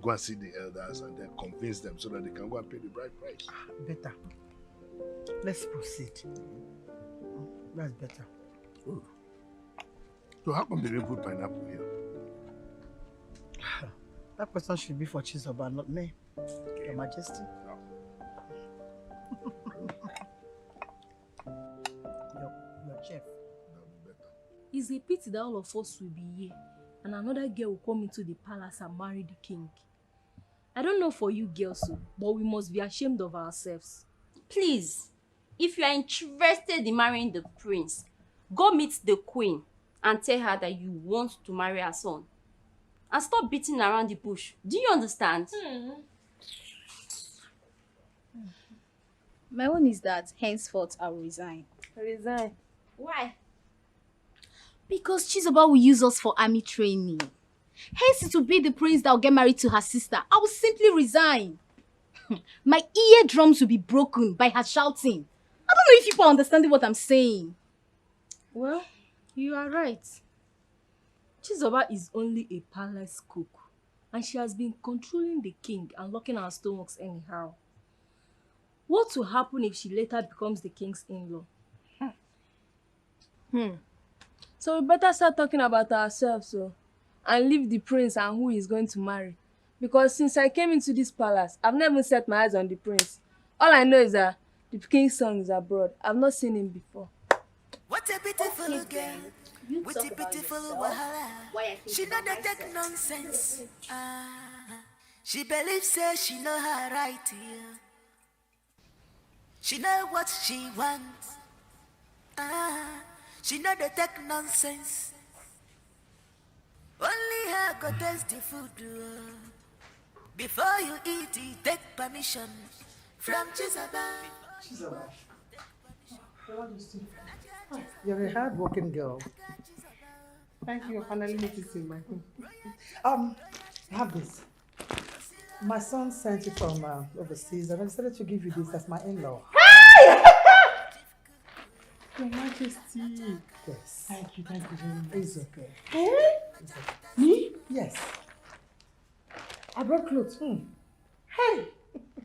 go and see the elders and then convince them so that they can go and pay the bride price. Better. Let's proceed. That's better. Oh. So how come they didn't put pineapple here? That question should be for Chizoba, not me. Your Majesty. No. your chef. It's a pity that all of us will be here and another girl will come into the palace and marry the king. I don't know for you girls, but we must be ashamed of ourselves. Please, if you are interested in marrying the prince, go meet the queen and tell her that you want to marry her son. And stop beating around the bush. Do you understand? My own is that henceforth I will resign. Resign? Why? Because Chizoba will use us for army training. Hence it will be the prince that will get married to her sister. I will simply resign. My eardrums will be broken by her shouting. I don't know if people are understanding what I'm saying. Well, you are right. Chizoba is only a palace cook, and she has been controlling the king and locking our stomachs anyhow. What will happen if she later becomes the king's in-law? So we better start talking about ourselves and leave the prince and who he's going to marry. Because since I came into this palace, I've never set my eyes on the prince. All I know is that the king's son is abroad. I've not seen him before. What a beautiful girl. With a beautiful wahala. She know that take nonsense. She believes say she know her right here. She know what she wants. She know the take nonsense. Only her go taste the food. Before you eat it, take permission from Chizoba. You're a hard-working girl. Thank you for finally noticing my home. Have this. My son sent it from overseas, and I decided to give you this as my in-law. Your Majesty. Yes. Thank you very much. It's okay. Hey? It's okay. Me? Yes. I brought clothes. Hey!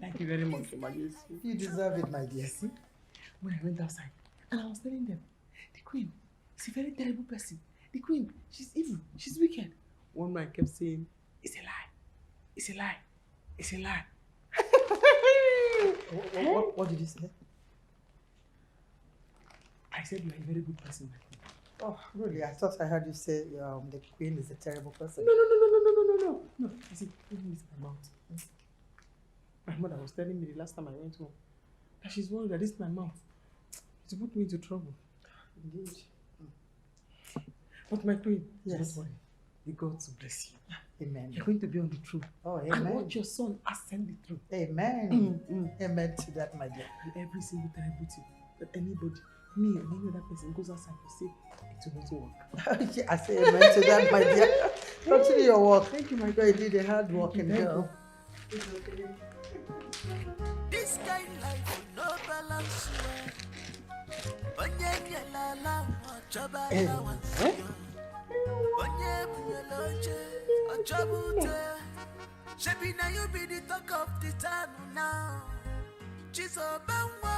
Thank you very much, Your Majesty. You deserve it, my dear. See? When I went outside, and I was telling them, the queen is a very terrible person. The queen, she's evil, she's wicked. One man kept saying, it's a lie, it's a lie, it's a lie. What did you say? I said you are a very good person, my queen. Oh, really? I thought I heard you say the queen is a terrible person. No. No, you see, even with my mouth. My mother was telling me the last time I went home that she's worried that this is my mouth. To put me into trouble. Indeed. But my queen, yes. Don't worry. The gods will bless you. Amen. You're going to be on the truth. Oh, amen. And what your son ascend the truth. Amen. Amen to that, my dear. And every single terrible thing that anybody, me or any other person goes outside to say, it will not work. I say amen to that, my dear. Continue your work. Thank you, my girl. You did a hard working girl. It's okay. This kind of life will no balance well. Onye la chaba la wansi. Onye bunyaloche achabute. Shebi na you be the talk of the town now. Chizoba wa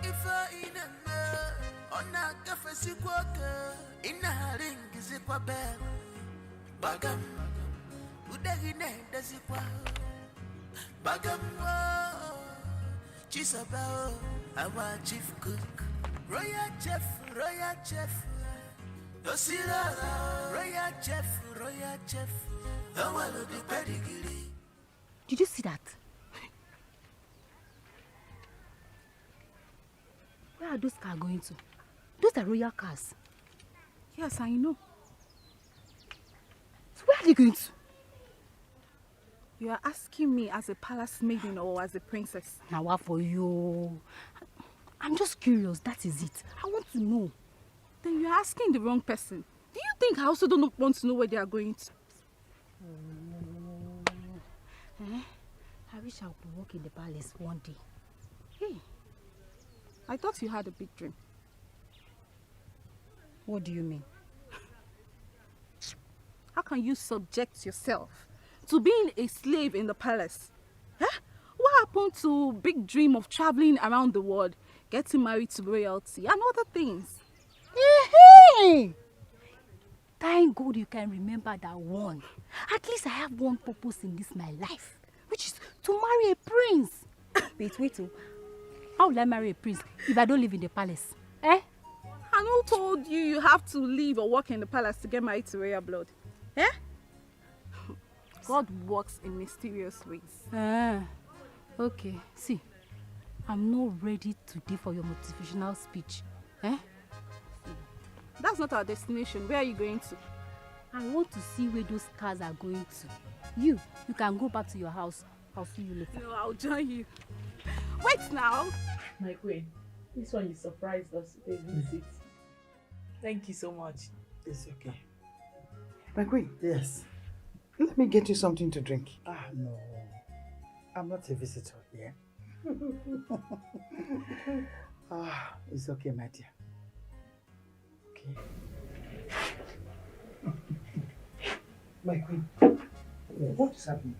ifa ineme. Ona kafe sikwoke. Ina ringi zikwa bel. Bagam. Udagi ne dazikwa. Bagam wa. Chizoba our chief cook. Royal chef. Yosira, royal chef. Did you see that? Where are those cars going to? Those are royal cars. Yes, I know. So where are they going to? You are asking me as a palace maiden or as a princess? Now what for you? I'm just curious, that is it. I want to know. Then you're asking the wrong person. Do you think I also don't want to know where they are going to? I wish I could work in the palace one day. Hey, I thought you had a big dream. What do you mean? How can you subject yourself to being a slave in the palace? Huh? What happened to big dream of traveling around the world, getting married to royalty and other things? Hey! Thank God you can remember that one. At least I have one purpose in this my life, which is to marry a prince. Wait. How will I marry a prince if I don't live in the palace? Eh? And who told you you have to live or work in the palace to get married to royal blood? Eh? God works in mysterious ways. Okay. See, I'm not ready today for your motivational speech. Eh? That's not our destination. Where are you going to? I want to see where those cars are going to. You can go back to your house. I'll see you later. No, I'll join you. Wait now. My queen, this one you surprised us with a visit. Thank you so much. It's okay. My queen. Yes. Let me get you something to drink. No. I'm not a visitor here. It's okay, my dear. Okay. My queen. What is happening?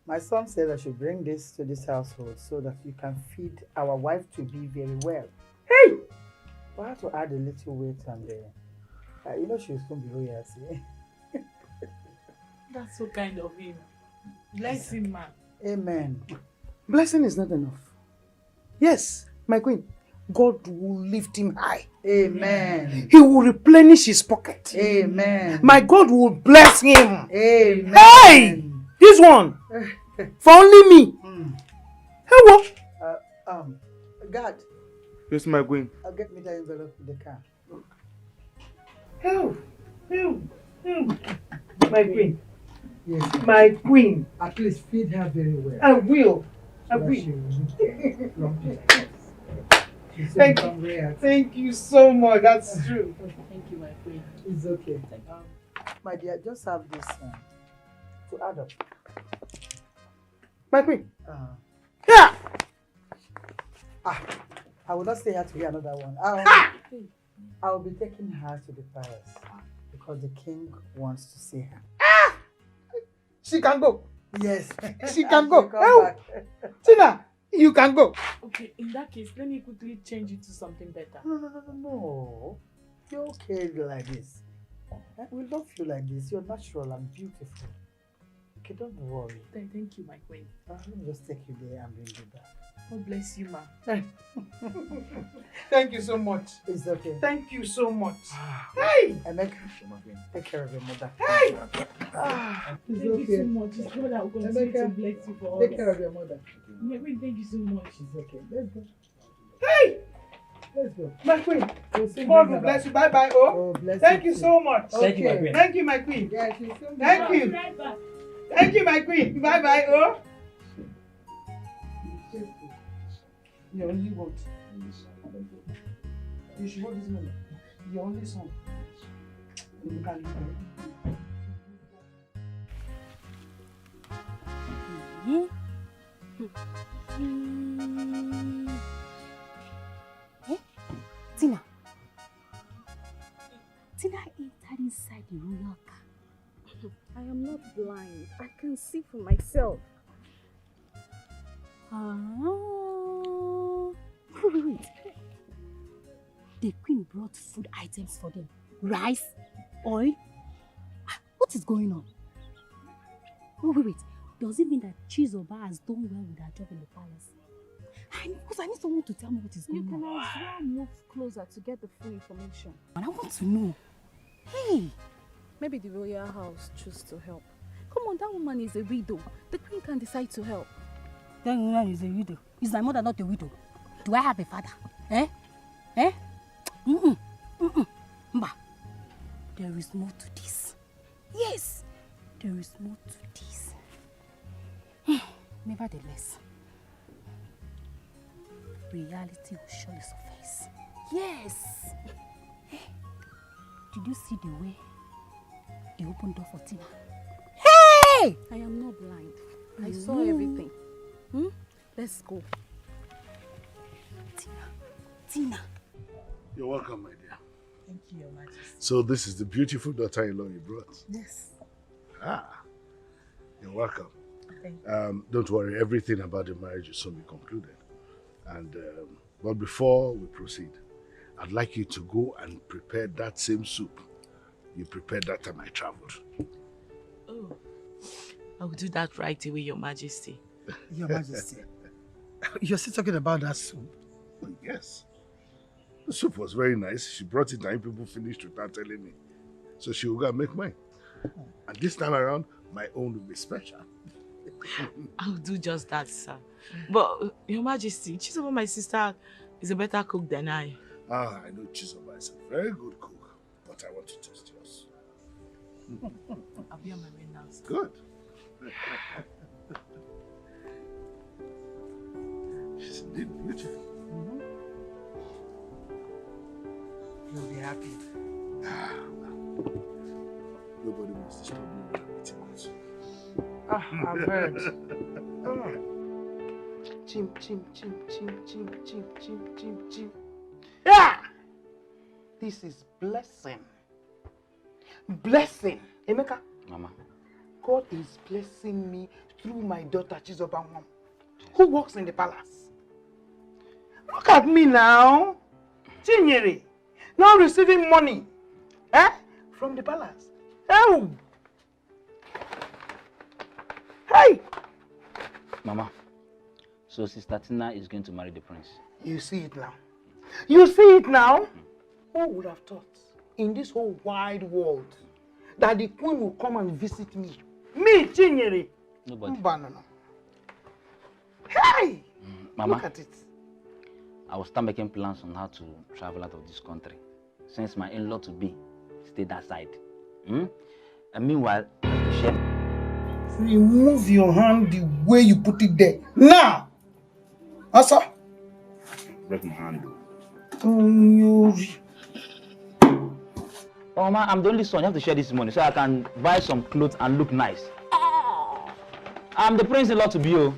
My son said I should bring this to this household so that you can feed our wife to be very well. Hey! We have to add a little weight and you know she'll soon be royalty. That's so kind of him. Bless him, man. Amen. Blessing is not enough. Yes, my queen. God will lift him high. Amen. He will replenish his pocket. Amen. My God will bless him. Amen. Hey! This one! For only me. Hey, what? God. Yes, my queen. I'll get me the envelope in the car. Help! My queen. Yes. My queen. At least feed her very well. I will. Thank you so much. That's true. Thank you, my queen. It's okay. My dear, just have this to add up. My queen. Yeah. I will not stay here to hear another one. I will be taking her to the palace because the king wants to see her. She can go. Yes. She can go. Come back. Tina, you can go. Okay, in that case, let me quickly change it to something better. No. You're okay like this. We love you like this. You're natural and beautiful. Okay, don't worry. Thank you, my queen. Let me just take you there and bring you back. God bless you, ma. Thank you so much. It's okay. Thank you so much. Hey! Emeka, take care of your mother. Hey! Thank you so much. It's God that will continue to bless you for all. Take care of your mother. My queen, thank you so much. It's okay. Let's go. Hey! Let's go. My queen. God will bless you. Bye bye. Oh, bless you so much. Thank you, my queen. Thank you, my queen. Yeah, she'll soon be Thank back. you. Thank you, my queen. Bye bye. Oh. You only want. You should hold this money. Your only son. You can Tina entered inside the royal car. I am not blind. I can see for myself. Wait. The queen brought food items for them. Rice, oil. What is going on? Wait. Does it mean that Chizoba has done well with her job in the palace? Because I need someone to tell me what is going on. You can as well move closer to get the full information. And I want to know. Hey! Maybe the royal house choose to help. Come on, that woman is a widow. The queen can decide to help. That woman is a widow. Is my mother not a widow? Do I have a father? Eh? Eh? Mba. There is more to this. Yes, there is more to this. Nevertheless, reality will surely surface. Yes. Did you see the way they opened door for Tina? Hey! I am not blind. I saw everything. Let's go. Tina. You're welcome, my dear. Thank you, Your Majesty. So this is the beautiful daughter-in-law you brought. Yes. You're welcome. Thank you. Don't worry, everything about the marriage will soon be concluded. And but before we proceed, I'd like you to go and prepare that same soup you prepared that time I traveled. Oh, I will do that right away, Your Majesty. Your Majesty, you're still talking about that soup? Yes. The soup was very nice. She brought it and people finished without telling me. So she will go and make mine. And this time around, my own will be special. I'll do just that, sir. But, Your Majesty, Chizoba, my sister, is a better cook than I. I know Chizoba is a very good cook, but I want to taste yours. I'll be on my way now, sir. Good. She's indeed beautiful. You'll be happy. Nobody wants to stop me when I'm eating this. I've heard. Chim. Yeah! This is blessing. Blessing. Emeka. Mama. God is blessing me through my daughter Chizoba, who works in the palace. Look at me now. Chinyere. Now receiving money. From the palace. Oh! Hey! Mama, so Sister Tina is going to marry the prince. You see it now. You see it now? Who would have thought in this whole wide world that the queen will come and visit me? Me, Chinyere. Nobody. Banana. Hey! Mama, look at it. I will start making plans on how to travel out of this country, since my in-law to be stayed that side. And meanwhile, Remove your hand the way you put it there. Now! Asa? break my hand. Oh, Mama, I'm the only son. You have to share this money so I can buy some clothes and look nice. I'm the prince-in-law to be. Oh.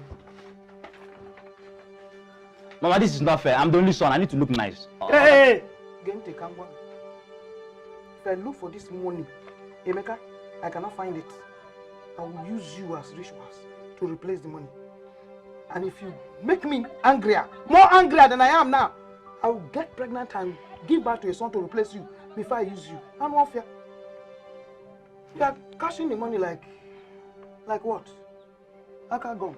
Mama, this is not fair. I'm the only son. I need to look nice. Hey! Gente Kangwa. If I look for this money, Emeka, I cannot find it. I will use you as rituals to replace the money. And if you make me angrier, more angrier than I am now, I will get pregnant and give birth to a son to replace you before I use you. I'm not fair. You are cashing the money like what? I can't go.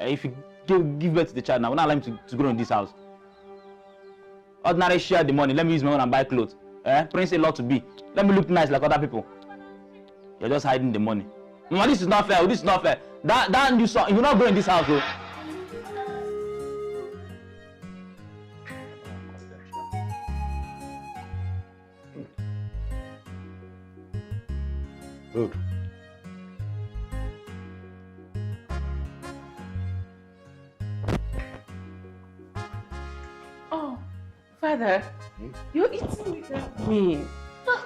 If you give birth to the child now, we're not allowing him to grow in this house. Ordinary share the money. Let me use my own and buy clothes. Prince-in-law to be. Let me look nice like other people. You're just hiding the money. Mama, this is not fair. This is not fair. That you saw, you're not going in this house, though. Good. Oh, Father, you're eating without me.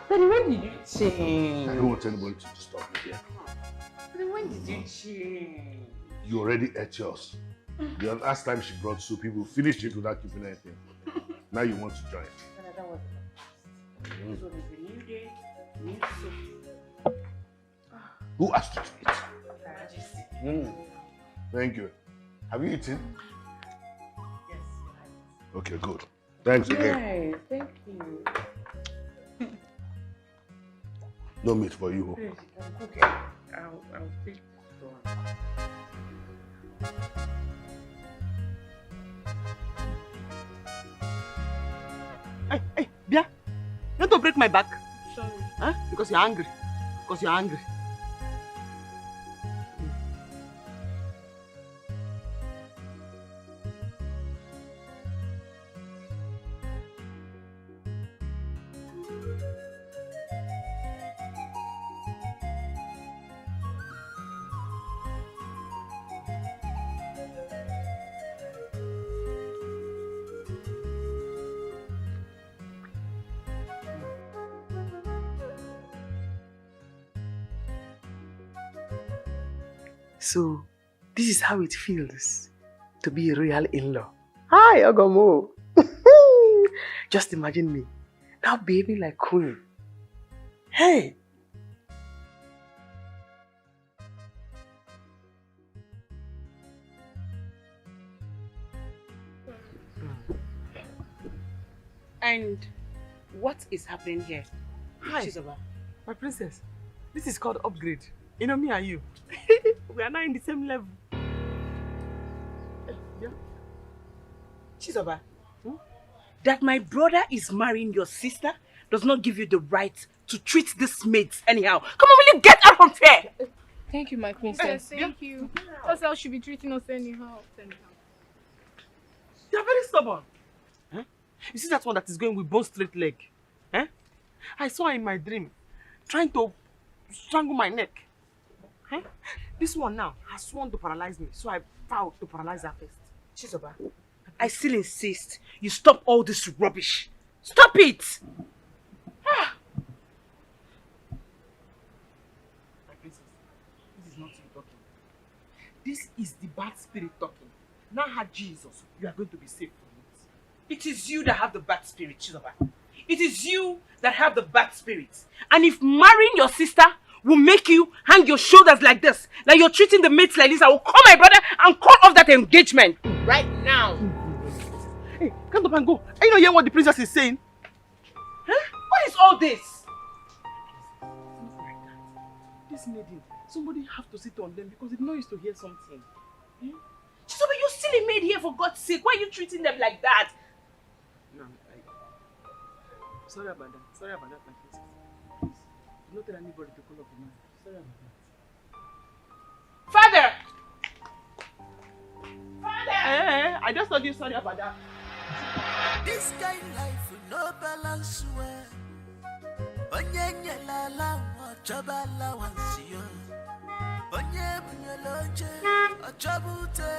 Daddy, when did you change? I don't want anybody to disturb me here. Daddy, when did you change? You already ate yours. The last time she brought soup, people finished it without keeping anything. Now you want to join. That was the So it's a new day, new soup. Who asked you to eat? Majesty. Thank you. Have you eaten? Yes. Okay, good. Thanks again. Yes, thank you. No meat for you. Please, you can cook it. I'll take this one. Hey, Bia, you want to break my back? Sorry. Huh? Because you're angry. Because you're angry. So, this is how it feels to be a royal in-law. Hi, Ogomo. Just imagine me now behaving like queen. Hey. And what is happening here? Hi, my princess. This is called upgrade. You know me and you. We are now in the same level. Yeah. Chizoba, that my brother is marrying your sister does not give you the right to treat this maid anyhow. Come on, will you get out from here? Thank you, my princess. Thank you. That's how she be treating us anyhow. You are very stubborn. Huh? You see that one that is going with bone straight leg? Huh? I saw her in my dream trying to strangle my neck. Huh? This one now has sworn to paralyze me, so I vowed to paralyze her first. Chizoba, I still insist you stop all this rubbish. Stop it! My princess, this is not you talking. This is the bad spirit talking. Now, her Jesus, you are going to be saved from it. It is you that have the bad spirit, Chizoba. It is you that have the bad spirit. And if marrying your sister will make you hang your shoulders like this, like you're treating the mates like this, I will call my brother and call off that engagement right now. Hey, come up and go. Are you not hearing what the princess is saying? Huh? What is all this? This maiden, somebody have to sit on them because they know used to hear something. Hmm? Chizoba, you're still a maid here for God's sake. Why are you treating them like that? No, sorry about that. Sorry about that, my princess. Please, do not tell anybody to call up the man. Sorry about that. Father! Hey, I just told you sorry about that. This kind life no balance well. Onye nyelala ochabala wansio. Onye bunyeloje ochabute.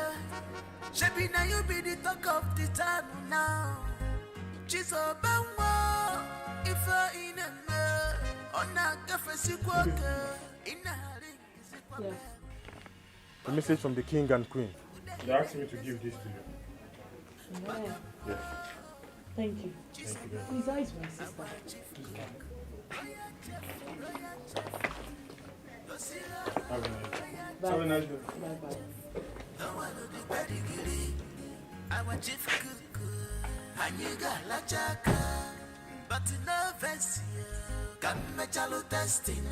Shebi na you be the talk of the town now. Chizoba wa ifa ineme. Ona kafesi kwake inari isikwa. A message from the king and queen. They asked me to give this to you. Yeah. Yes. Thank you. Thank you very much. Please, how is my sister? Have a nice day. Have a nice day. Bye-bye. But no verse, come chalo testing.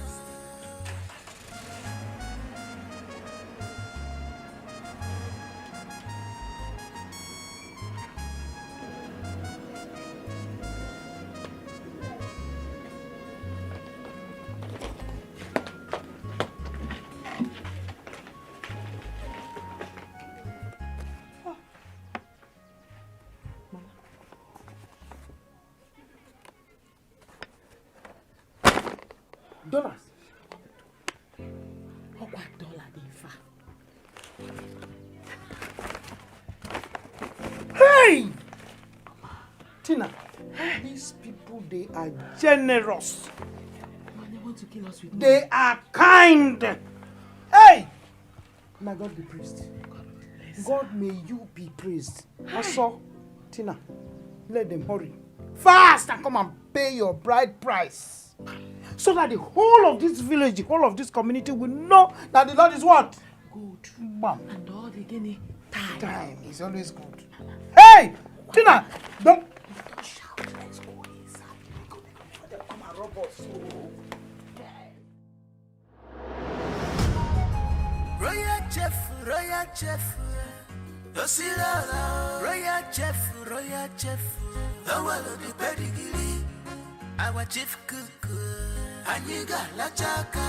Dollars. What dollar Ifa? Hey! Tina, these people, they are generous. They want to kill us with They are kind. Hey! May God be praised. God, may you be praised. Also, Tina, let them hurry. Fast and come and pay your bride price. So that the whole of this village, the whole of this community will know that the Lord is what? Good. Bam. And all the guinea time. Time is always good. Hey! Tina! Don't shout. Let's go inside. They come and rob us. Royal chef. Osirala. Royal chef. The one of the pedigree. Our chief cook. Aniga la chaka,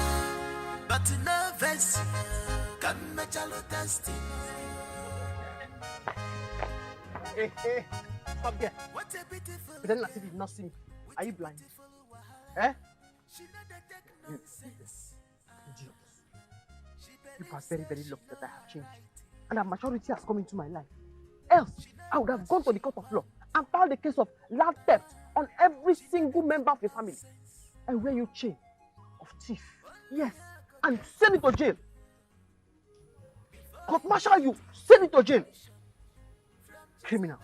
but no vest. Come mechalo testing. Hey, stop there. Pretend as if you've not seen me. Are you blind? Eh? Idiots. People are very, very lucky that I have changed. And that maturity has come into my life. Else, I would have gone to the court of law and filed a case of land theft on every single member of your family. And wear you chain of thief. Yes. And send it to jail. Court martial you. Send it to jail. Criminals.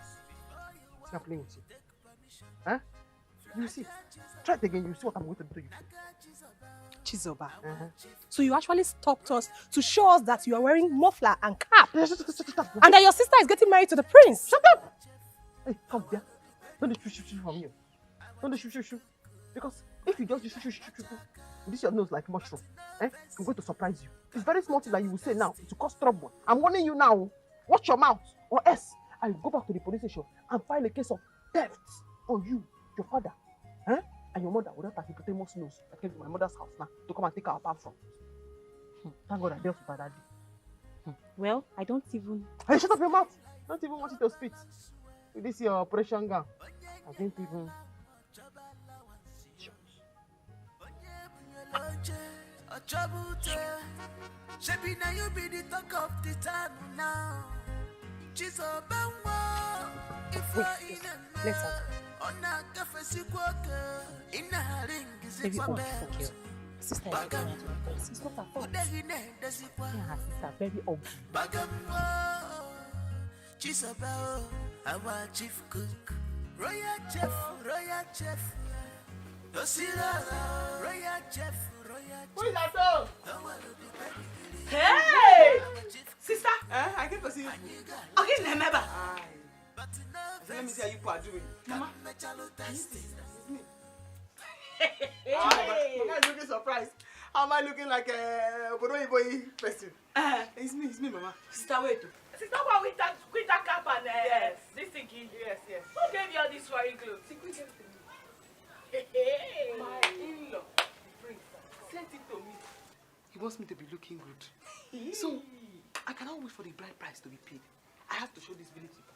I'm not playing with you. Huh? You see. Try it again. You see what I'm going to do to you. Chizoba. So you actually stopped us to show us that you are wearing muffler and cap. And that your sister is getting married to the prince. Shut up! Hey, come here. Don't shoot from you. Don't shoot. Because if you just shoot, this your nose like mushroom. I'm going to surprise you. It's very small thing that you will say now to cause trouble. I'm warning you now. Watch your mouth. Or else I will go back to the police station and file a case of theft on you, your father, and your mother without taking Potamo's nose. I came to my mother's house now to come and take our apart from. Thank God I dealt with her that day. Well, I don't even... Hey, shut up your mouth! I don't even want you to spit. With this your operation gown. I didn't even... Shebi now you be the talk of the town now. She's a bangwa. If I in a let's talk. On a cafe sikwaka. In a ring is it for bed. Sister is not her fault. Yeah, her sister very ugly. Bagamwa. She's about our chief cook. Royal chef. Dosira, royal chef. Who is that dog? Hey! Sister, I came to see you. Okay, remember. Let me see how you are doing. Mama. It's me. Mama is looking surprised. How am I looking like a boy person? It's me, Mama. Sister, wait. Sister, what with that cap and Yes. this thinking? Yes. Who gave you all these foreign clothes? My in-law, sent it to me. He wants me to be looking good. So, I cannot wait for the bride price to be paid. I have to show this village people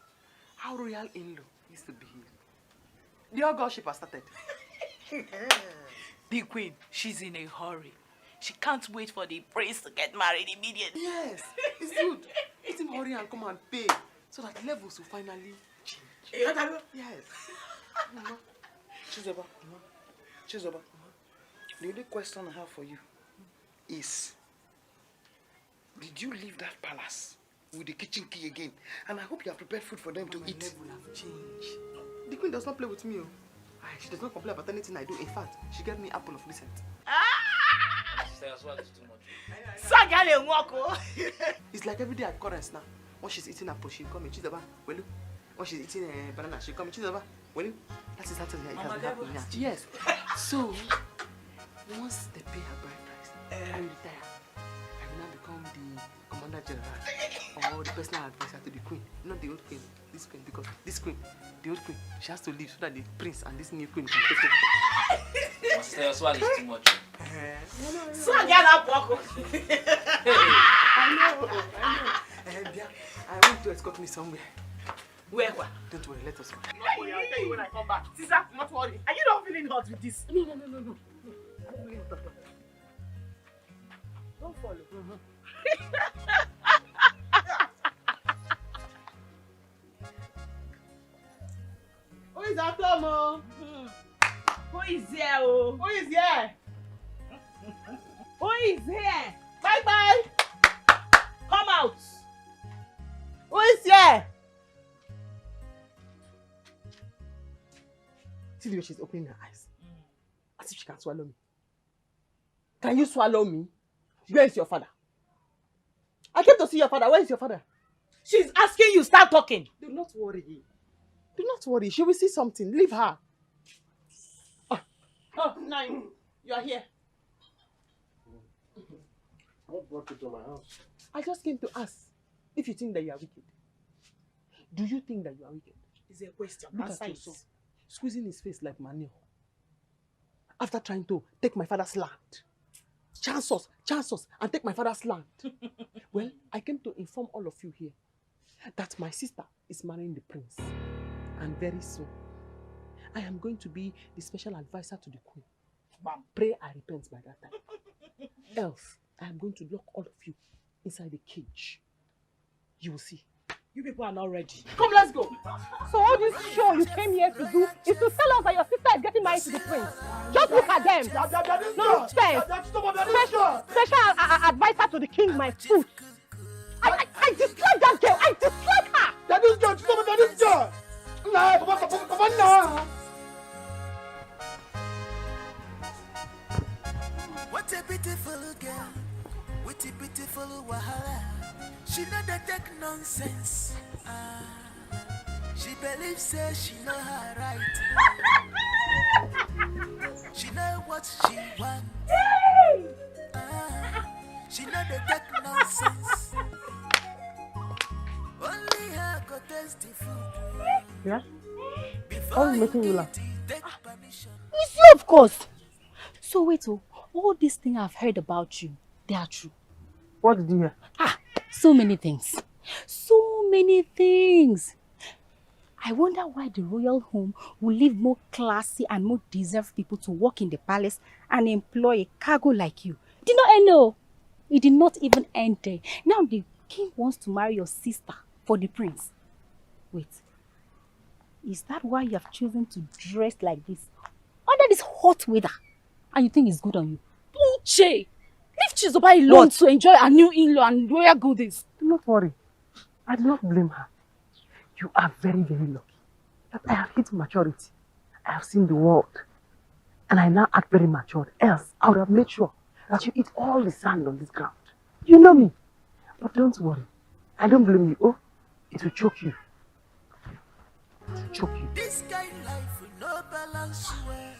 how royal in-law used to behave. The whole girlship has started. The queen, she's in a hurry. She can't wait for the prince to get married immediately. Yes, it's good. Let him hurry and come and pay so that levels will finally change. Yes. Chizoba, the only question I have for you is, did you leave that palace with the kitchen key again? And I hope you have prepared food for them to eat. My level have changed. The queen does not play with me. She does not complain about anything I do. In fact, she gave me apple of recent. It's like every day at Correns now. When she's eating apple, she'll come in. Chizoba, well, when she's eating banana, she'll come in. Chizoba, well, that is how it has been happening now. Yes. So, once they pay her bride price, I will retire. I will now become the commander general or the personal advisor to the queen. Not the old queen, this queen, because this queen, the old queen, she has to leave so that the prince and this new queen can take over. Master, your swag is too much. Swag, get up, walk. I know. I want to escort me somewhere. Where? Don't worry, let us go. I'll tell you when I come back. Sister, not worry. Are you not feeling hot with this? No. Don't follow. Who is that, Tomo? Who is here? Oh? Who is here? Who is here? Bye. Come out. Who is here? See the way she's opening her eyes. As if she can swallow me. Can you swallow me? Where is your father? I came to see your father. Where is your father? She's asking you, start talking. Do not worry. She will see something. Leave her. Oh, Nine. You are here. What brought you to my house? I just came to ask if you think that you are wicked. Do you think that you are wicked? It's a question. Look at you, so squeezing his face like manure. after trying to take my father's land. Chance us, and take my father's land. Well, I came to inform all of you here that my sister is marrying the prince. And very soon, I am going to be the special advisor to the queen. Pray I repent by that time. Else, I am going to lock all of you inside the cage. You will see. You people are not ready. Come, let's go. So all this show you came here to do is to tell us that your sister is getting married to the prince. Just look at them. Nonsense. Special advisor to the king, my foot. I dislike that girl. I dislike her. That is girl. That is girl. Nah. What a beautiful girl. What a beautiful wahala. She know the tech nonsense. She believes say she know her right. She know what she wants. She know the tech nonsense. Only her go taste the food. Yeah? All making you laugh. It's you, of course. So wait, all these things I've heard about you, they are true. What did you hear? So many things. So many things. I wonder why the royal home will leave more classy and more deserved people to work in the palace and employ a cargo like you. Did not know. It did not even enter. Now the king wants to marry your sister for the prince. Wait. Is that why you have chosen to dress like this under this hot weather? And you think it's good on you? Uche! Leave Chizoba alone to enjoy a new in-law and royal goodies. Do not worry. I do not blame her. You are very, very lucky that I have hit maturity. I have seen the world. And I now act very mature. Else, I would have made sure that you eat all the sand on this ground. You know me. But don't worry. I don't blame you. Oh, it will choke you. It will choke you. This kind of life will no balance well.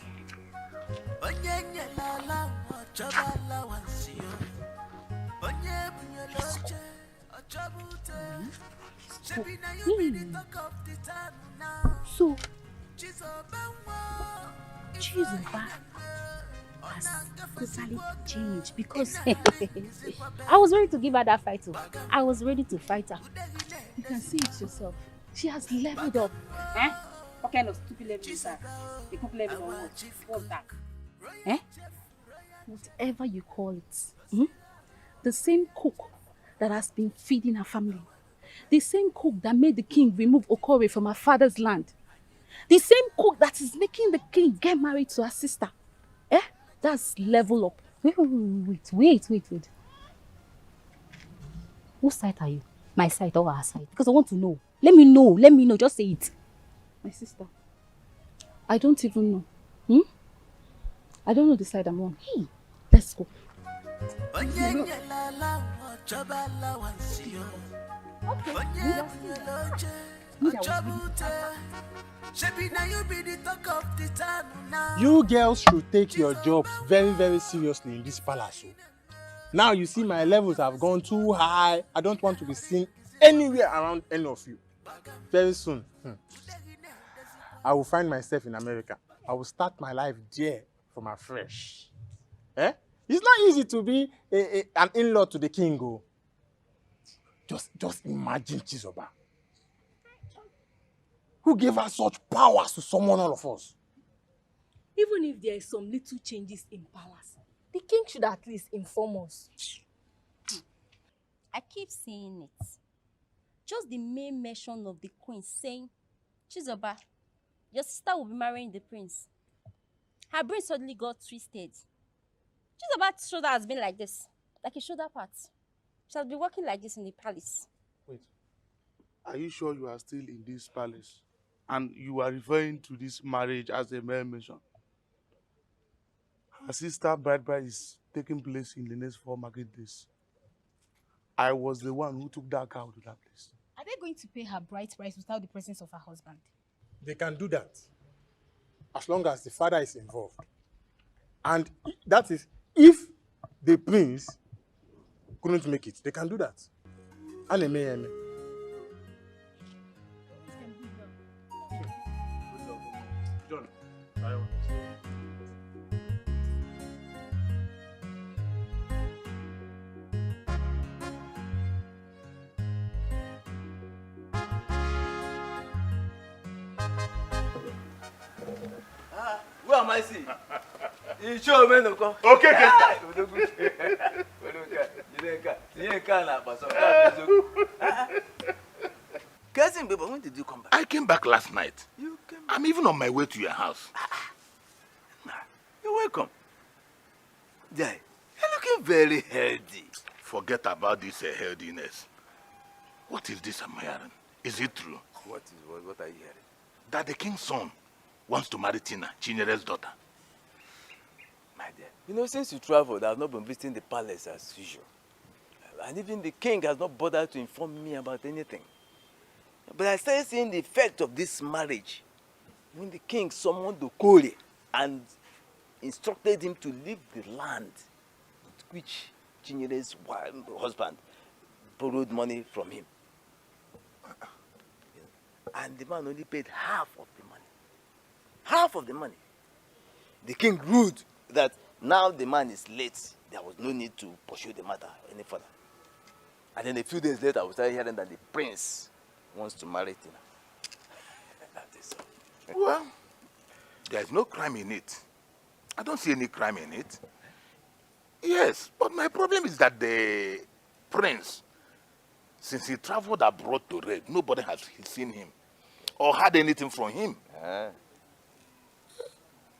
Onye la la choba la wansio. Onye bunyoloche ochobute. Shebi na you be the talk of the town now. So, Chizoba has totally changed because I was ready to give her that fight too. I was ready to fight her. You can see it yourself. She has leveled up. Eh? What kind of stupid level is that? The couple level or what? What's that? Eh? Whatever you call it. The same cook that has been feeding her family. The same cook that made the king remove Okore from her father's land. The same cook that is making the king get married to her sister. Eh? That's level up. Wait. Whose side are you? My side or her side? Because I want to know. Let me know. Just say it. My sister. I don't even know. I don't know the side I'm on. Hey, let's go. You girls should take your jobs very, very seriously in this palace. Now you see my levels have gone too high. I don't want to be seen anywhere around any of you. Very soon, I will find myself in America. I will start my life there from afresh. Eh? It's not easy to be an in-law to the king. Oh. Just imagine Chizoba. Who gave her such powers to summon all of us? Even if there are some little changes in palace, the king should at least inform us. I keep saying it. Just the main mention of the queen saying, Chizoba, your sister will be marrying the prince. Her brain suddenly got twisted. Chizoba's shoulder has been like this, like a shoulder part. She has been walking like this in the palace. Wait, are you sure you are still in this palace? And you are referring to this marriage as a mere mention? Her sister bride is taking place in the next 4 market days. I was the one who took that cow to that place. Are they going to pay her bride price without the presence of her husband? They can do that as long as the father is involved. And that is if the prince couldn't make it. They can do that. Aneme. John, I want to say. am I seeing? You show me no. Okay. Cousin, baby, when did you come back? I came back last night. I'm even on my way to your house. You're welcome. Jai, you're looking very healthy. Forget about this healthiness. What is this I'm hearing? Is it true? What are you hearing? That the king's son wants to marry Tina, Chinyere's daughter. My dear, you know, since you traveled, I've not been visiting the palace as usual. And even the king has not bothered to inform me about anything. But I started seeing the effect of this marriage when the king summoned Okole and instructed him to leave the land which Chinyere's husband borrowed money from him. And the man only paid half of the money. Half of the money. The king ruled that now the man is late. There was no need to pursue the matter any further. And then a few days later, we started hearing that the prince wants to marry Tina. That is all. Well, there's no crime in it. I don't see any crime in it. Yes, but my problem is that the prince, since he traveled abroad to raid, nobody has seen him or heard anything from him.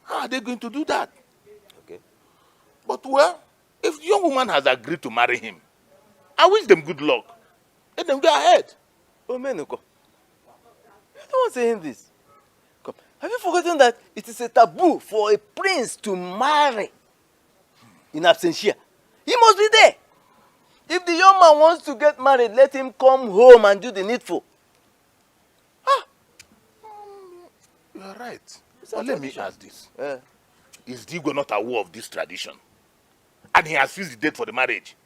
How are they going to do that? Okay. But well, if the young woman has agreed to marry him, I wish them good luck. Let them go ahead. Oh, Menuko, you're the one saying this. Come. Have you forgotten that it is a taboo for a prince to marry in absentia? He must be there. If the young man wants to get married, let him come home and do the needful. You are right. But let me ask this. Is Digo not aware of this tradition? And he has fixed the date for the marriage.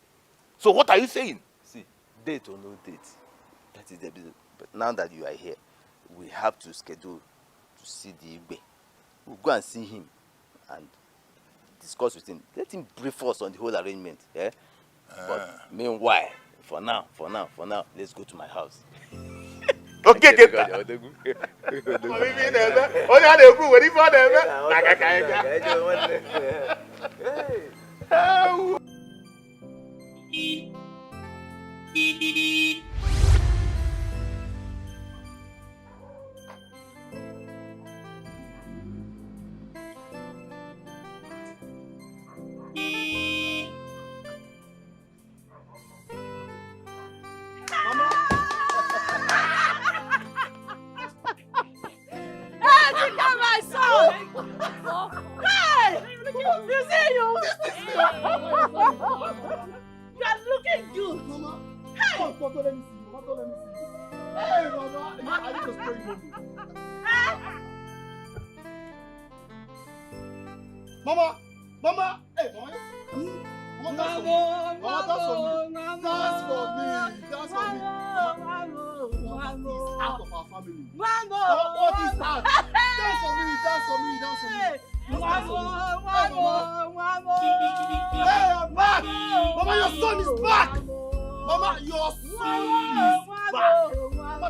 So what are you saying? See, date or no date, that is the business. But now that you are here, we have to schedule to see the Igbe. We'll go and see him and discuss with him. Let him brief us on the whole arrangement. Yeah? But meanwhile, for now, let's go to my house. Okay, get that.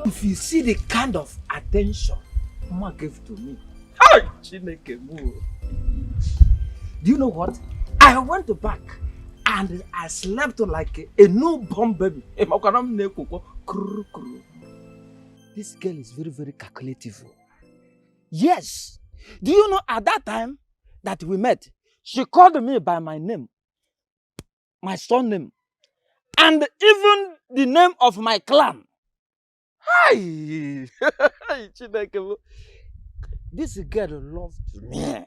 If you see the kind of attention Mama gave to me, hey, Chineke move. Do you know what? I went back and I slept like a newborn baby. This girl is very, very calculative. Yes. Do you know at that time that we met, she called me by my name, my son name, and even the name of my clan. Hi! This girl loved me.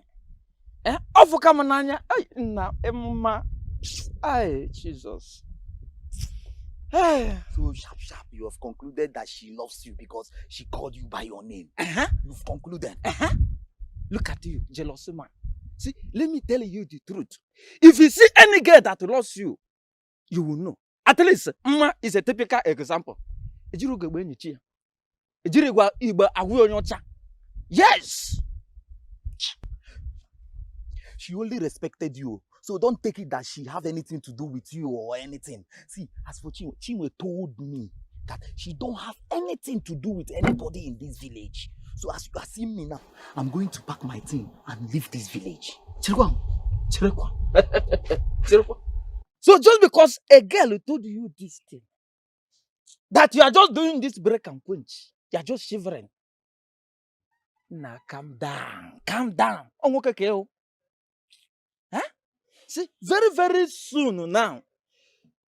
Hey, Jesus. So sharp, you have concluded that she loves you because she called you by your name. You've concluded. Look at you, jealous man. See, let me tell you the truth. If you see any girl that loves you, you will know. At least, Mma is a typical example. Yes! She only respected you. So don't take it that she have anything to do with you or anything. See, as for Chinwe told me that she don't have anything to do with anybody in this village. So as you are seeing me now, I'm going to pack my thing and leave this village. Chirekwa. So just because a girl told you this thing, that you are just doing this break and quench, you are just shivering. Now calm down. Huh? See, very soon now,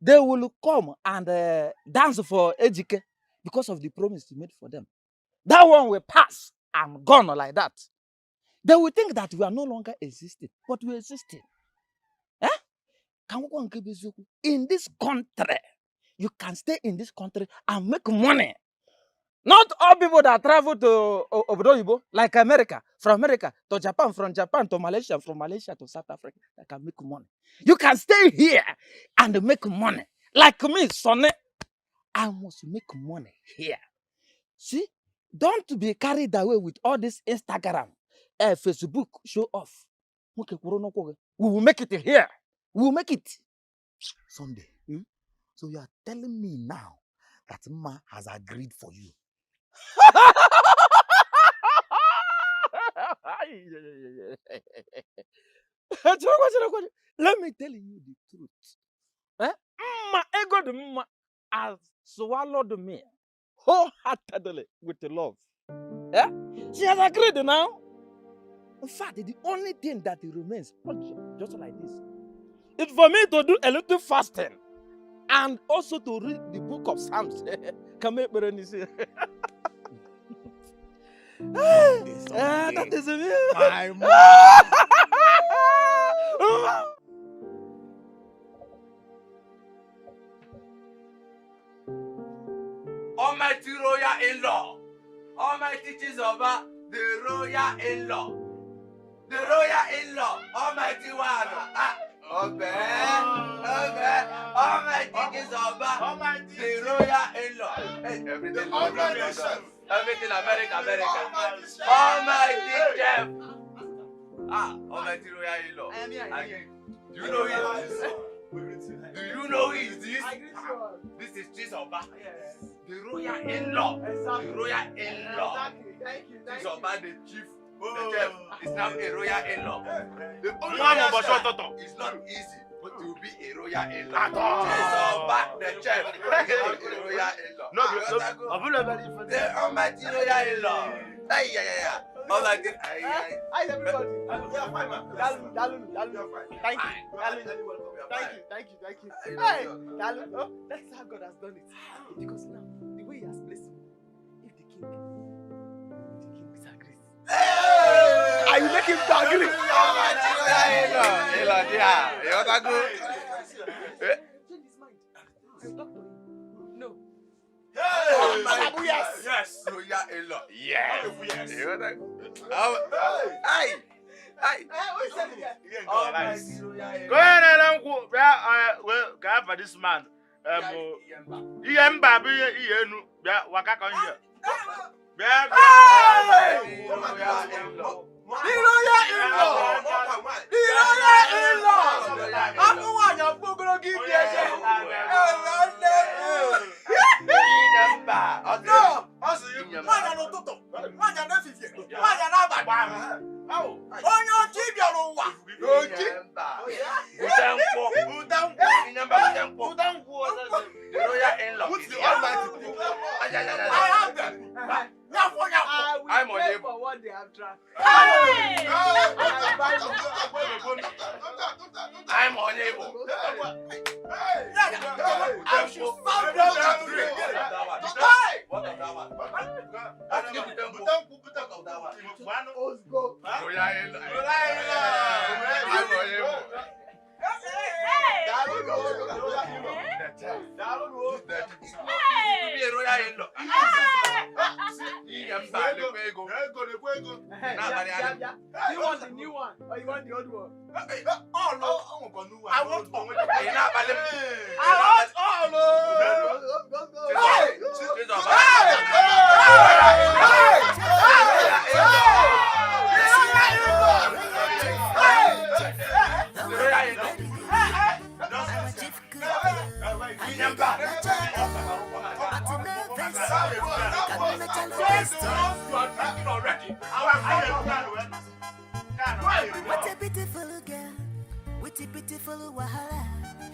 they will come and dance for Ejike because of the promise you made for them. That one will pass and gone like that. They will think that we are no longer existing, but we are existing. In this country, you can stay in this country and make money. Not all people that travel to Obodo, like America, from America to Japan, from Japan to Malaysia, from Malaysia to South Africa, that can make money. You can stay here and make money. Like me, Sonny, I must make money here. See, don't be carried away with all this Instagram, Facebook show off. We will make it here. We will make it. Sunday. So you are telling me now that Ma has agreed for you. Let me tell you the truth. Ma ego the Ma has swallowed me wholeheartedly with the love. She has agreed now. In fact, the only thing that remains, just like this, is for me to do a little fasting and also to read the book of Psalms. That is me. My Almighty royal in-law, Almighty Chizoba, the royal in-law, the royal in-law, Almighty one. Almighty Chizoba, the royal in-law. Everything America. Almighty chef. Almighty royal in-law. Do you know who is this? Do you know who is this? This is Chizoba. The royal in-law. The royal in-law. Chizoba, the chief. The chef is now a royal in-law. The only it's not easy but to be a royal in-law. Chizoba, the chef, is a royal in-law. The almighty royal in-law. Yeah. All I did. Hi, everybody. We are fine, man. Thank you. Hey, Dalu. Oh, that's how God has done it. Because now, the way He has blessed me, if the king disagrees. Are you making him agree? You want to go? Change his mind. Talk to him. No. Yes. Royal in-law. Yes. You want to go? Hey. Go ahead and go for this man. I'm on you for what they have tried. I'm unable. I should stop you want the new one or you want the old one? Oh no, I want all. beautiful wahala.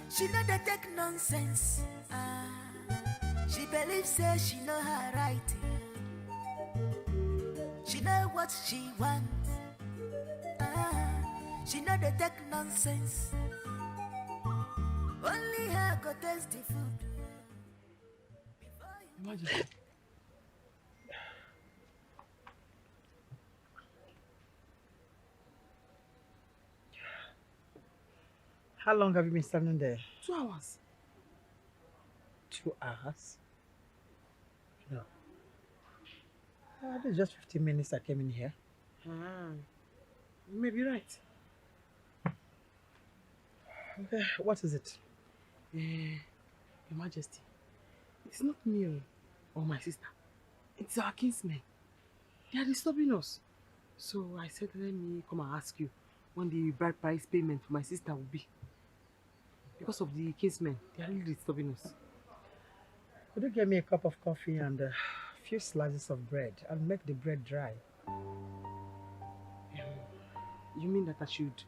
She know they take nonsense. She believes say she know her right. She know what she wants. She know they take nonsense. Only her go taste the food. Imagine. How long have you been standing there? 2 hours. 2 hours? No. This is just 15 minutes I came in here. You may be right. Okay, what is it? Your Majesty, it's not me or my sister. It's our kinsmen. They are disturbing us. So I said, let me come and ask you when the bride price payment for my sister will be. Because of the kinsmen, they are really disturbing us. Could you get me a cup of coffee and a few slices of bread? I'll make the bread dry. You mean that I should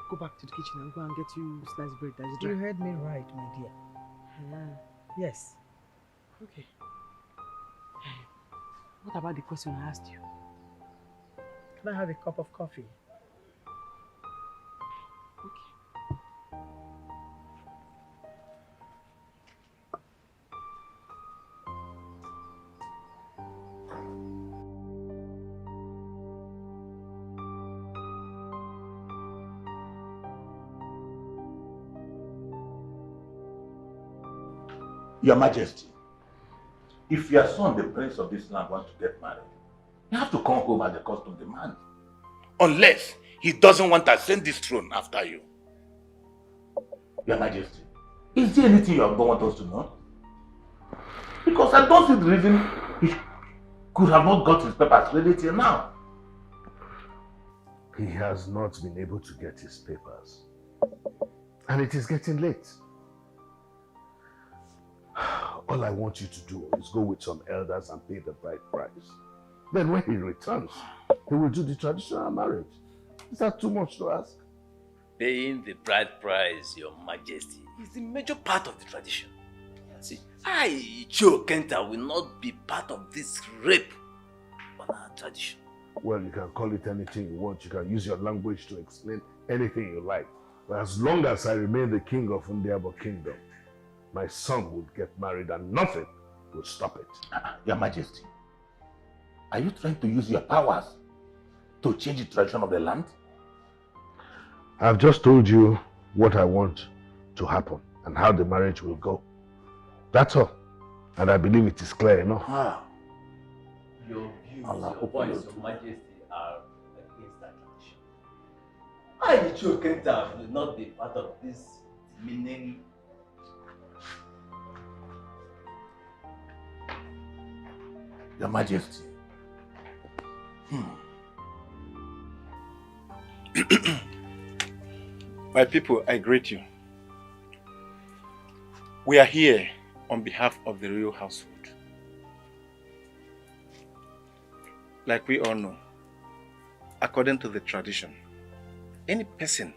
go back to the kitchen and go and get you sliced bread that is dry? You heard me right, my dear. Yes. Okay. What about the question I asked you? Can I have a cup of coffee? Your Majesty, if your son, the prince of this land, wants to get married, you have to come home as the custom demands. Unless he doesn't want to ascend this throne after you. Your Majesty, is there anything you don't want us to know? Because I don't see the reason he could have not got his papers ready till now. He has not been able to get his papers. And it is getting late. All I want you to do is go with some elders and pay the bride price. Then when he returns, he will do the traditional marriage. Is that too much to ask? Paying the bride price, Your Majesty, is the major part of the tradition. See, I, Joe Kenta, will not be part of this rape on our tradition. Well, you can call it anything you want. You can use your language to explain anything you like. But as long as I remain the king of Ndiabo Kingdom, my son would get married and nothing will stop it. Your Majesty, are you trying to use your powers to change the tradition of the land? I've just told you what I want to happen and how the marriage will go. That's all. And I believe it is clear enough. Your views, your points, Your Majesty, are against that tradition. I, Joe Kenta, will not be part of this demeaning. Your Majesty. My people, I greet you. We are here on behalf of the royal household. Like we all know, according to the tradition, any person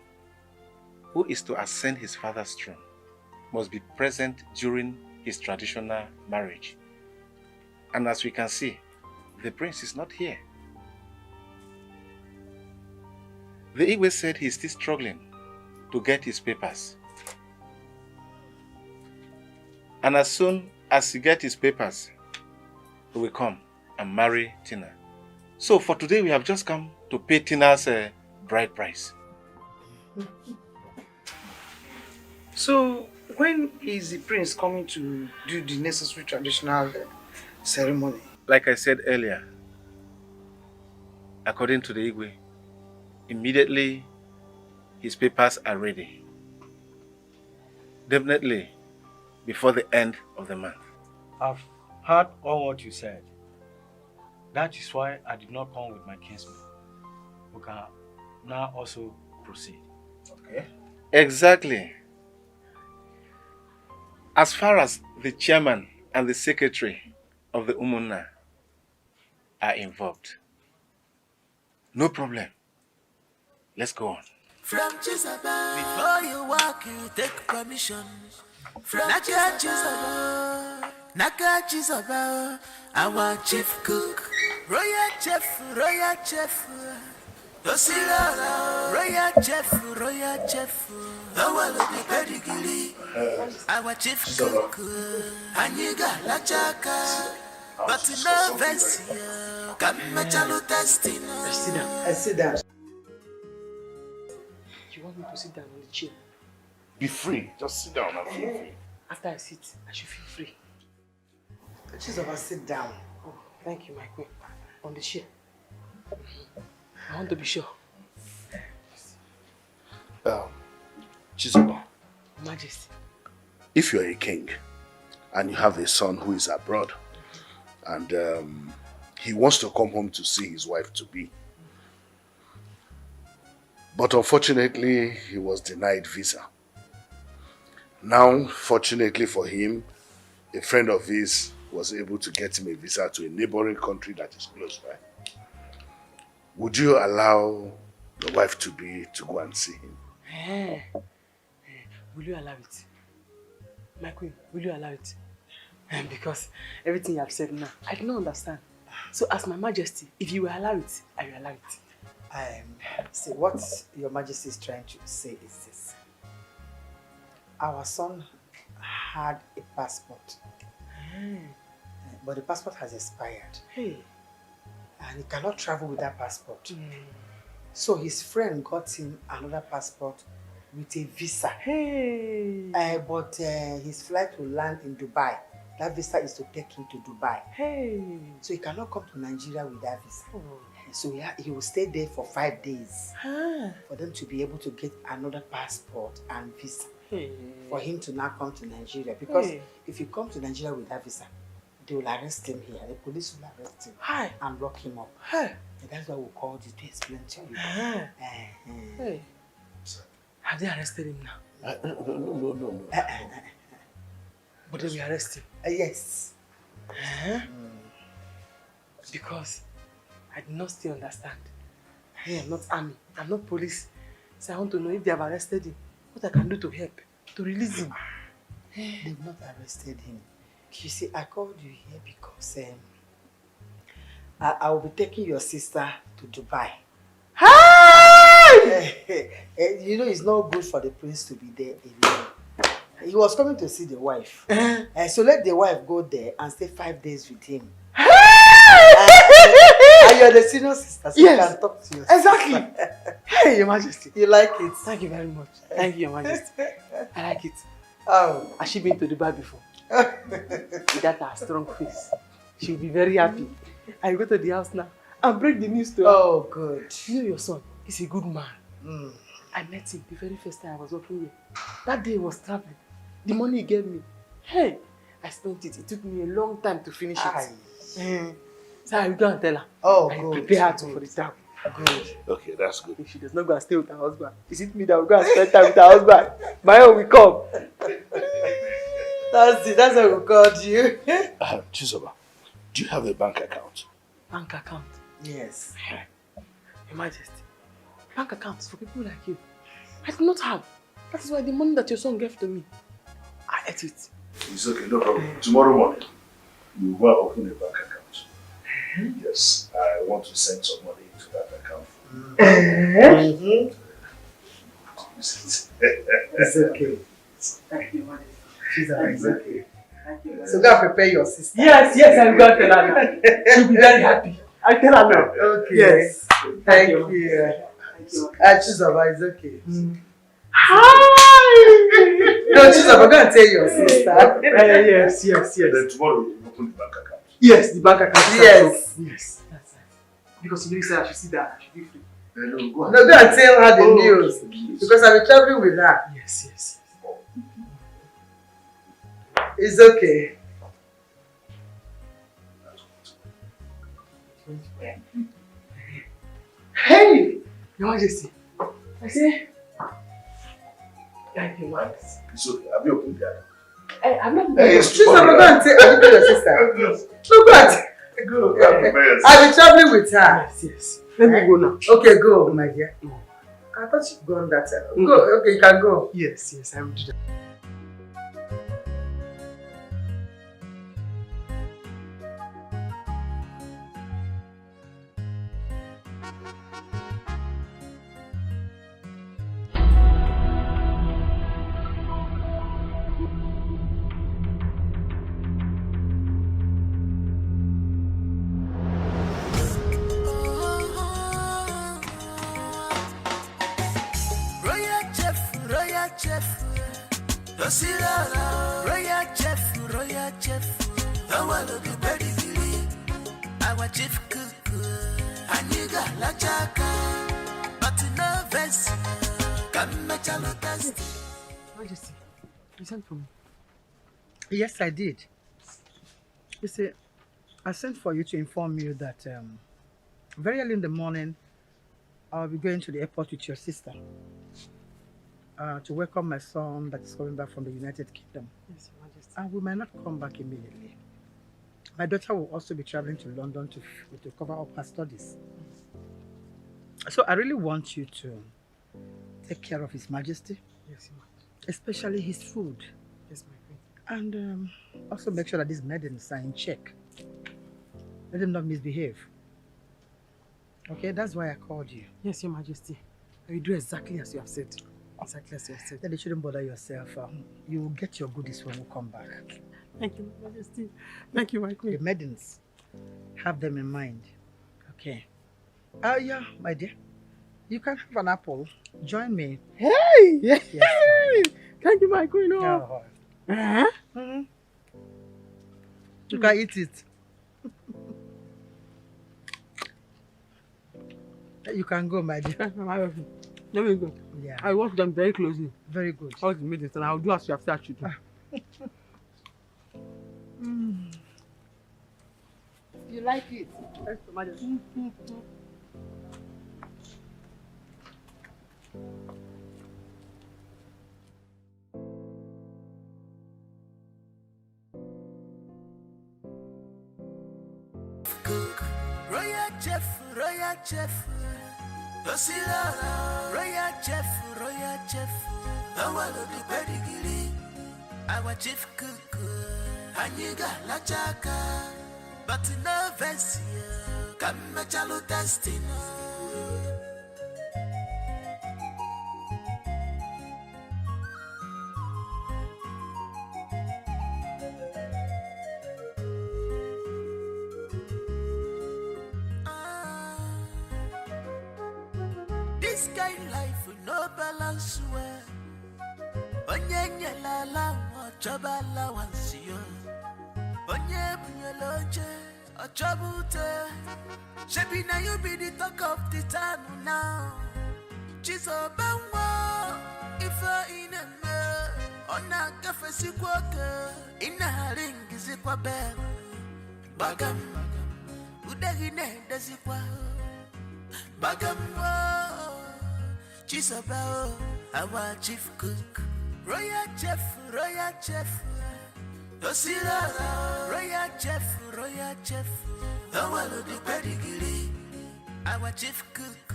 who is to ascend his father's throne must be present during his traditional marriage. And as we can see, the prince is not here. The Igwe said he's still struggling to get his papers. And as soon as he gets his papers, he will come and marry Tina. So for today, we have just come to pay Tina's bride price. So, when is the prince coming to do the necessary traditional ceremony? Like I said earlier, according to the Igwe, immediately his papers are ready. Definitely before the end of the month. I've heard all what you said. That is why I did not come with my kinsmen. We can now also proceed. Okay. Exactly. As far as the chairman and the secretary of the Umunna are involved, no problem. Let's go on. from Chisaba. Before you walk, you take permission from Chisaba. Naka Chisaba, our chief cook. Royal chef, Dosila, royal chef, our little pedigree, our chief cook, Aniga Lachaka, but no Vessia, Kamachalu testing. I sit down. You want me to sit down on the chair? Be free. Just sit down and feel free. After I sit, I should feel free. Chisaba, sit down. Oh, thank you, my queen. On the chair. I want to be sure. Chizoba, Majesty. if you're a king and you have a son who is abroad and he wants to come home to see his wife to be, but unfortunately he was denied visa. Now, fortunately for him, a friend of his was able to get him a visa to a neighboring country that is close by. Would you allow the wife to go and see him? Will you allow it? My queen, will you allow it? Because everything you have said now, I do not understand. So as my majesty, if you will allow it, I will allow it. See, what your majesty is trying to say is this. Our son had a passport. But the passport has expired. Hey. And he cannot travel with that passport. So his friend got him another passport with a visa. Hey. But his flight will land in Dubai. That visa is to take him to Dubai. Hey. So he cannot come to Nigeria with that visa. So he will stay there for 5 days for them to be able to get another passport and visa. For him to now come to Nigeria. Because if he comes to Nigeria with that visa, they will arrest him here. The police will arrest him and lock him up. And that's why we called you to explain to you. Have they arrested him now? No. But they will arrest him? Yes. Because I do not still understand. I am not army. I'm not police. So I want to know if they have arrested him. What I can do to help, to release him. They've not arrested him. You see, I called you here because I will be taking your sister to Dubai. You know, it's not good for the prince to be there alone. He was coming to see the wife. So let the wife go there and stay 5 days with him. And you're the senior sister, so you can talk to your sister. Exactly. Hey, Your Majesty. You like it? Thank you very much. Thank you, Your Majesty. I like it. Oh. Has she been to Dubai before? With that her strong face, she'll be very happy. I go to the house now and break the news to her. Oh, good. You know your son, he's a good man. I met him the very first time I was working here. That day he was traveling. The money he gave me, hey, I spent it. It took me a long time to finish it. So I will go and tell her. Oh, I good. prepare her for the town. Good. Okay, that's good. If she does not go and stay with her husband, is it me that will go and spend time with her husband? My own will come. That's it. That's how we called you. Chizoba, do you have a bank account? Bank account? Yes. Your Majesty, bank accounts for people like you. I do not have. That is why the money that your son gave to me, I ate it. It's okay, no problem. Tomorrow morning, you will open a bank account. Yes, I want to send some money into that account. It's okay. Thank you, Majesty. It's okay. So go and prepare your sister. Yes, I'm going to tell her now. She'll be very happy. I tell her now. Okay. Yes. Thank you. Chizoba, it's okay. Hi! No, Chizoba, go and tell your sister. Yes. Then tomorrow you open the bank account. Yes, the bank account. Yes. Yes, that's right. Because you said I should sit down, I should be free. No, go and tell her the news. Because I'll be traveling with her. Yes. It's okay. Hey! Your Majesty. I say. Thank you, Majesty. It's okay. Have you opened the account? Hey, I'm not She's not going to tell your sister. No, go and I'll be traveling with her. Yes. Let me go now. Okay, go, my dear. I thought you'd gone that side. Go, okay, you can go. Yes, I will do that. Royal chef, the one of the pedigree. Our chief cook, Aniga la chaka, but no vest, come machalo test. Majesty, you sent for me? Yes, I did. You see, I sent for you to inform you that very early in the morning, I'll be going to the airport with your sister to welcome my son that is coming back from the United Kingdom. Yes, Your Majesty. And we might not come back immediately. My daughter will also be traveling to London to cover up her studies. So I really want you to take care of His Majesty. Yes, Your Majesty. Especially his food. Yes, my queen. And also make sure that these maidens are in check. Let them not misbehave. Okay, that's why I called you. Yes, Your Majesty. I will do exactly as you have said. Exactly as you have said. Then you shouldn't bother yourself. You will get your goodies when we come back. Thank you, Your Majesty. Thank you, my queen. The maidens, have them in mind. Okay. Yeah, my dear. You can have an apple. Join me. Hey! Yes, thank you, my queen. Oh. You can eat it. You can go, my dear. Let me go. Yeah. I watch them very closely. Very good. All the minutes, and I'll do as you have said to do. You like it? Yes, Your Majesty. Royal chef, Osila, royal chef, the one of the pedigree. Our chief cook, Aniga la chaka, but no vest, come machalo testing. This kind life no balance well. Onye la la choba la wansio. Onye bunyeloje ochobute. Shebi na you be the talk of the town now. Chizo banwa ifa ineme. Ona kafesi kwake ina haringi zikwa bel. Bagam udagine dazikwa. Bagam Chisabao, our chief cook, royal chef, Osira, royal chef, the one of the pedigree, our chief cook,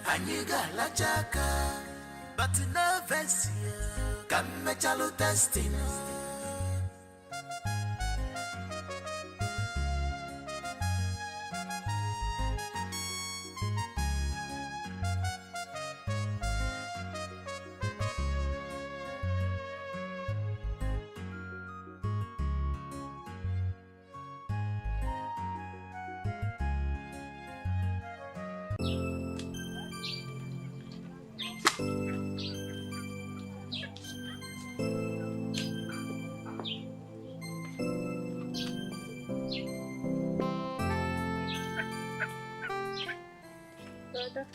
Aniga la chaka, but no vest, come machalo testing. Brother.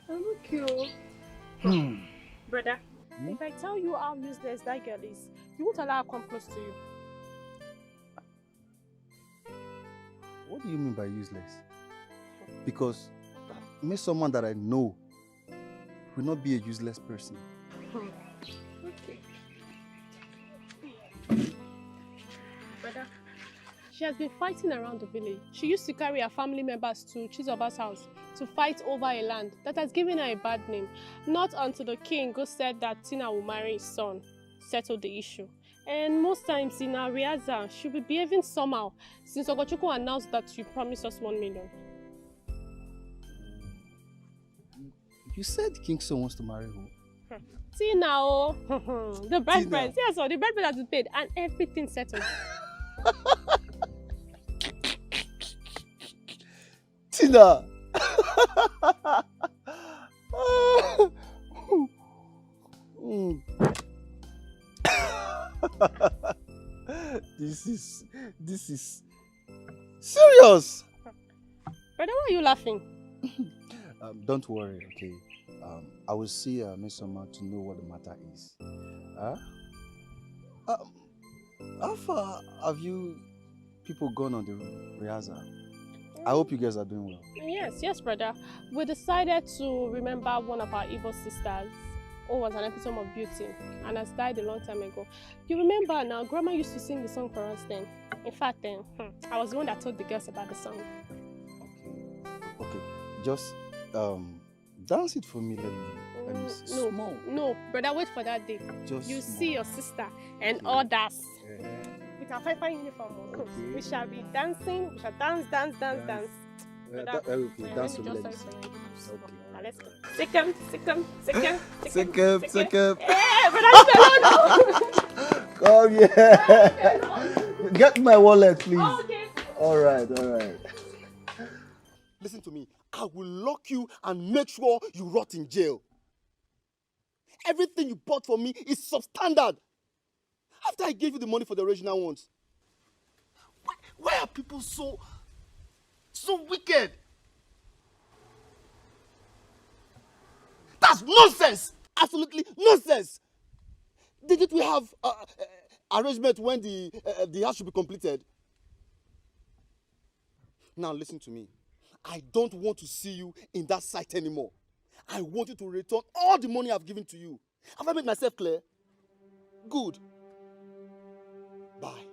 I'm okay. Brother, if I tell you how useless that girl is, you won't allow her to come close to you. What do you mean by useless? Because that means someone that I know will not be a useless person. Okay. Brother, She has been fighting around the village. She used to carry her family members to Chizoba's house to fight over a land that has given her a bad name. Not until the king who said that Tina will marry his son settled the issue. And most times in our Riaza, she'll be behaving somehow since Ogochukwu announced that you promised us 1 million. You said King's son wants to marry who? Tina, oh. The bride Tina. price. Yes, so the bride price has been paid and everything settled. Tina! This is serious. Brother, why are you laughing? Don't worry, okay? I will see Miss Soma to know what the matter is. How far have you people gone on the rehearsal? I hope you guys are doing well. Yes, brother. We decided to remember one of our evil sisters who was an epitome of beauty and has died a long time ago. You remember now, Grandma used to sing the song for us then. In fact, then, I was the one that told the girls about the song. Okay, just dance it for me, let me see. Small. No, brother, wait for that day. Just you small. see your sister and others. With our fine uniform on. Okay. We shall be dancing, we shall dance. Okay, dance for me, let me see. Okay. Now let's go. Second. Second. Hey, brother, Come here. Get my wallet, please. Okay. All right. Listen to me. I will lock you and make sure you rot in jail. Everything you bought for me is substandard. After I gave you the money for the original ones. Why are people so wicked? That's nonsense! Absolutely nonsense! Didn't we have arrangement when the house should be completed? Now listen to me. I don't want to see you in that site anymore. I want you to return all the money I've given to you. Have I made myself clear? Good. Bye.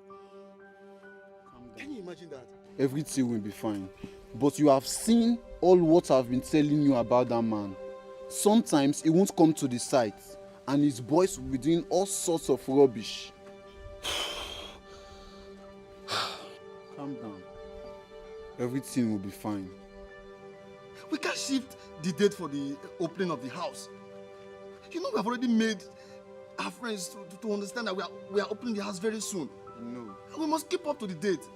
Can you imagine that? Everything will be fine. But you have seen all what I've been telling you about that man. Sometimes he won't come to the site and his boys will be doing all sorts of rubbish. Calm down. Everything will be fine. We can shift the date for the opening of the house. You know, we have already made our friends to understand that we are opening the house very soon. No. We must keep up to the date.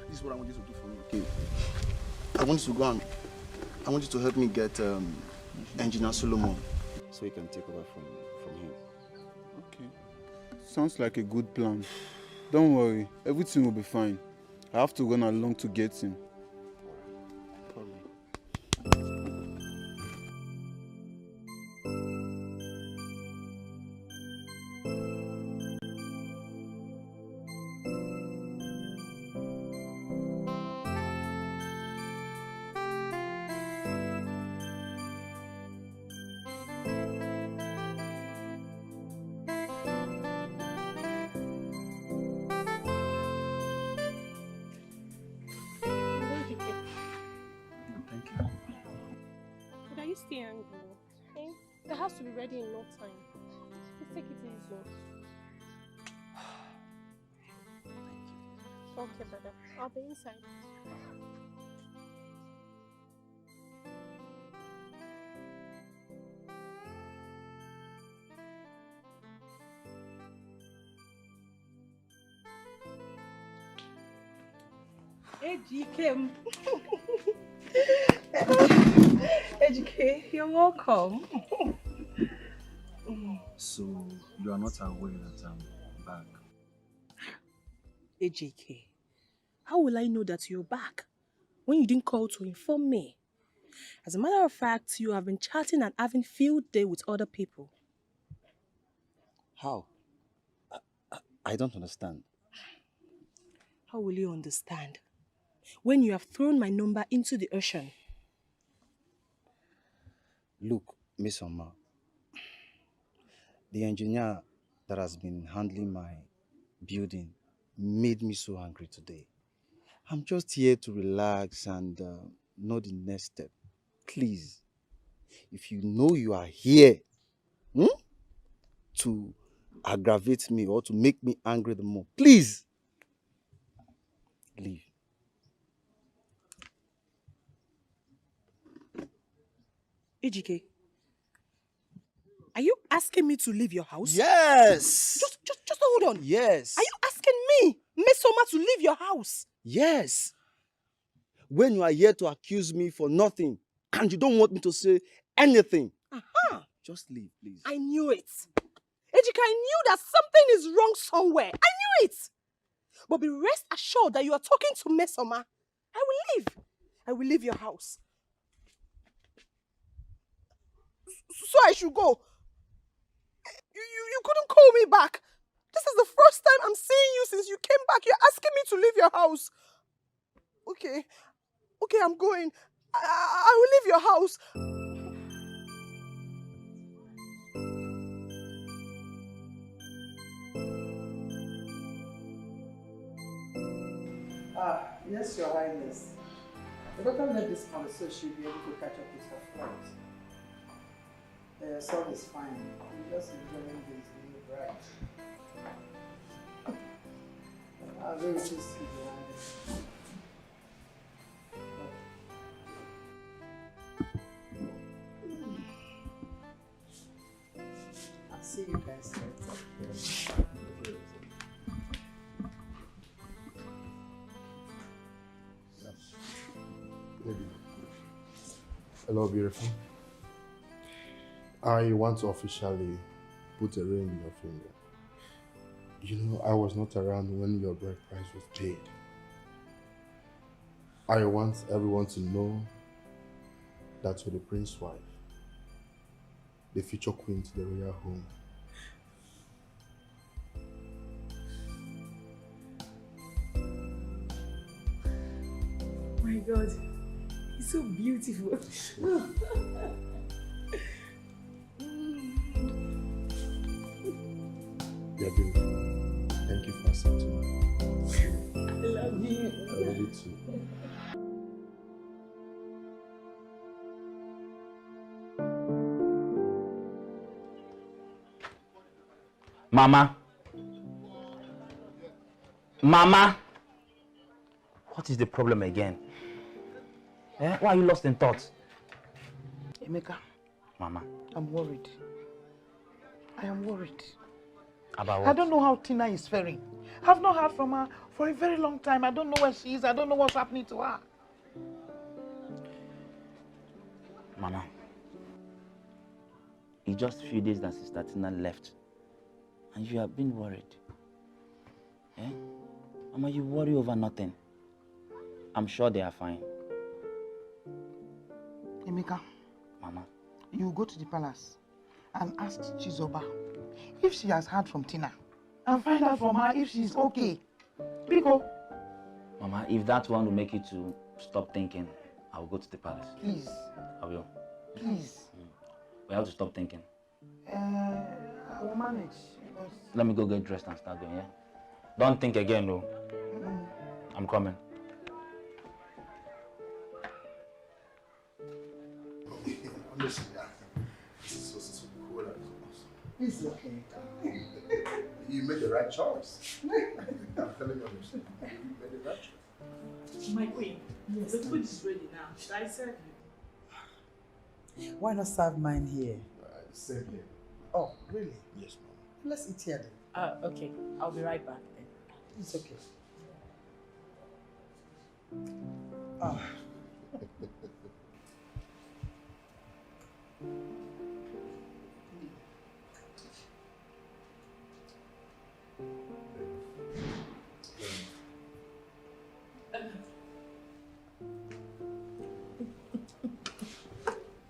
This is what I want you to do for me, okay? I want you to go and I want you to help me get Engineer Solomon so he can take over from him. Okay. Sounds like a good plan. Don't worry, everything will be fine. I have to run along to get him. Stay angry. Okay? The house will be ready in no time. Just take it easy. Okay, brother. I'll be inside. Hey, Dikeh. Dikeh, you're welcome. So, you are not aware that I'm back? Dikeh, how will I know that you're back when you didn't call to inform me? As a matter of fact, you have been chatting and having field day with other people. How? I don't understand. How will you understand when you have thrown my number into the ocean? Look, Miss Oma, the engineer that has been handling my building made me so angry today. I'm just here to relax and know the next step. Please, if you know you are here to aggravate me or to make me angry the more, please leave. Ejike, are you asking me to leave your house? Yes. Just hold on. Yes. Are you asking me, Mesoma, to leave your house? Yes. When you are here to accuse me for nothing and you don't want me to say anything, just leave, please. I knew it. Ejike, I knew that something is wrong somewhere. I knew it. But be rest assured that you are talking to Mesoma. I will leave. I will leave your house. So I should go. You couldn't call me back. This is the first time I'm seeing you since you came back. You're asking me to leave your house. Okay, I'm going. I will leave your house. Yes, Your Highness. The better let this come so she'll be able to catch up with her flight. Your son is fine. He's just enjoying his new bride. I'm very pleased to be behind. I'll see you guys later. Hello, beautiful. I want to officially put a ring in your finger. You know, I was not around when your bride price was paid. I want everyone to know that you're the prince's wife, the future queen to the royal home. My God, he's so beautiful. You're beautiful. Thank you for accepting me. I love you. I love you too. Mama. Mama. What is the problem again? Eh? Why are you lost in thought? Emeka. Mama. I'm worried. I am worried. About what? I don't know how Tina is faring. I've not heard from her for a very long time. I don't know where she is. I don't know what's happening to her. Mama. It's just a few days that Sister Tina left. And you have been worried. Eh? Mama, you worry over nothing. I'm sure they are fine. Emeka. Mama. You go to the palace and ask Chizoba if she has heard from Tina and find out from her if she's okay. Biko. Mama, if that one will make you to stop thinking, I will go to the palace. Please. I will. Please. We have to stop thinking. I will manage. Let me go get dressed and start going, yeah? Don't think again, no. I'm coming. Listen, this is so cool. It's okay. You made the right choice. I'm telling you, you made the right choice. My queen, the food is ready now. Should I serve you? Why not serve mine here? Same here. Oh, really? Yes, ma'am. Let's eat here then. Okay. I'll be right back then. It's okay. Oh.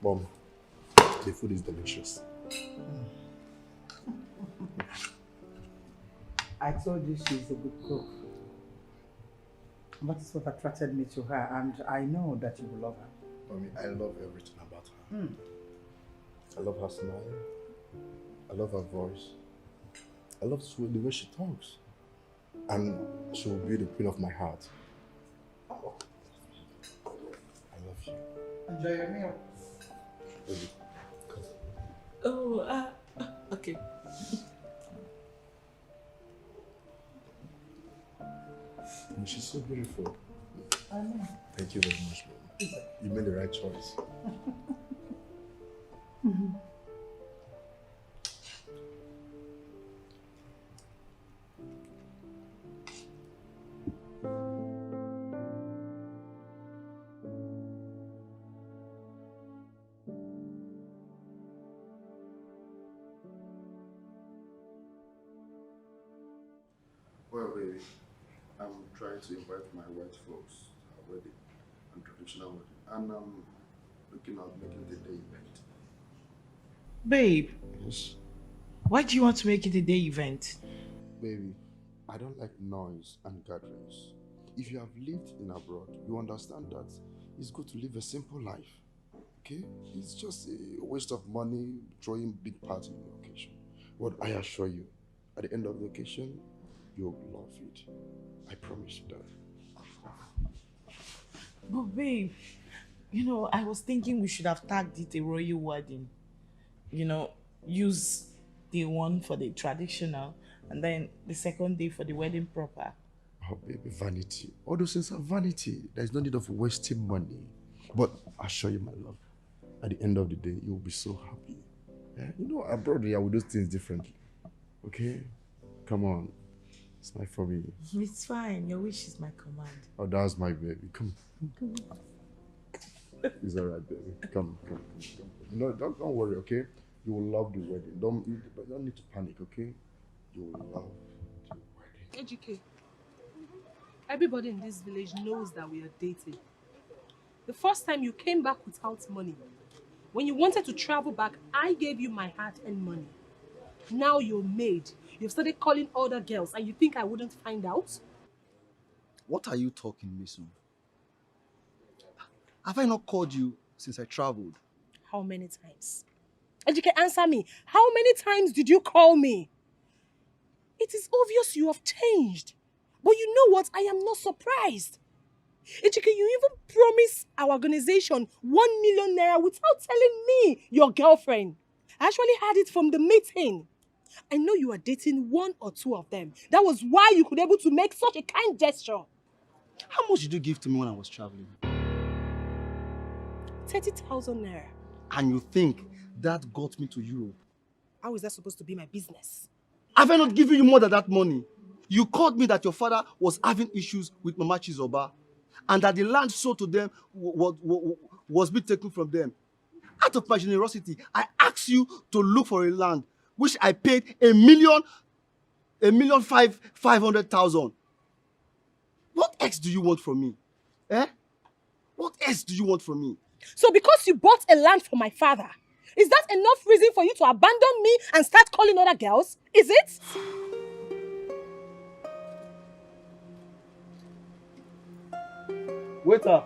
Mom, the food is delicious. I told you she's a good cook. That is what attracted me to her, and I know that you will love her. Mommy, I love everything about her. I love her smile. I love her voice. I love the way she talks. And she will be the queen of my heart. I love you. Enjoy your meal. Baby, come. Oh, okay. And she's so beautiful. I know. Thank you very much, baby. You made the right choice. Well, baby, I'm trying to invite my white folks to our wedding and traditional wedding, and I'm looking at making the day event. Babe, Yes, why do you want to make it a day event? baby, I don't like noise and gatherings. If you have lived in abroad, you understand that it's good to live a simple life. Okay? It's just a waste of money throwing big party on the occasion. But I assure you, at the end of the occasion, you'll love it. I promise you that. But babe, I was thinking we should have tagged it a royal wedding. Use day one for the traditional and then the second day for the wedding proper. Oh, baby, vanity. All those things are vanity. There's no need of wasting money. But I assure you, my love, at the end of the day, you'll be so happy. Yeah? Abroad, yeah, we do things differently. Okay? Come on. Smile for me. It's fine. Your wish is my command. Oh, that's my baby. Come. It's all right, baby. Come. No, don't worry, okay? You will love the wedding. Don't need to panic, okay? You will love the wedding. Ejike, everybody in this village knows that we are dating. The first time you came back without money. When you wanted to travel back, I gave you my heart and money. Now you're Maid. You've started calling other girls and you think I wouldn't find out? What are you talking, Mason? Have I not called you since I traveled? How many times? Ejike, answer me. How many times did you call me? It is obvious you have changed. But you know what? I am not surprised. Ejike, you even promised our organization 1 million naira without telling me, your girlfriend. I actually had it from the meeting. I know you are dating one or two of them. That was why you could be able to make such a kind gesture. How much did you give to me when I was traveling? 30,000 naira. And you think that got me to Europe? How is that supposed to be my business? Have I not given you more than that money? You called me that your father was having issues with Mama Chizoba and that the land sold to them was being taken from them. Out of my generosity, I asked you to look for a land which I paid 1,500,000. What else do you want from me? What else do you want from me? So because you bought a land for my father, is that enough reason for you to abandon me and start calling other girls? Is it? Waiter.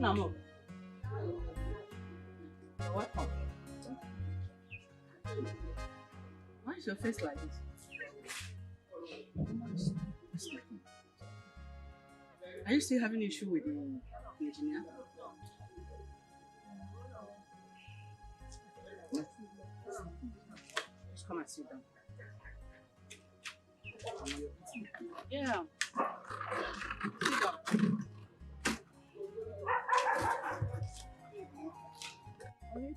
Namo. You're welcome. Why is your face like this? Are you still having issue with the engineer? Just come and sit down. Yeah. Sit down.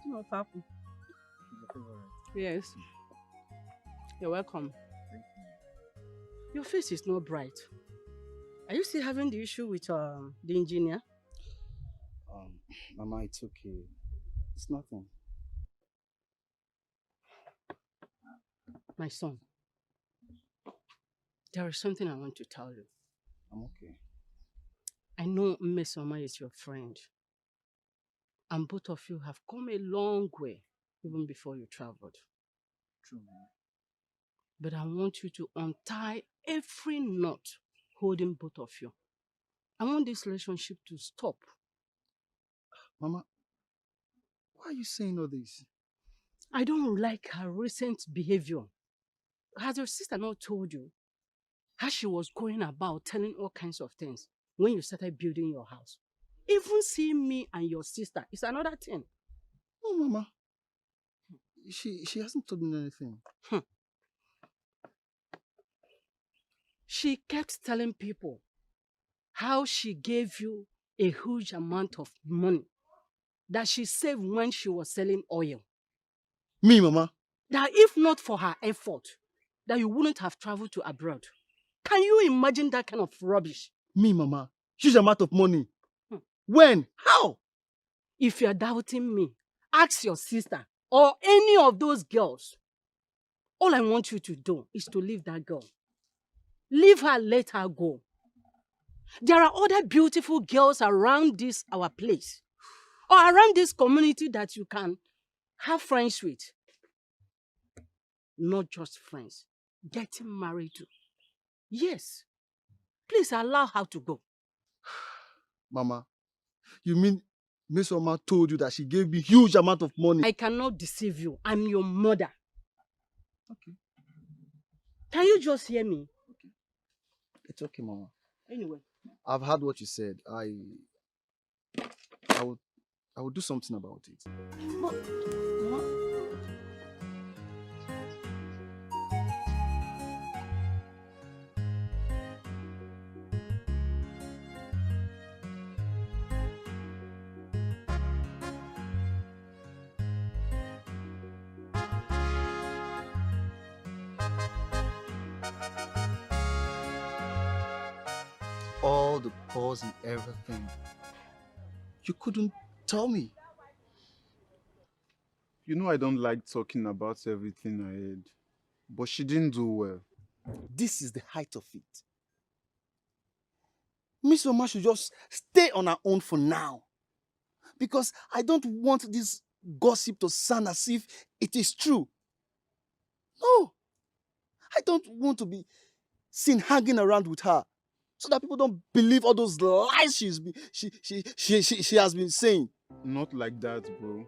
Something must happen. Yes. You're welcome. Thank you. Your face is not bright. Are you still having the issue with the engineer? Mama, it's okay. It's nothing. My son, there is something I want to tell you. I'm okay. I know Mmesoma is your friend. And both of you have come a long way, even before you traveled. True, man. But I want you to untie every knot holding both of you. I want this relationship to stop. Mama, why are you saying all this? I don't like her recent behavior. Has your sister not told you how she was going about telling all kinds of things when you started building your house? Even seeing me and your sister is another thing. No, Mama. She hasn't told me anything. She kept telling people how she gave you a huge amount of money that she saved when she was selling oil. Me, Mama? That if not for her effort, that you wouldn't have traveled to abroad. Can you imagine that kind of rubbish? Me, Mama? Huge amount of money. When? How? If you're doubting me, ask your sister or any of those girls. All I want you to do is to leave that girl. Leave her, let her go. There are other beautiful girls around this our place or around this community that you can have friends with. Not just friends, getting married to. Yes. Please allow her to go. Mama, you mean Miss Oma told you that she gave me huge amount of money? I cannot deceive you. I'm your mother. Okay. Can you just hear me? Okay. It's okay, Mama. Anyway. I've heard what you said. I will do something about it. But, Mama. All the pause and everything. You couldn't tell me. You know I don't like talking about everything I heard, but she didn't do well. This is the height of it. Miss Oma should just stay on her own for now. Because I don't want this gossip to sound as if it is true. No. I don't want to be seen hanging around with her so that people don't believe all those lies she has been saying. Not like that, bro.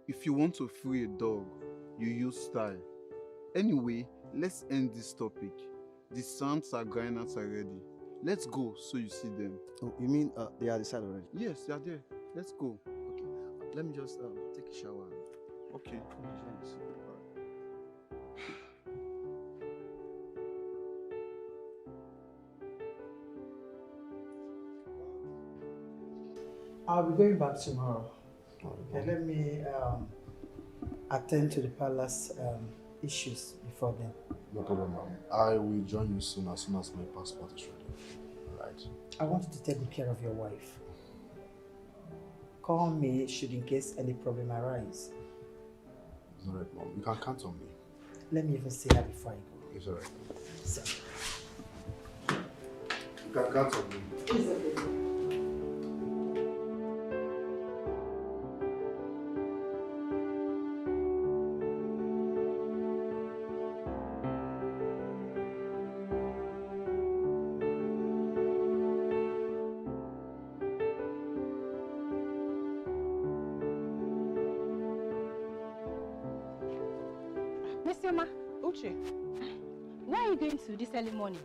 If you want to free a dog, you use style. Anyway, let's end this topic. The sounds are going out already. Let's go so you see them. Oh, you mean they are decided already? Yes, they are there. Let's go. Okay. Let me just take a shower. Okay. Thanks. I'll be going back tomorrow. Okay, let me attend to the palace issues before then. No problem, ma'am. I will join you soon as my passport is ready. Right. I want you to take good care of your wife. Call me should in case any problem arise. It's alright, mom. You can count on me. Let me even say that before I go. It's alright. So. You can count on me. It's okay. Why are you going to this early morning?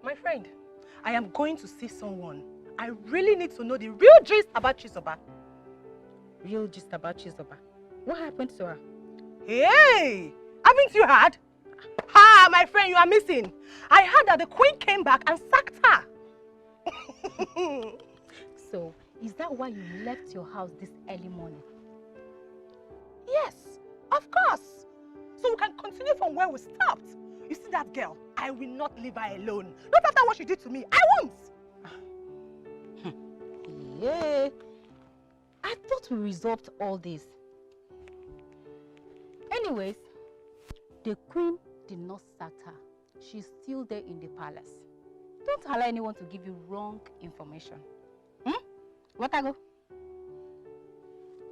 My friend, I am going to see someone. I really need to know the real gist about Chizoba. Real gist about Chizoba? What happened to her? Hey! Haven't you heard? Ha! My friend, you are missing. I heard that the queen came back and sacked her. So, is that why you left your house this early morning? Yes, of course. So we can continue from where we stopped. You see that girl? I will not leave her alone. Not after what she did to me. I won't. Yeah. I thought we resolved all this. Anyways, the queen did not sack her. She's still there in the palace. Don't allow anyone to give you wrong information. What I go?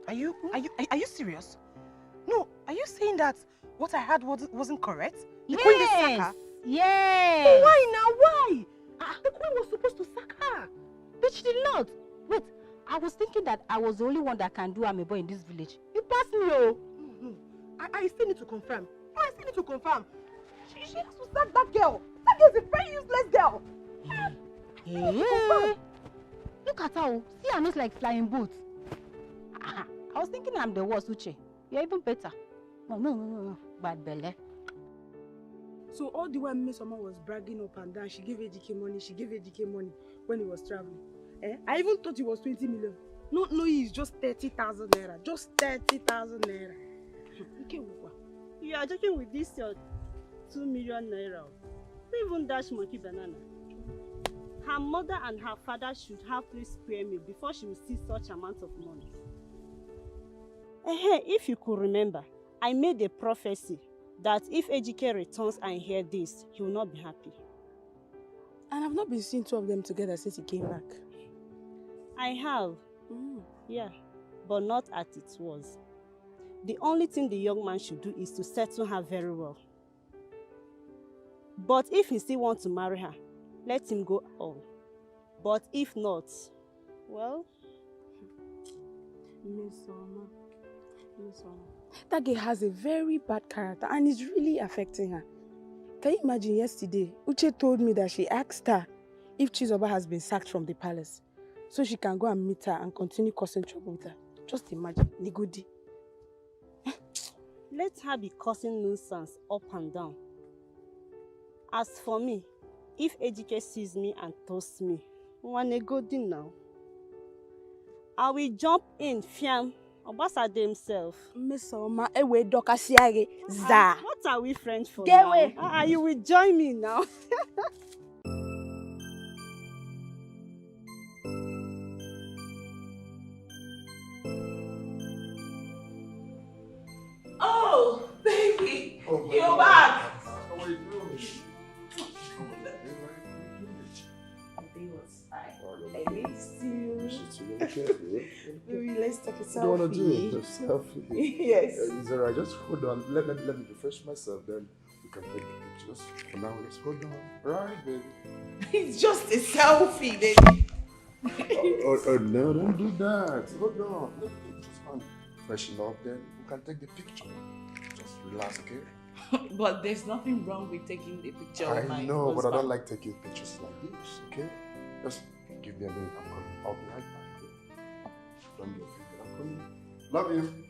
Are you serious? No, are you saying that what I heard wasn't correct? The queen did sack her? Yes. But why now? Why? The queen was supposed to sack her. But she did not. Wait, I was thinking that I was the only one that can do amebo in this village. You passed me, oh. No. I still need to confirm. I still need to confirm. She has to sack that girl. That girl's a very useless girl. Hey. Look at her. See her nose like flying boots. I was thinking I'm the worst, Uche. You're even better. No. Bad belly. So all the while Miss Oma was bragging up and down, she gave Dikeh money when he was traveling. I even thought it was 20 million. No, it's just 30,000 naira. Just 30,000 naira. You are joking with this your 2 million naira. Who even dash monkey banana? Her mother and her father should have 3 square meals before she will see such amount of money. If you could remember, I made a prophecy that if Ejike returns and hears this, he will not be happy. And I've not been seeing 2 of them together since he came back. I have. Yeah, but not as it was. The only thing the young man should do is to settle her very well. But if he still wants to marry her, let him go on. But if not, well... Miss Oma. That girl has a very bad character and it's really affecting her. Can you imagine yesterday, Uche told me that she asked her if Chizoba has been sacked from the palace so she can go and meet her and continue causing trouble with her. Just imagine, Nigudi. Let her be causing nuisance up and down. As for me, if Ejike sees me and toasts me, wanna go din now. I will jump in, fiam. Obasa himself. Miss Oma, ewe dokasiare za. What are we friends for Get now? away. You will join me now. Oh, baby, you're back. How are you doing? I missed you. Baby, let's take a selfie. What do you want to do? A selfie? Yes. Is alright? Just hold on. Let me refresh myself, then we can take the pictures. For now, let's hold on. Right, baby? It's just a selfie, baby. Oh, no, don't do that. Hold on. Let me just freshen up, then we can take the picture. Just relax, okay? But there's nothing wrong with taking the picture of my I know, but I husband. don't like taking pictures like this, okay? Just give me a minute. I'm coming. I'll be right back. Okay? Don't be offended. I'm coming. Love you.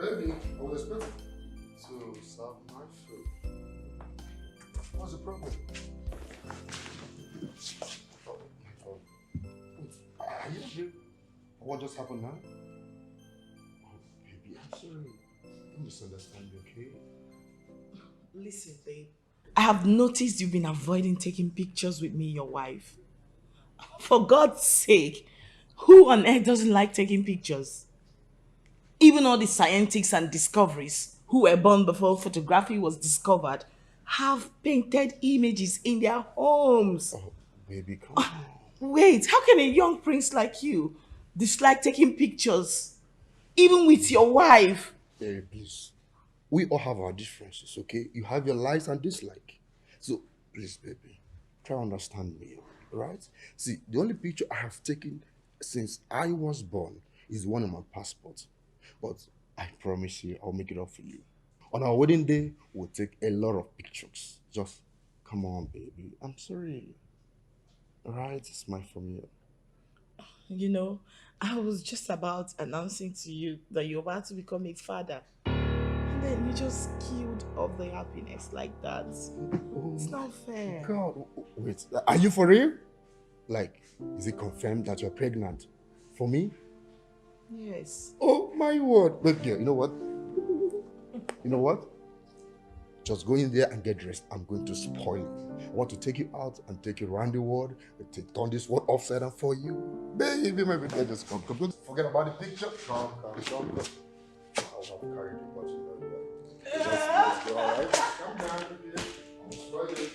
Baby, I was expecting to serve my food. What's the problem? Oh. Wait, are you okay? What just happened now? Oh, baby, I'm sorry. Don't misunderstand me, okay? Listen, babe. I have noticed you've been avoiding taking pictures with me, your wife. For God's sake, who on earth doesn't like taking pictures? Even all the scientists and discoveries who were born before photography was discovered have painted images in their homes. Oh, baby, come on. Wait, how can a young prince like you dislike taking pictures, even with your wife? Baby, please. We all have our differences, okay? You have your likes and dislikes. So, please, baby, try to understand me, right? See, the only picture I have taken since I was born is one on my passport. But I promise you, I'll make it up for you. On our wedding day, we'll take a lot of pictures. Just Come on, baby. I'm sorry. Alright, smile from you. You know, I was just about announcing to you that you're about to become a father. And then you just killed all the happiness like that. It's not fair. God, wait. Are you for real? Like, is it confirmed that you're pregnant? For me? Yes. Oh, my word. Look, girl, you know what? You know what? Just go in there and get dressed. I'm going to spoil it. I want to take you out and take you around the world. Turn this world upside down for you. Baby, my baby, just come. Don't forget about the picture. Come. I'll have carried you, but you know that. Let's go, all right? Come down, baby. I'll spoil it.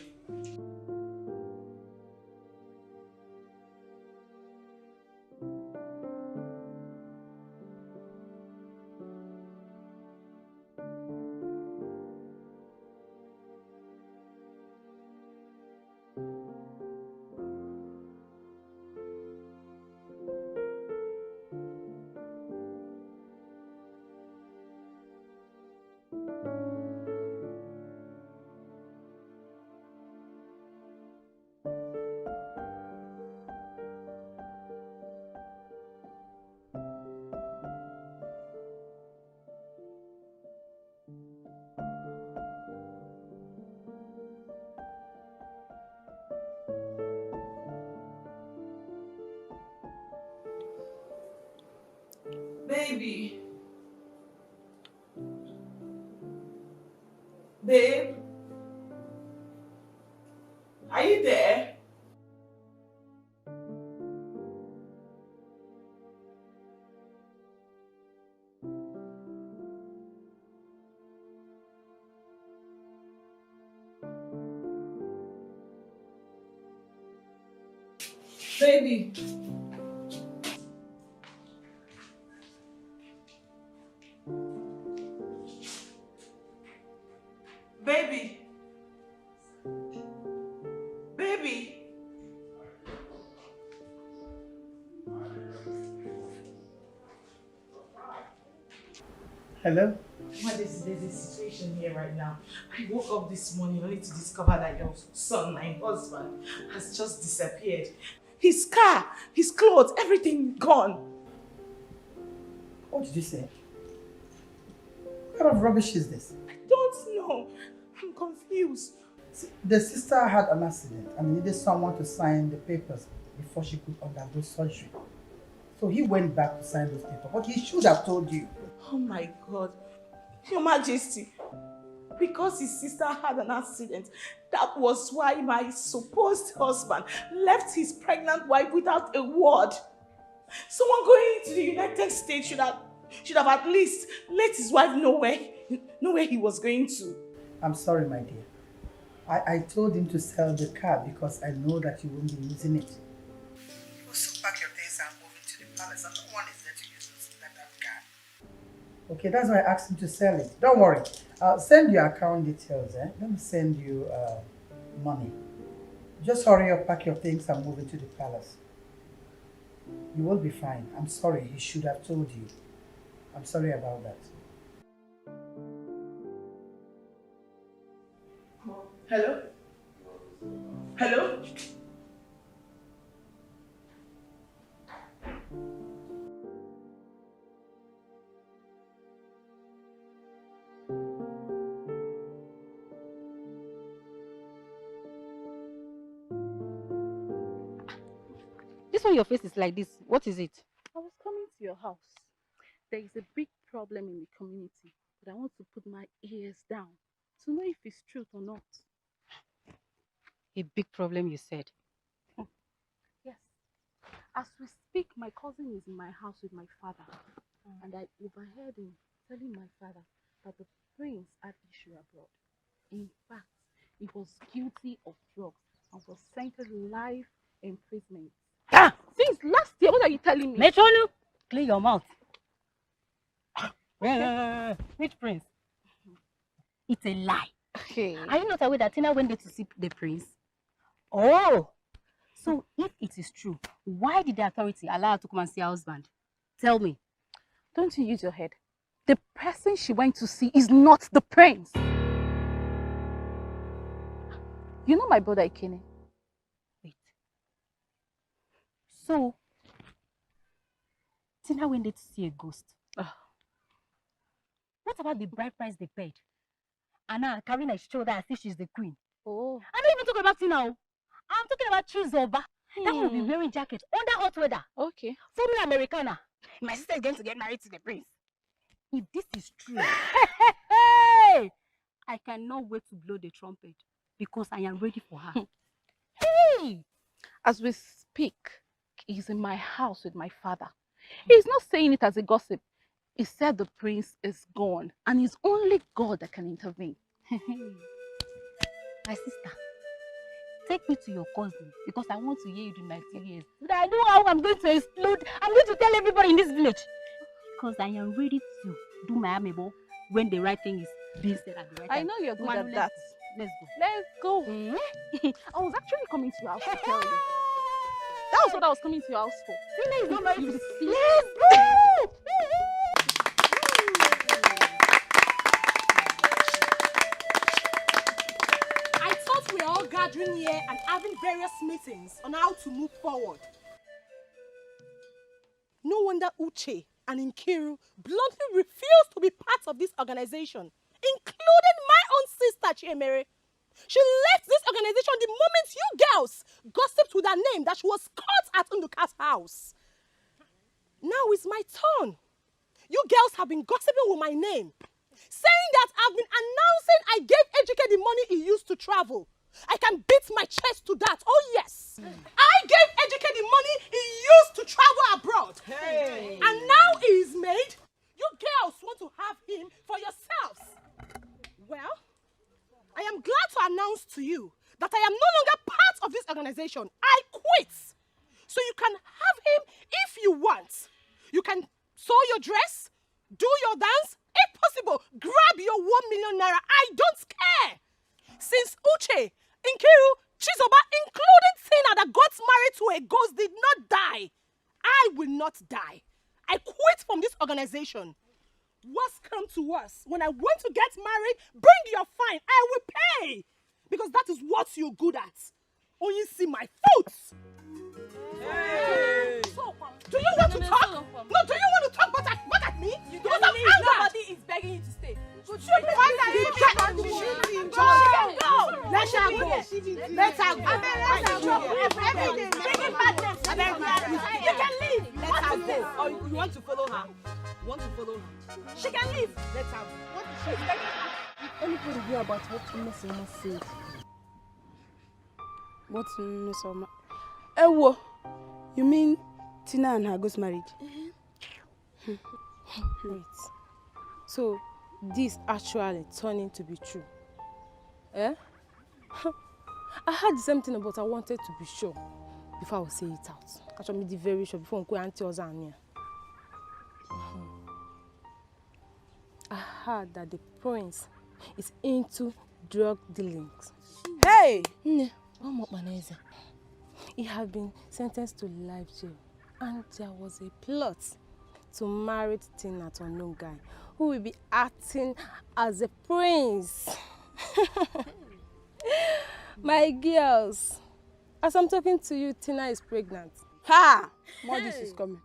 Baby. Babe. Are you there? Baby. Baby. Baby. Hello? Well, there's a situation here right now. I woke up this morning only to discover that your son, my husband, has just disappeared. His car, his clothes, everything gone. What did you say? What kind of rubbish is this? I don't know. I'm confused. See, the sister had an accident and needed someone to sign the papers before she could undergo surgery. So he went back to sign those papers, but he should have told you. Oh my God. Your Majesty, because his sister had an accident, that was why my supposed husband left his pregnant wife without a word. Someone going to the United States should have at least let his wife know where he was going to. I'm sorry, my dear. I told him to sell the car because I know that you won't be using it. So pack your things and move into the palace, and no one is there to use that car. Okay, that's why I asked him to sell it. Don't worry. I'll send you account details. Let me send you money. Just hurry up, pack your things and move into the palace. You will be fine. I'm sorry. He should have told you. I'm sorry about that. Hello? Hello? This one your face is like this. What is it? I was coming to your house. There is a big problem in the community, but I want to put my ears down to know if it's truth or not. A big problem, you said. Yes. As we speak, my cousin is in my house with my father, and I overheard him telling my father that the prince had issue abroad. In fact, he was guilty of drugs and was sentenced to life imprisonment. Ah! Since last year, what are you telling me? Metronu, clean your mouth. Which prince? It's a lie. Okay. Are you not aware that Tina went there to see the prince? Oh! So if it is true, why did the authority allow her to come and see her husband? Tell me. Don't you use your head. The person she went to see is not the prince. You know my brother Ikene? Wait. So, Tina went there to see a ghost. What about the bride price they paid? Anna carrying her shoulder as if she's the queen. Oh. I'm not even talking about Tina. I'm talking about Chizoba. That will be wearing jacket under hot weather. Okay. Foreign Americana. My sister is going to get married to the prince. If this is true, I cannot wait to blow the trumpet because I am ready for her. Hey! As we speak, he's in my house with my father. He's not saying it as a gossip. He said the prince is gone and it's only God that can intervene. My sister, take me to your cousin because I want to hear you do 19 years. But I know how I'm going to explode. I'm going to tell everybody in this village. Because I am ready to do my amebo when the right thing is being said at the right time. I know you're good Manu, at that. Let's Let's go. go. I was actually coming to your house to tell you. That was what I was coming to your house for. Tina is not married to the Let's go! I thought we were all gathering here and having various meetings on how to move forward. No wonder Uche and Nkiru bluntly refused to be part of this organization, including my own sister, Chiemere. She left this organization the moment you girls gossiped with her name that she was caught at Nduka's house. Now it's my turn. You girls have been gossiping with my name, saying that I've been announcing I gave Ejike the money he used to travel. I can beat my chest to that. Oh yes, I gave Ejike the money he used to travel abroad. Hey. And now he is made. You girls want to have him for yourselves. Well, I am glad to announce to you that I am no longer part of this organization. I quit. So you can have him if you want. You can sew your dress, do your dance, if possible, grab your 1 million naira. I don't care. Since Uche, Nkiru, Chizoba, including Tina that got married to a ghost did not die, I will not die. I quit from this organization. What's come to us? When I want to get married, bring your fine. I will pay. Because that is what you're good at. Only see my foot. Hey. Do you want to talk? No, do you want to talk back at me? You Because can I'm leave. angered. Nobody is begging you to stay. She can go. Let her go. Let her go. You can leave. Let her go. Or you want to follow her? You want to follow her? She can leave. Let her go. What is she begging her? Anybody hear about what Mesoma said? What Mesoma? Ewo, you mean Tina and her ghost married? Wait. So this actually turning to be true? Eh? I heard the same thing, but I wanted to be sure before I would say it out. I should be very sure before I auntie Ozania. I heard that the prince is into drug dealings. Hey! He had been sentenced to life jail, and there was a plot to marry Tina to a unknown guy who will be acting as a prince. My girls, as I'm talking to you, Tina is pregnant. Ha! More gist is coming.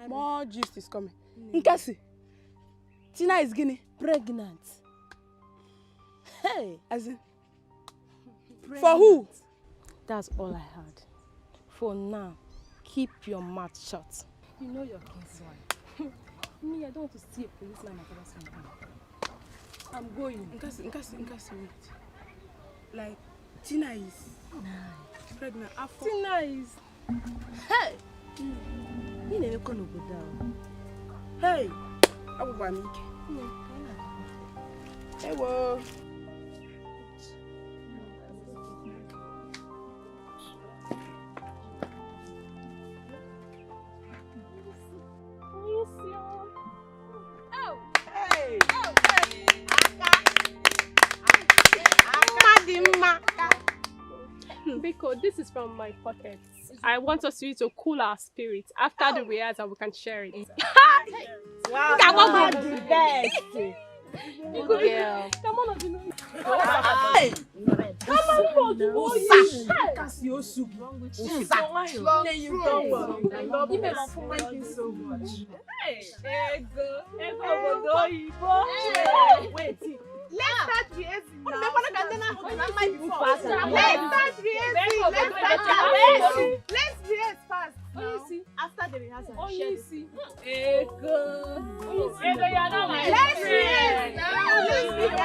More gist is coming. Nkasi, Tina is guinea pregnant. Hey, as in, for who? That's all I heard. For now, keep your mouth shut. You know your kinswife. Me, I don't want to see a policeman at my father's compound. I'm going. Nkasi, wait. Like, Tina is pregnant after. Tina is. Hey! You never come over down. Hey! I will buy me. Hey, whoa. Biko, this is from my pocket. I want us to use to cool our spirits. After the rehearsal, we can share it. Wow, that was the best. Good girl. Hey! Wait. Let's start rehearsing now. Let's start rehearsing. Let's rehearse fast now. After the rehearsal, let's rehearse now. Let's rehearse. Go.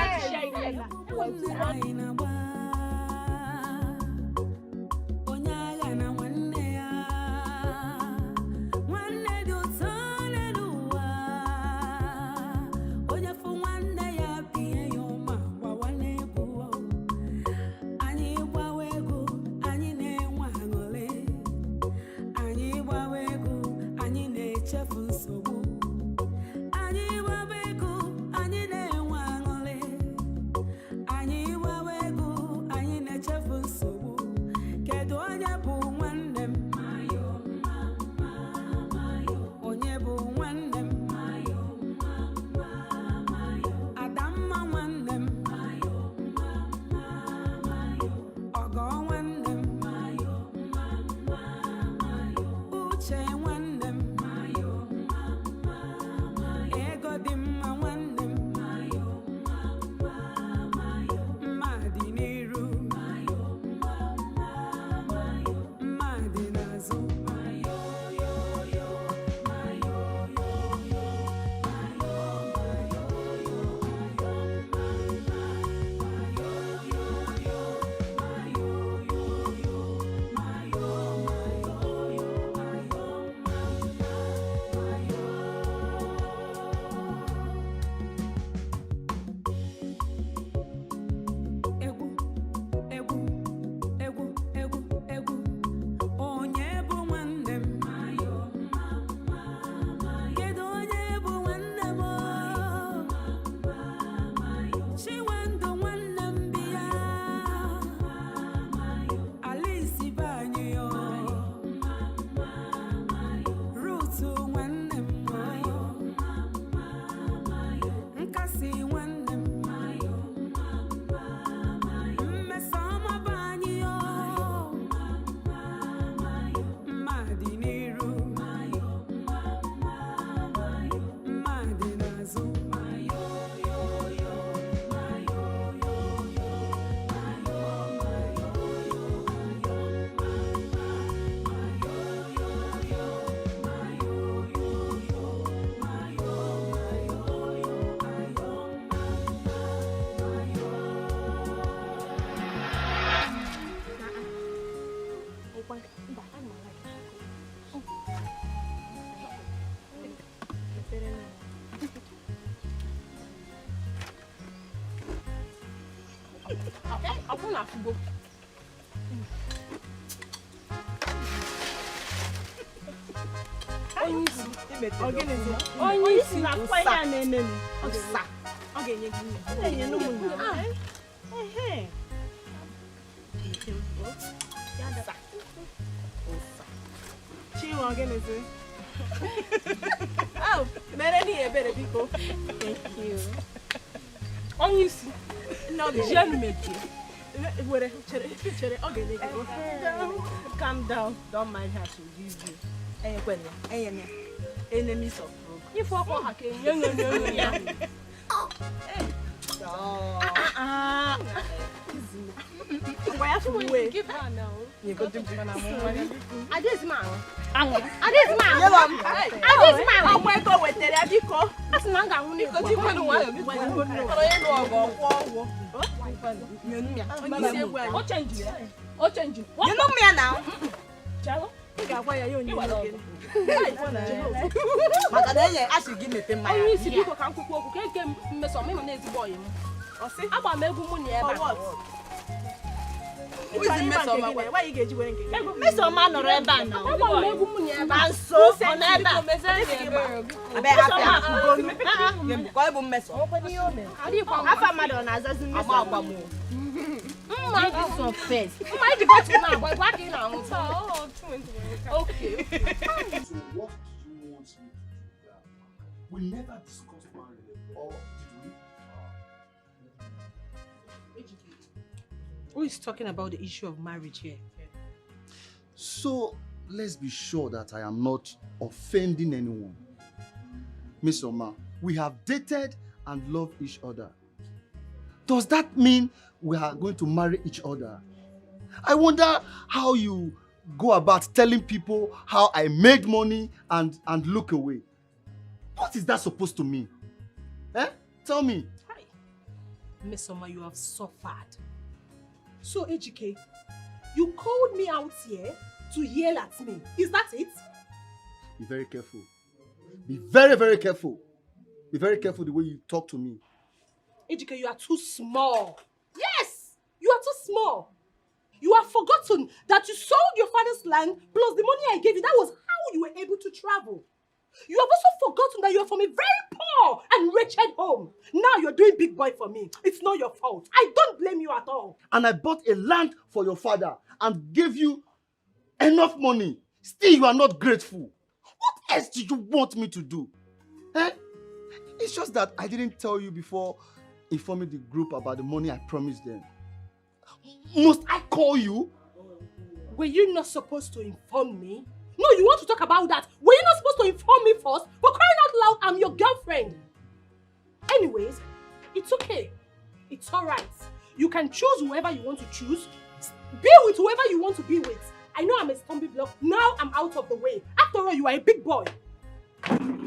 Onye isi na-akwa ihe a na-eme m. Ọsa. Ọ ga-enye gị nne. Ọ ga-enye nne m nne. Ehe. Ọsa. Chinwe ọ gịnịzi? Oh, mere ni ebere biko. Thank you. Onye isi. No, the gentleman. Calm down. Don't mind her. She'll give you. Enemies of broke. You for her. Why have to wait? Give her now. You go to I just man. I just man. I went go with the Abiko. As long as we go to what change? What change? You know me now. Chalo? Why are you in Makadanya, I should give me the money. You see people can't cook, can't mess on me on this boy. Or see, I'm a mega money. Who is the mess on my way? Why you get you wearing? Mess on man or a band now. I'm a mega money. So on a band. I bet I go mess up. How do you call my Madonna as a mama? Mind this one first. Mind the bottom now, but what in our okay. So what do you want me to do? We never discussed marriage, or did we? Who is talking about the issue of marriage here? So let's be sure that I am not offending anyone. Miss Oma, we have dated and loved each other. Does that mean we are going to marry each other? I wonder how you go about telling people how I made money and look away. What is that supposed to mean? Eh? Tell me. Hi. Miss Oma, you have suffered. So, Ejike, you called me out here to yell at me. Is that it? Be very careful. Be very, very careful. Be very careful the way you talk to me. Ejike, you are too small. Yes, you are too small. You have forgotten that you sold your father's land plus the money I gave you. That was how you were able to travel. You have also forgotten that you are from a very poor and wretched home. Now you're doing big boy for me. It's not your fault. I don't blame you at all. And I bought a land for your father and gave you enough money. Still, you are not grateful. What else do you want me to do? Eh? It's just that I didn't tell you before informing the group about the money I promised them. Must I call you? Were you not supposed to inform me? No, you want to talk about that? Were you not supposed to inform me first? For crying out loud, I'm your girlfriend. Anyways, it's okay. It's alright. You can choose whoever you want to choose. Be with whoever you want to be with. I know I'm a stumbling block. Now I'm out of the way. After all, you are a big boy.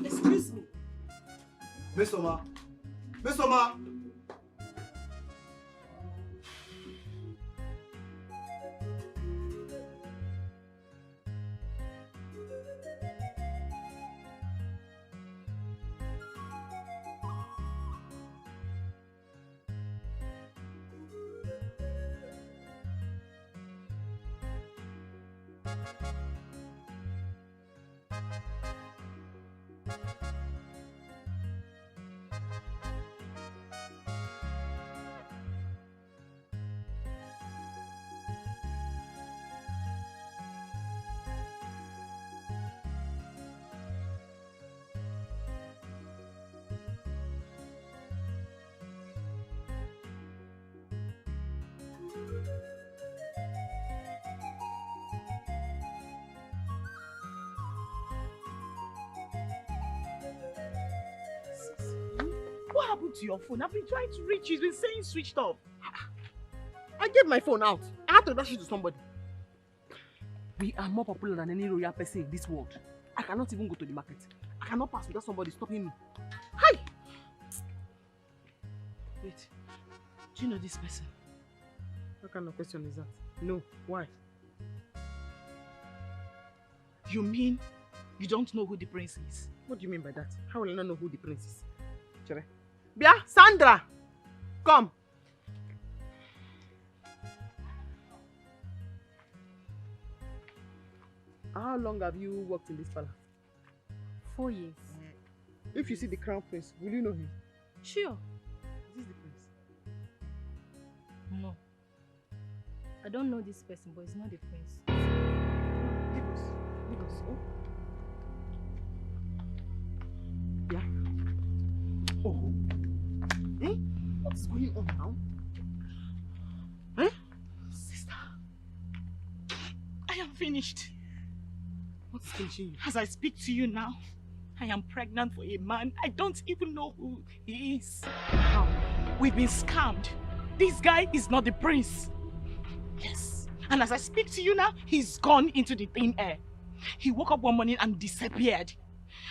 Excuse me. Miss Oma. Miss Oma. What happened to your phone? I've been trying to reach you. It's been saying switched off. I gave my phone out. I had to dash it to somebody. We are more popular than any royal person in this world. I cannot even go to the market. I cannot pass without somebody stopping me. Hi! Wait. Do you know this person? What kind of question is that? No. Why? You mean you don't know who the prince is? What do you mean by that? How will I not know who the prince is? Chere. Bia, Sandra! Come! How long have you worked in this palace? 4 years. If you see the crown prince, will you know him? Sure. Is this the prince? No. I don't know this person, but it's not the prince. Leave us. Leave us. Oh. Yeah. Oh. Eh? What's going on now? Eh? Sister, I am finished. What's finishing you? As I speak to you now, I am pregnant for a man I don't even know who he is. How? We've been scammed. This guy is not the prince. Yes. And as I speak to you now, he's gone into the thin air. He woke up one morning and disappeared.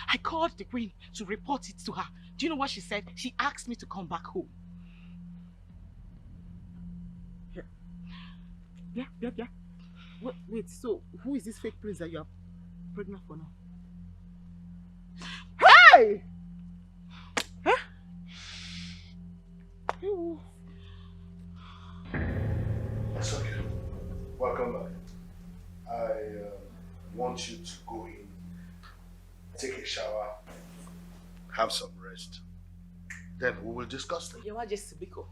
I called the queen to report it to her. Do you know what she said? She asked me to come back home. Yeah. Wait, so who is this fake prince that you are pregnant for now? Hey! Huh? It's okay. Welcome back. I want you to go in, take a shower, have some rest. Then we will discuss them. Your Majesty Biko,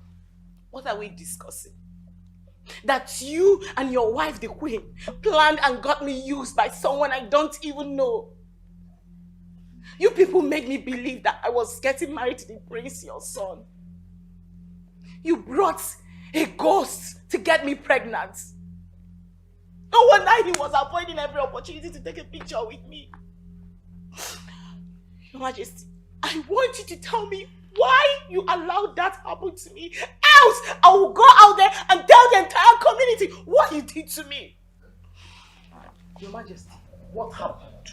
what are we discussing? That you and your wife, the queen, planned and got me used by someone I don't even know. You people made me believe that I was getting married to the prince, your son. You brought A ghost to get me pregnant. No wonder he was avoiding every opportunity to take a picture with me. Your Majesty, I want you to tell me why you allowed that happen to me. Else, I will go out there and tell the entire community what you did to me. Your Majesty, what happened?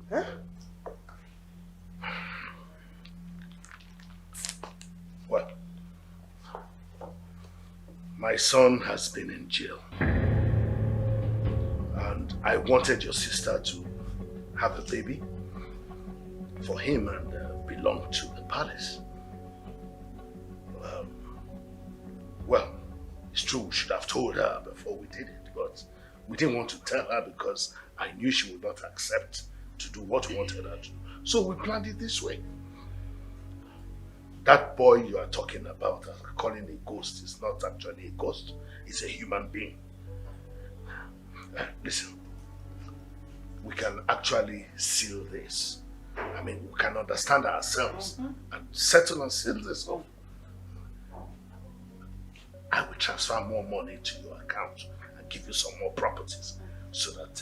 Huh? Well, my son has been in jail. And I wanted your sister to have a baby for him and belong to the palace. Well, it's true we should have told her before we did it, but we didn't want to tell her because I knew she would not accept to do what we wanted her to. So we planned it this way. That boy you are talking about, calling a ghost, is not actually a ghost. It's a human being. Listen, we can actually seal this. I mean, we can understand ourselves and settle and seal this off. I will transfer more money to your account and give you some more properties so that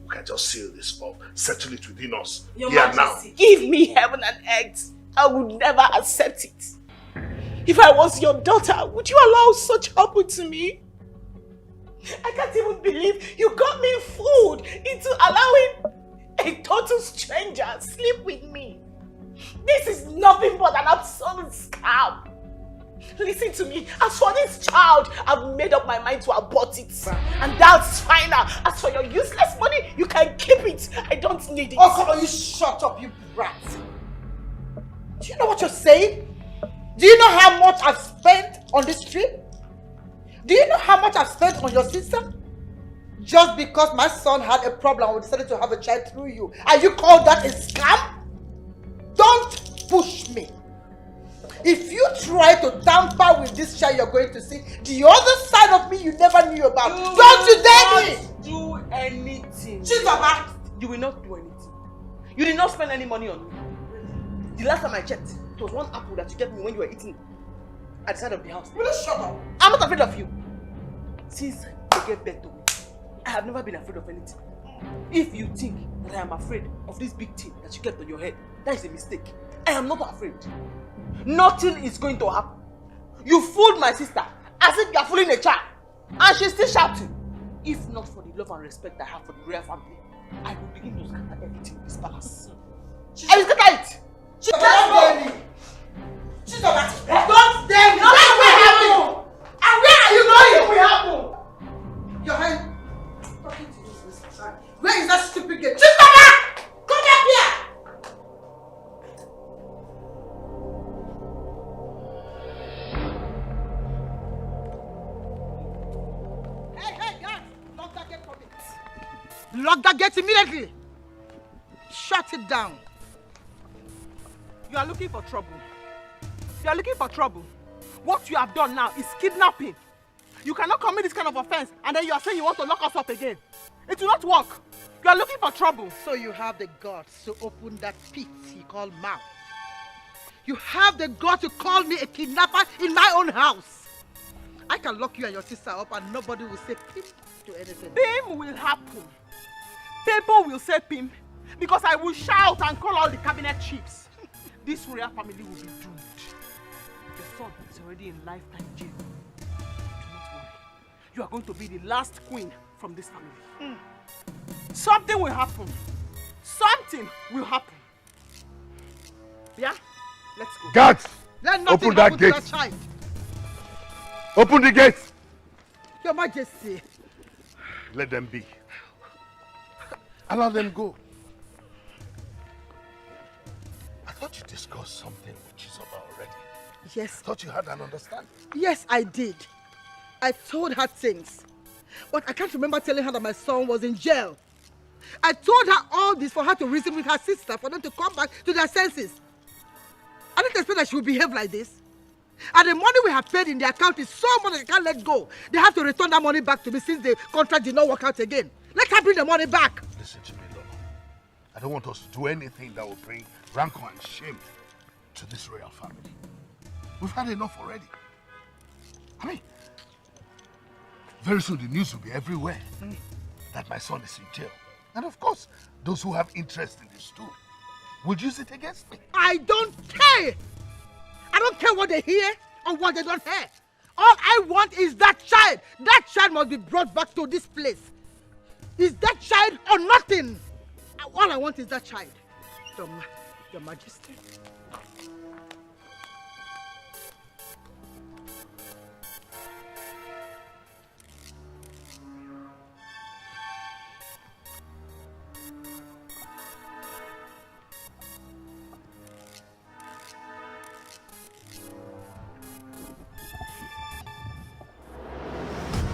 we can just seal this off, settle it within us. Your here Majesty, now. give me heaven and earth. I would never accept it. If I was your daughter, would you allow such happen to me? I can't even believe you got me fooled into allowing a total stranger sleep with me. This is nothing but an absolute scam. Listen to me. As for this child, I've made up my mind to abort it. And that's final. As for your useless money, you can keep it. I don't need it. Oh, come on, you shut up, you brat. Do you know what you're saying? Do you know how much I've spent on this trip? Do you know how much I've spent on your sister? Just because my son had a problem and we decided to have a child through you. And you call that a scam? Don't push me. If you try to tamper with this child, you're going to see the other side of me you never knew about. Don't you dare me! Do anything. Chizoma! You will not do anything. You did not spend any money on me. The last time I checked, it was one apple that you gave me when you were eating at the side of the house. Will you shut up? I'm not afraid of you. Since I gave birth to me, I have never been afraid of anything. If you think that I am afraid of this big thing that you kept on your head, that is a mistake. I am not afraid. Nothing is going to happen. You fooled my sister as if you are fooling a child. And she's still shouting. If not for the love and respect I have for the royal family, I will begin to scatter everything in this palace. I will scatter it! Don't dare me! Don't dare me! Nothing will happen! And where are you going? Nothing will happen! Your hand. Talking to this son. Where is that stupid girl? Chistama! Come back here! Hey, guys! Lock that gate for me. Lock that gate immediately! Shut it down. You are looking for trouble. You are looking for trouble. What you have done now is kidnapping. You cannot commit this kind of offense and then you are saying you want to lock us up again. It will not work. You are looking for trouble. So you have the guts to open that pit you call mouth. You have the guts to call me a kidnapper in my own house. I can lock you and your sister up and nobody will say pim to anything. Pim will happen. People will say pim because I will shout and call all the cabinet chiefs. This royal family will be doomed. Your son is already in lifetime jail. Do not worry. You are going to be the last queen from this family. Something will happen. Something will happen. Yeah? Let's go. Guards! Let nothing Open that happen to gate. that child. Open the gate! Your Majesty. Let them be. Allow them go. I thought you discussed something with Chizoba already. Yes. I thought you had an understanding. Yes, I did. I told her things. But I can't remember telling her that my son was in jail. I told her all this for her to reason with her sister, for them to come back to their senses. I didn't expect that she would behave like this. And the money we have paid in the account is so much that I can't let go. They have to return that money back to me since the contract did not work out again. Let her bring the money back. Listen to me, Lolo. I don't want us to do anything that will bring rancor and shame to this royal family. We've had enough already. I mean, very soon the news will be everywhere that my son is in jail. And of course, those who have interest in this too will use it against me. I don't care. I don't care what they hear or what they don't hear. All I want is that child. That child must be brought back to this place. Is that child or nothing? All I want is that child. Your Majesty.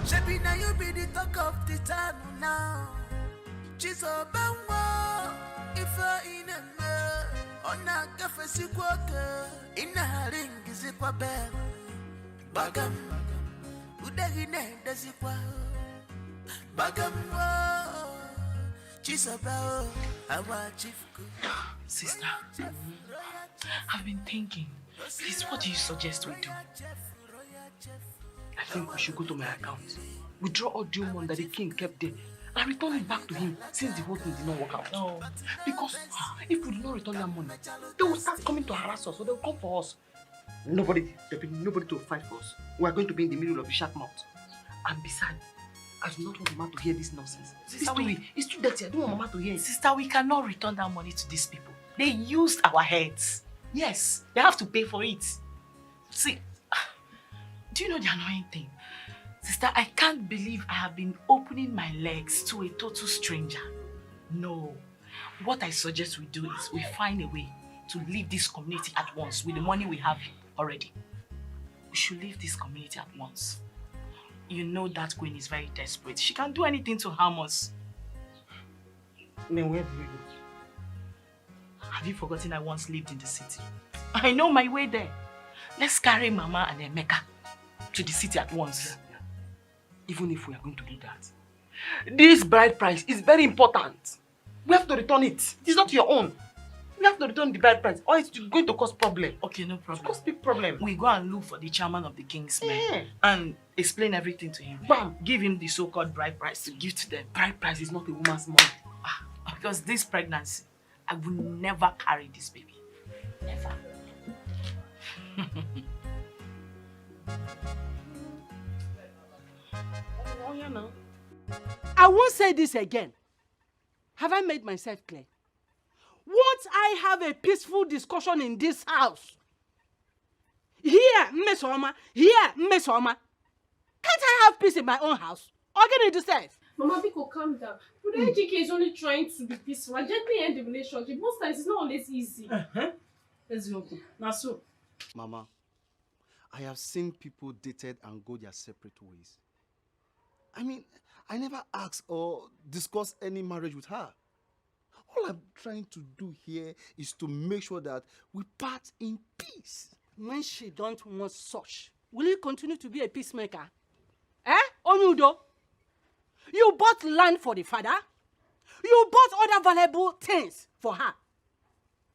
Shebi na you be the talk of the town now. Chiso bangwa ifa ineme ona kafe sikwoke ina ringi zikwa be bagam udagi ne dazikwa bagam chiso bao awa chifku. Sister, I've been thinking. Please, what do you suggest we do? I think we should go to my account, withdraw all due money that the king kept there, and return it back to him since the whole thing did not work out. No. Because if we do not return that money, they will start coming to harass us, so they will come for us. Nobody to fight for us. We are going to be in the middle of the shark mouth. And besides, I do not want Mama to hear this nonsense. Sister, it's too dirty. I don't want Mama to hear it. Sister, we cannot return that money to these people. They used our heads. Yes, they have to pay for it. See, do you know the annoying thing? Sister, I can't believe I have been opening my legs to a total stranger. No. What I suggest we do is we find a way to leave this community at once with the money we have already. We should leave this community at once. You know that Queen is very desperate. She can't do anything to harm us. Then where do we go? Have you forgotten I once lived in the city? I know my way there. Let's carry Mama and Emeka to the city at once. Yeah. Even if we are going to do that, this bride price is very important. We have to return it. It is not your own. We have to return the bride price, or it's going to cause problem. Okay, no problem. It's cause big problem. We go and look for the chairman of the king's men and explain everything to him. Bam! Give him the so-called bride price to give to them. Bride price is not a woman's money. Because this pregnancy, I will never carry this baby. Never. Oh, yeah, no. I won't say this again. Have I made myself clear? Won't I have a peaceful discussion in this house? Here, Mmesoma. Here, Mmesoma. Can't I have peace in my own house? Or get it yourself? Mama, Biko, calm down. But Ejike is only trying to be peaceful and gently end the relationship. Most times it's not always easy. Let's go. Nasu. Mama, I have seen people dated and go their separate ways. I mean, I never asked or discussed any marriage with her. All I'm trying to do here is to make sure that we part in peace. When she don't want such, will you continue to be a peacemaker? Onyudo? You bought land for the father. You bought other valuable things for her.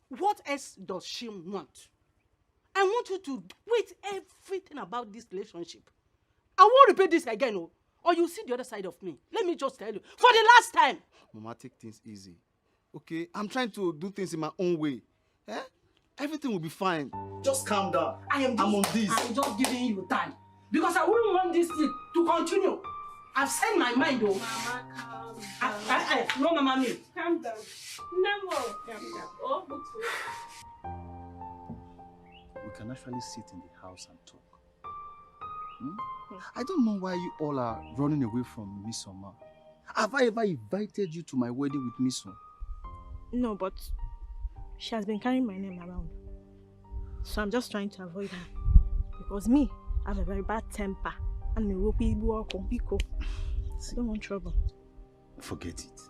What else does she want? I want you to quit everything about this relationship. I won't repeat this again, or you see the other side of me. Let me just tell you, for the last time. Mama, take things easy. Okay? I'm trying to do things in my own way. Everything will be fine. Just calm down. I'm on this. I'm just giving you time. Because I wouldn't want this thing to continue. I've said my mind, though. Mama, calm down. No, Mama, me. Calm down. No, calm down. Oh, good. We can actually sit in the house and talk. I don't know why you all are running away from Miss Oma. Have I ever invited you to my wedding with Miss Oma? No, but she has been carrying my name around. So I'm just trying to avoid her. Because me, I have a very bad temper. And me will be I don't want trouble. Forget it.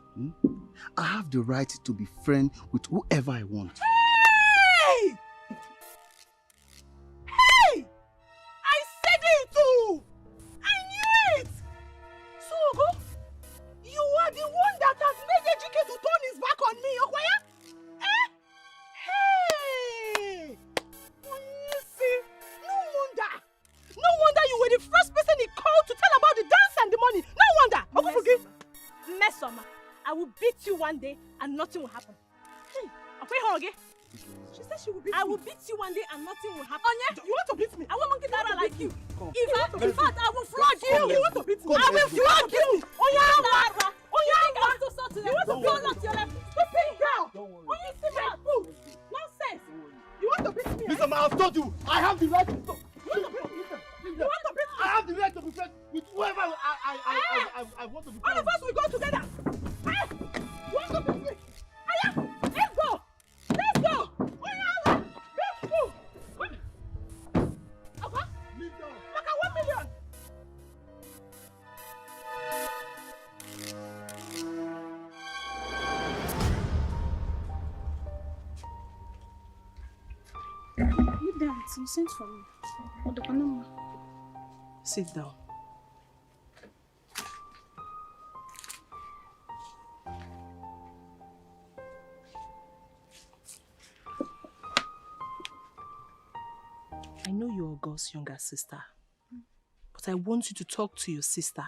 I have the right to be friends with whoever I want. Hey! Hey! I said it too! I knew it! So, you are the one that has made Ejike to turn his back on me, Okwaya? Hey! You see, no wonder you were the Mesoma, I will beat you one day and nothing will happen. Okay? She said she will beat me. I will beat you one day and nothing will happen. Onye, you want to beat me? I want monkey Dara like you. In fact, I will flog you. You want to beat me? I will flog you. Onye, you want to blow out your left. Stupid girl. Onye, stupid fool. Nonsense. You want to beat me? Listen, I've told you, I have the right to stop. You want to beat me? You want to beat me? I have the right to be friends with whoever I want to be friends. All of us will go together. You want to beat me? Let's go. Let's go. Let's go. Okay? Leave down. Like 1 million. Leave down. You sent for me. Sit down. I know you're God's younger sister, but I want you to talk to your sister.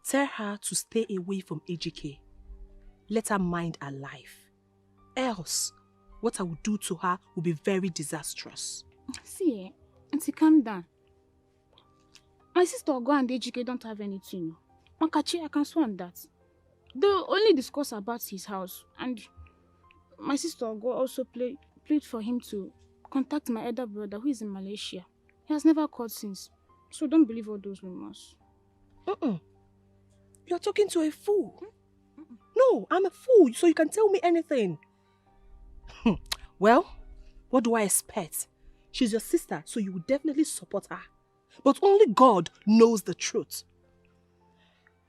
Tell her to stay away from AGK. Let her mind her life. Else, what I will do to her will be very disastrous. See, Auntie, calm down. My sister Ogo and AGK don't have anything. Makachi, I can swear on that. They only discuss about his house, and my sister Ogo also played for him to contact my elder brother who is in Malaysia. He has never called since, so don't believe all those rumors. You're talking to a fool. No, I'm a fool, so you can tell me anything. Well, what do I expect? She's your sister, so you will definitely support her. But only God knows the truth.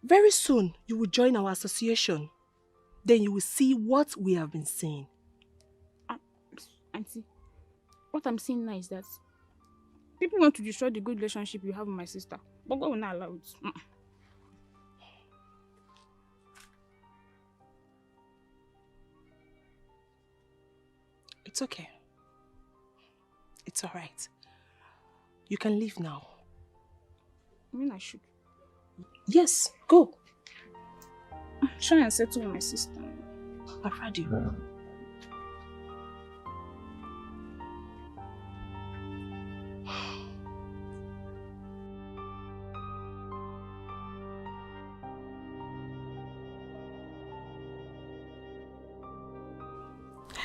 Very soon, you will join our association. Then you will see what we have been saying. Auntie, what I'm saying now is that people want to destroy the good relationship you have with my sister, but God will not allow it. It's okay. It's all right. You can leave now. I mean, I should. Yes, go. Try and settle with my sister. I've heard you.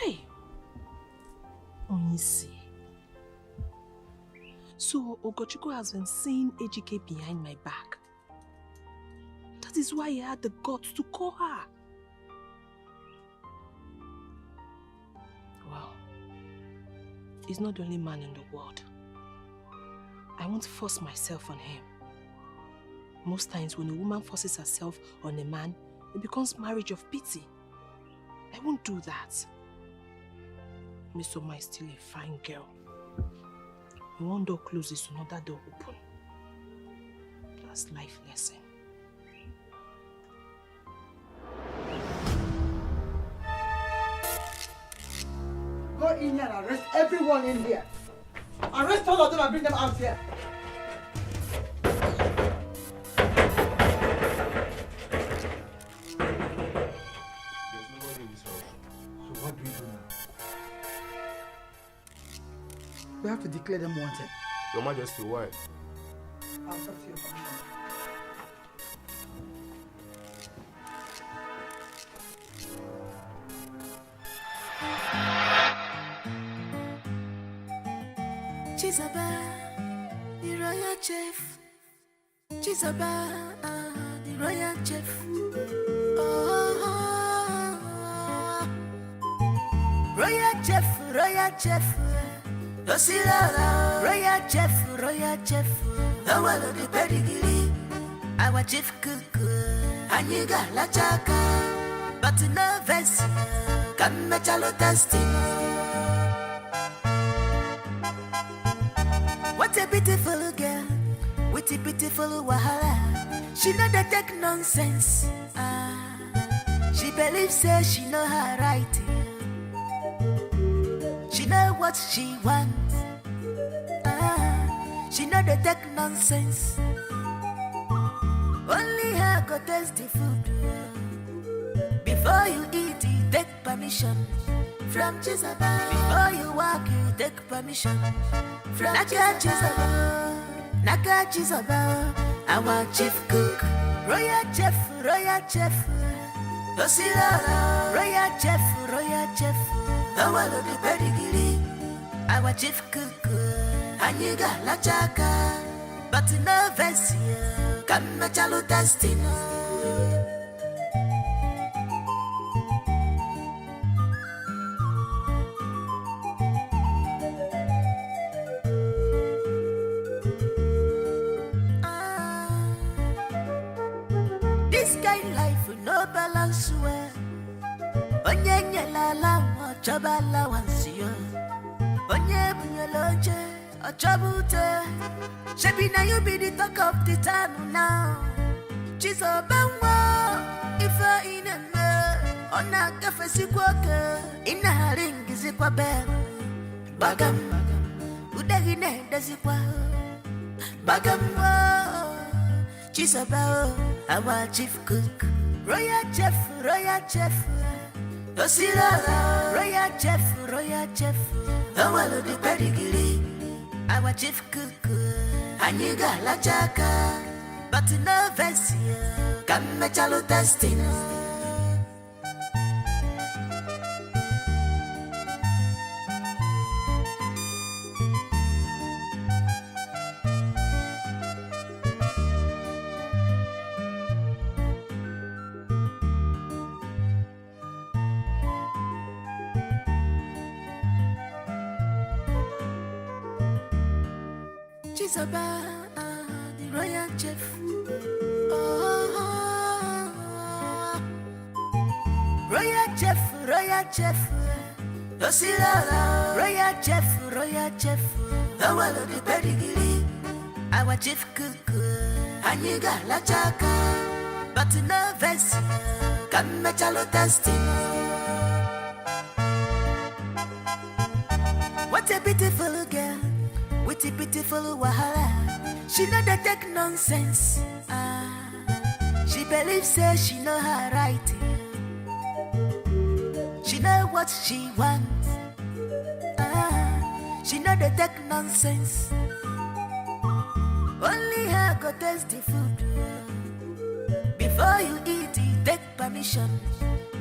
Hey. Onisi. So Ogochukwu has been seeing AGK behind my back. That is why he had the guts to call her. Well, he's not the only man in the world. I won't force myself on him. Most times when a woman forces herself on a man, it becomes marriage of pity. I won't do that. Miss Oma is still a fine girl. When one door closes, another door open. That's life lesson. Go in here and arrest everyone in here. Arrest all of them and bring them out here. There's nobody in this house. So what do we do now? We have to declare them wanted. Your Majesty, why? I'll talk to your commissioner. Chisaba, the royal chef. Chisaba, the royal chef. Oh, royal chef, royal chef. Dosila, royal chef, royal chef. The one of the pedigree, our chief cook. And you got la chaka, but no vest. Come mechalo testing. What a beautiful girl, with a beautiful wahala. She know the take nonsense. She believes say she know her right. She know what she wants. She know the take nonsense. Only her go taste the food. permission from Jezebel. Before you walk, you take permission from Jezebel. Naka Jezebel, our chief cook, royal chef, Osira, royal chef, our the pedigree, our chief cook, Aniga Lachaka, but no Vessia, come not chalo destiny. This kind life with no balance where Onye la la wa chabala wansio Onye bunyaloje a chabute Shebi na you be the talk of the town now Chizo bangwa Ifa ineme Ona kafesi kwake Ina haringi zikwa bem Bagam Udagine dazikwa Bagam Chizo bao Our chief cook royal chef Osira, royal chef Our the pedigree Our chief cook Aniga Lachaka But no Vessia Come chalo destiny. About the royal chef. Royal chef. Osira, royal chef. Our the pedigree, our chief cook. Aniga Lachaka, but no Vessia. Come chalo destiny. What a beautiful girl. With a beautiful wahala, she know that take nonsense. She believes say she know her right. She know what she wants. She know that take nonsense. Only her go taste the food. Before you eat, you take permission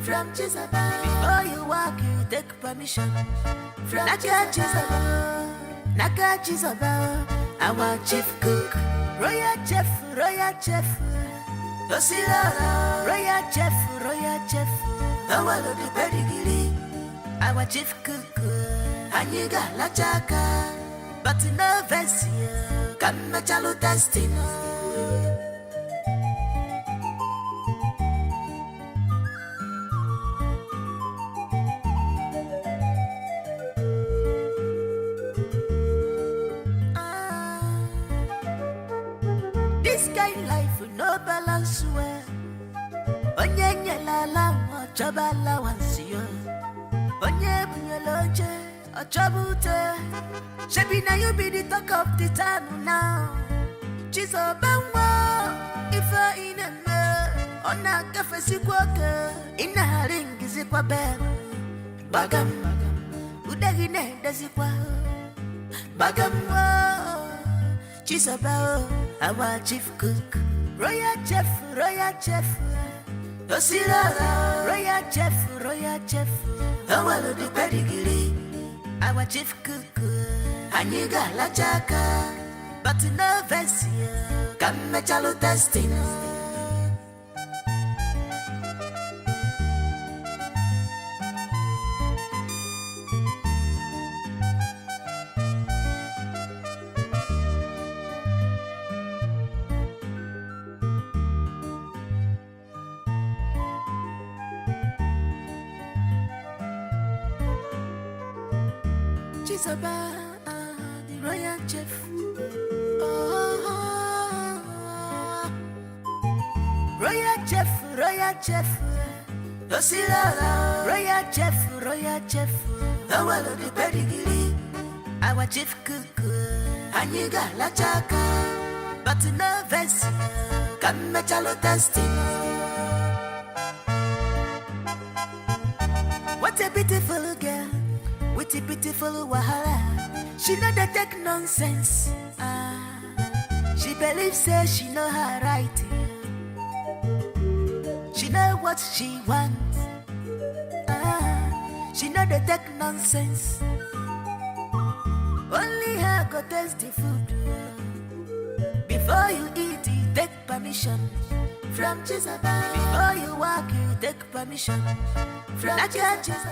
from Jezebel. Before you walk, you take permission from Jezebel. Naka Jezebel, our chief cook, royal chef. Osira, royal chef. Our the pedigree, our chief cook. Aniga Lachaka, but no Vessia. Come chalo destiny. This kind life with no balance where Onye la la wa chabala wansio Onye bunyaloje a chabute Shebi na you be the talk of the town now Chizo bangwa Ifa ineme Ona kafesi kwake Ina haringi zikwa bem Bagam Udagine dazikwa Bagam Chizo bao Our chief cook, royal chef. Osira, royal chef. Our the pedigree, our chief cook. Aniga Lachaka, but no Vessia. Come chalo destiny. About the royal chef. Royal chef. Osira, royal chef. Our the pedigree, our chief cook. Aniga Lachaka, but no Vessia. Come chalo destiny. What beautiful girl with a beautiful wahala. She know the take nonsense. She believes say she know her right. She know what she wants. She know the take nonsense. Only her go taste the food. Before you eat, you take permission from Jesus. Before you walk, you take permission from Jesus.